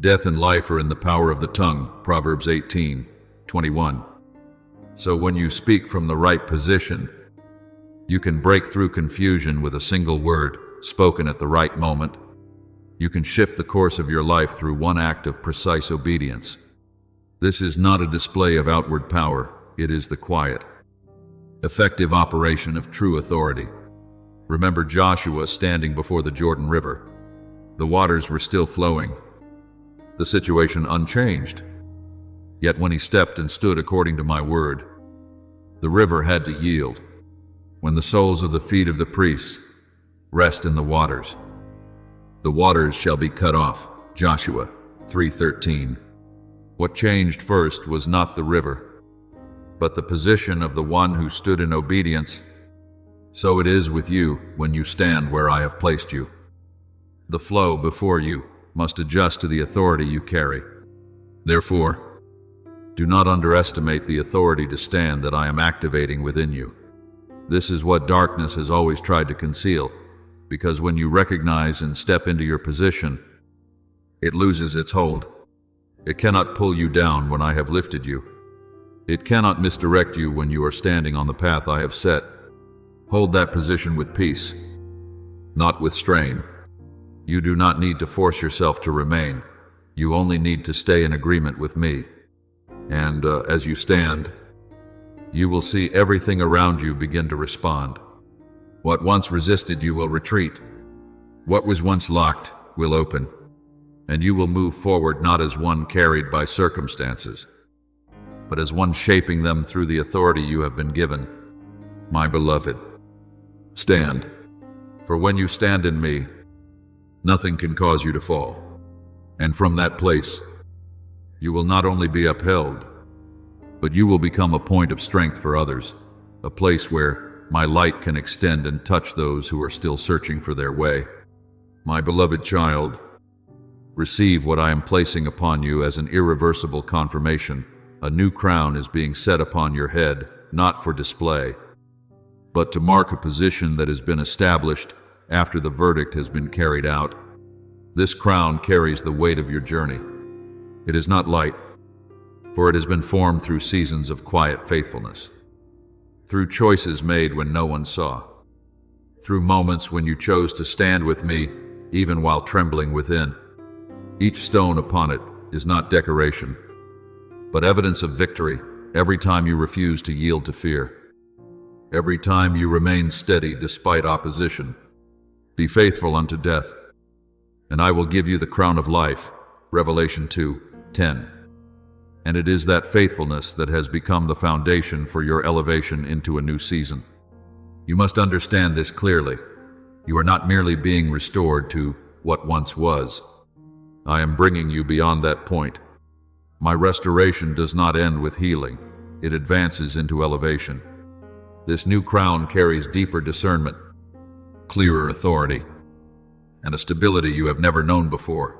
Death and life are in the power of the tongue. Proverbs 18:21. So when you speak from the right position, you can break through confusion with a single word spoken at the right moment. You can shift the course of your life through one act of precise obedience. This is not a display of outward power. It is the quiet, effective operation of true authority. Remember Joshua standing before the Jordan River. The waters were still flowing, the situation unchanged. Yet when he stepped and stood according to my word, the river had to yield. When the soles of the feet of the priests rest in the waters shall be cut off. Joshua 3:13. What changed first was not the river, but the position of the one who stood in obedience. So it is with you when you stand where I have placed you. The flow before you must adjust to the authority you carry. Therefore, do not underestimate the authority to stand that I am activating within you. This is what darkness has always tried to conceal, because when you recognize and step into your position, it loses its hold. It cannot pull you down when I have lifted you. It cannot misdirect you when you are standing on the path I have set. Hold that position with peace, not with strain. You do not need to force yourself to remain. You only need to stay in agreement with me. And as you stand, you will see everything around you begin to respond. What once resisted you will retreat. What was once locked will open. and you will move forward not as one carried by circumstances, but as one shaping them through the authority you have been given. My beloved, stand, for when you stand in me, nothing can cause you to fall. And from that place, you will not only be upheld, but you will become a point of strength for others, a place where my light can extend and touch those who are still searching for their way. My beloved child, receive what I am placing upon you as an irreversible confirmation. A new crown is being set upon your head, not for display, but to mark a position that has been established after the verdict has been carried out. This crown carries the weight of your journey. It is not light, for it has been formed through seasons of quiet faithfulness, through choices made when no one saw, through moments when you chose to stand with me even while trembling within. Each stone upon it is not decoration, but evidence of victory. Every time you refuse to yield to fear, every time you remain steady despite opposition, be faithful unto death, and I will give you the crown of life. Revelation 2:10. And it is that faithfulness that has become the foundation for your elevation into a new season. You must understand this clearly. You are not merely being restored to what once was. I am bringing you beyond that point. My restoration does not end with healing. It advances into elevation. This new crown carries deeper discernment, clearer authority, and a stability you have never known before.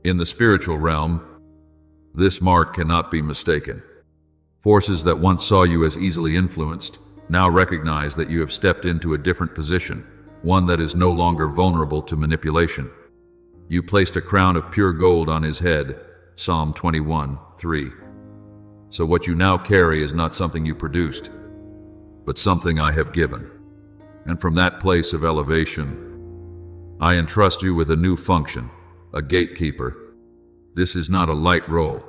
In the spiritual realm, this mark cannot be mistaken. Forces that once saw you as easily influenced now recognize that you have stepped into a different position, one that is no longer vulnerable to manipulation. You placed a crown of pure gold on his head, Psalm 21:3. So what you now carry is not something you produced, but something I have given. And from that place of elevation, I entrust you with a new function, a gatekeeper. This is not a light role,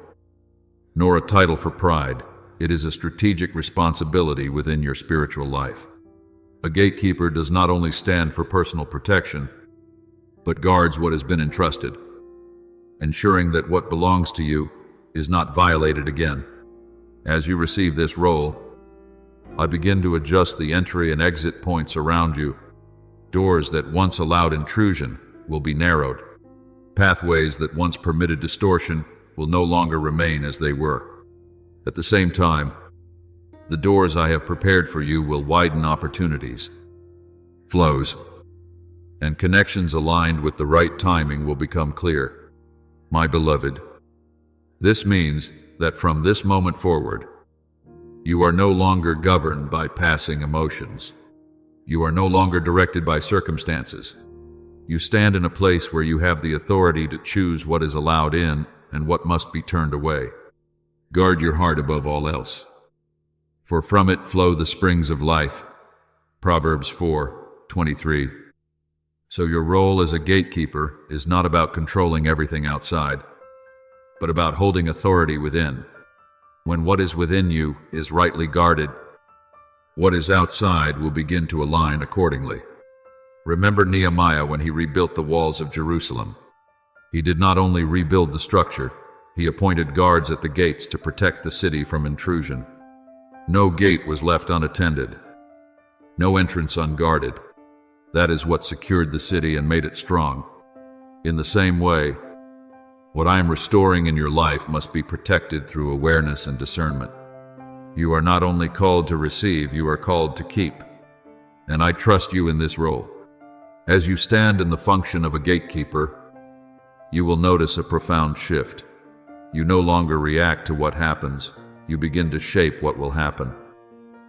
nor a title for pride. It is a strategic responsibility within your spiritual life. A gatekeeper does not only stand for personal protection, but guards what has been entrusted, ensuring that what belongs to you is not violated again. As you receive this role, I begin to adjust the entry and exit points around you. Doors that once allowed intrusion will be narrowed. Pathways that once permitted distortion will no longer remain as they were. At the same time, the doors I have prepared for you will widen opportunities, flows, and connections aligned with the right timing will become clear. My beloved, this means that from this moment forward, you are no longer governed by passing emotions. You are no longer directed by circumstances. You stand in a place where you have the authority to choose what is allowed in and what must be turned away. Guard your heart above all else, for from it flow the springs of life. Proverbs 4:23. So your role as a gatekeeper is not about controlling everything outside, but about holding authority within. When what is within you is rightly guarded, what is outside will begin to align accordingly. Remember Nehemiah when he rebuilt the walls of Jerusalem. He did not only rebuild the structure, he appointed guards at the gates to protect the city from intrusion. No gate was left unattended, no entrance unguarded. That is what secured the city and made it strong. In the same way, what I am restoring in your life must be protected through awareness and discernment. You are not only called to receive, you are called to keep. And I trust you in this role. As you stand in the function of a gatekeeper, you will notice a profound shift. You no longer react to what happens, you begin to shape what will happen.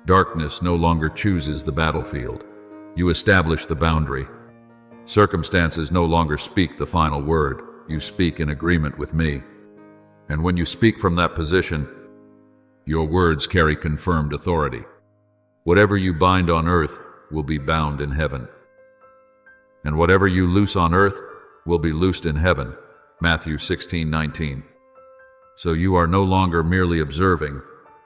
Darkness no longer chooses the battlefield. You establish the boundary. Circumstances no longer speak the final word. You speak in agreement with me. And when you speak from that position, your words carry confirmed authority. Whatever you bind on earth will be bound in heaven. And whatever you loose on earth will be loosed in heaven. Matthew 16:19. So you are no longer merely observing,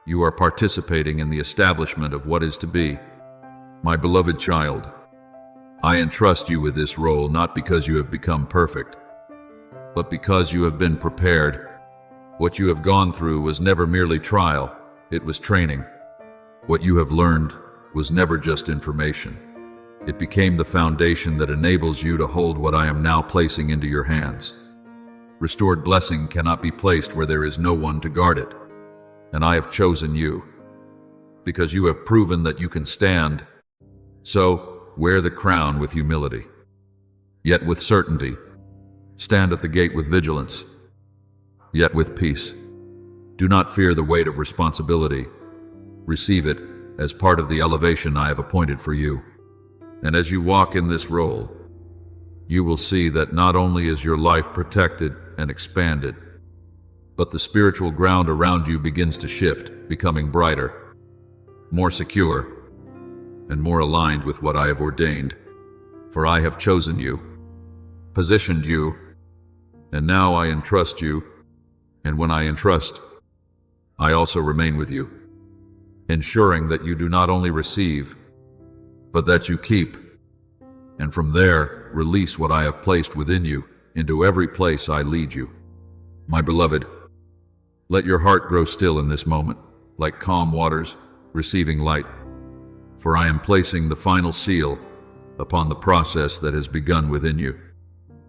you are participating in the establishment of what is to be. My beloved child, I entrust you with this role not because you have become perfect, but because you have been prepared. What you have gone through was never merely trial, it was training. What you have learned was never just information. It became the foundation that enables you to hold what I am now placing into your hands. Restored blessing cannot be placed where there is no one to guard it. And I have chosen you, because you have proven that you can stand. So, wear the crown with humility, yet with certainty. Stand at the gate with vigilance, yet with peace. Do not fear the weight of responsibility. Receive it as part of the elevation I have appointed for you. And as you walk in this role, you will see that not only is your life protected and expanded, but the spiritual ground around you begins to shift, becoming brighter, more secure, and more aligned with what I have ordained. For I have chosen you, positioned you, and now I entrust you, and when I entrust, I also remain with you, ensuring that you do not only receive, but that you keep, and from there release what I have placed within you into every place I lead you. My beloved, let your heart grow still in this moment, like calm waters receiving light, for I am placing the final seal upon the process that has begun within you.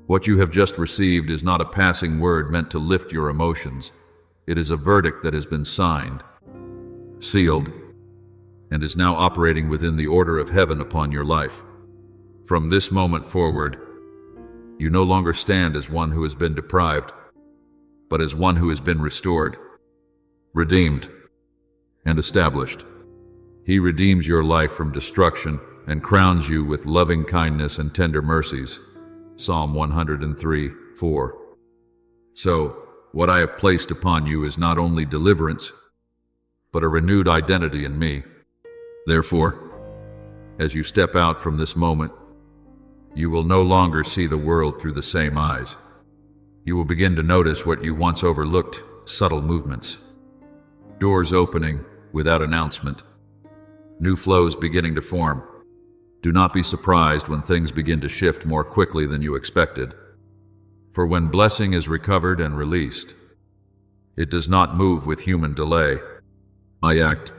What you have just received is not a passing word meant to lift your emotions. It is a verdict that has been signed, sealed, and is now operating within the order of heaven upon your life. From this moment forward, you no longer stand as one who has been deprived, but as one who has been restored, redeemed, and established. He redeems your life from destruction and crowns you with loving kindness and tender mercies. Psalm 103:4. So, what I have placed upon you is not only deliverance, but a renewed identity in me. Therefore, as you step out from this moment, you will no longer see the world through the same eyes. You will begin to notice what you once overlooked, subtle movements. Doors opening without announcement. New flows beginning to form. Do not be surprised when things begin to shift more quickly than you expected. For when blessing is recovered and released, it does not move with human delay. I act,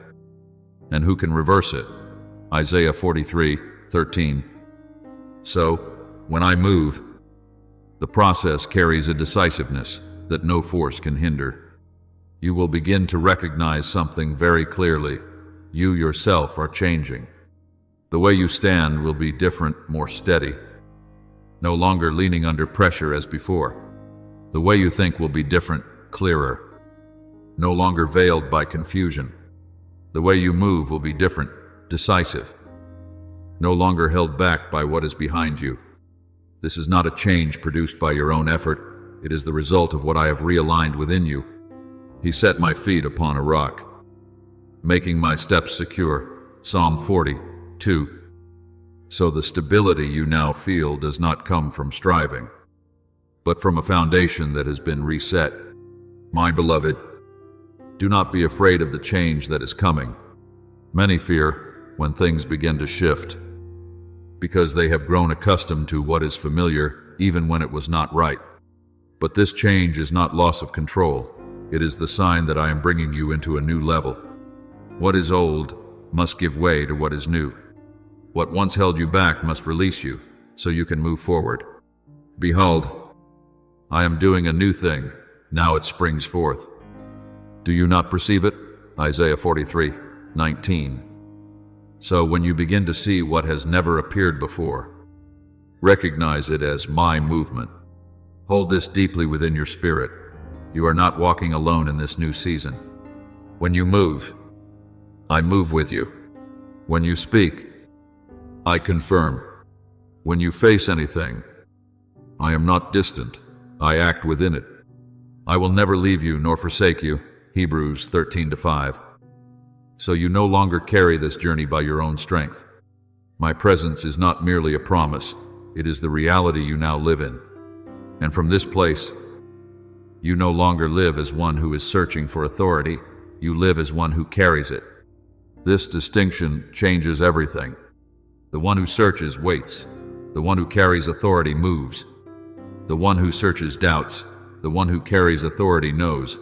and who can reverse it? Isaiah 43:13. So, when I move, the process carries a decisiveness that no force can hinder. You will begin to recognize something very clearly. You yourself are changing. The way you stand will be different, more steady, no longer leaning under pressure as before. The way you think will be different, clearer, no longer veiled by confusion. The way you move will be different, decisive, no longer held back by what is behind you. This is not a change produced by your own effort. It is the result of what I have realigned within you. He set my feet upon a rock, making my steps secure. Psalm 40:2. So the stability you now feel does not come from striving, but from a foundation that has been reset. My beloved, do not be afraid of the change that is coming. Many fear when things begin to shift, because they have grown accustomed to what is familiar, even when it was not right. But this change is not loss of control. It is the sign that I am bringing you into a new level. What is old must give way to what is new. What once held you back must release you, so you can move forward. Behold, I am doing a new thing. Now it springs forth. Do you not perceive it? Isaiah 43:19. So when you begin to see what has never appeared before, recognize it as my movement. Hold this deeply within your spirit. You are not walking alone in this new season. When you move, I move with you. When you speak, I confirm. When you face anything, I am not distant. I act within it. I will never leave you nor forsake you. Hebrews 13:5. So you no longer carry this journey by your own strength. My presence is not merely a promise. It is the reality you now live in. And from this place, you no longer live as one who is searching for authority. You live as one who carries it. This distinction changes everything. The one who searches waits. The one who carries authority moves. The one who searches doubts. The one who carries authority knows.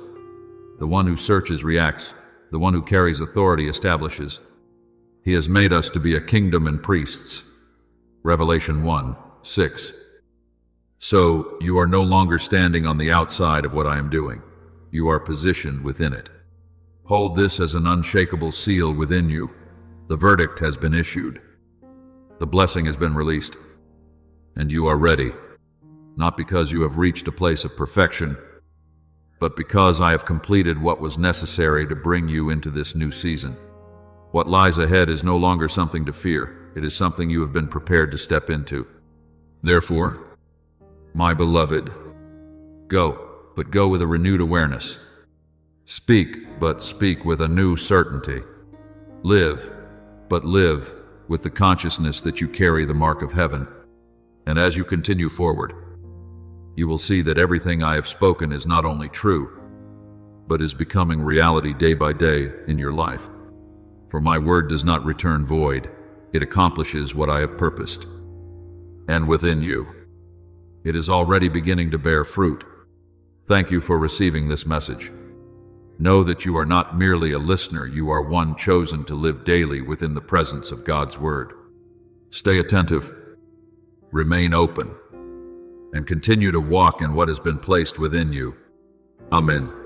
The one who searches reacts. The one who carries authority establishes. He has made us to be a kingdom and priests. Revelation 1:6. So, you are no longer standing on the outside of what I am doing. You are positioned within it. Hold this as an unshakable seal within you. The verdict has been issued. The blessing has been released. And you are ready. Not because you have reached a place of perfection, but because I have completed what was necessary to bring you into this new season. What lies ahead is no longer something to fear. It is something you have been prepared to step into. Therefore, my beloved, go, but go with a renewed awareness. Speak, but speak with a new certainty. Live, but live with the consciousness that you carry the mark of heaven. And as you continue forward, you will see that everything I have spoken is not only true, but is becoming reality day by day in your life. For my word does not return void. It accomplishes what I have purposed. And within you, it is already beginning to bear fruit. Thank you for receiving this message. Know that you are not merely a listener, you are one chosen to live daily within the presence of God's Word. Stay attentive, remain open, and continue to walk in what has been placed within you. Amen.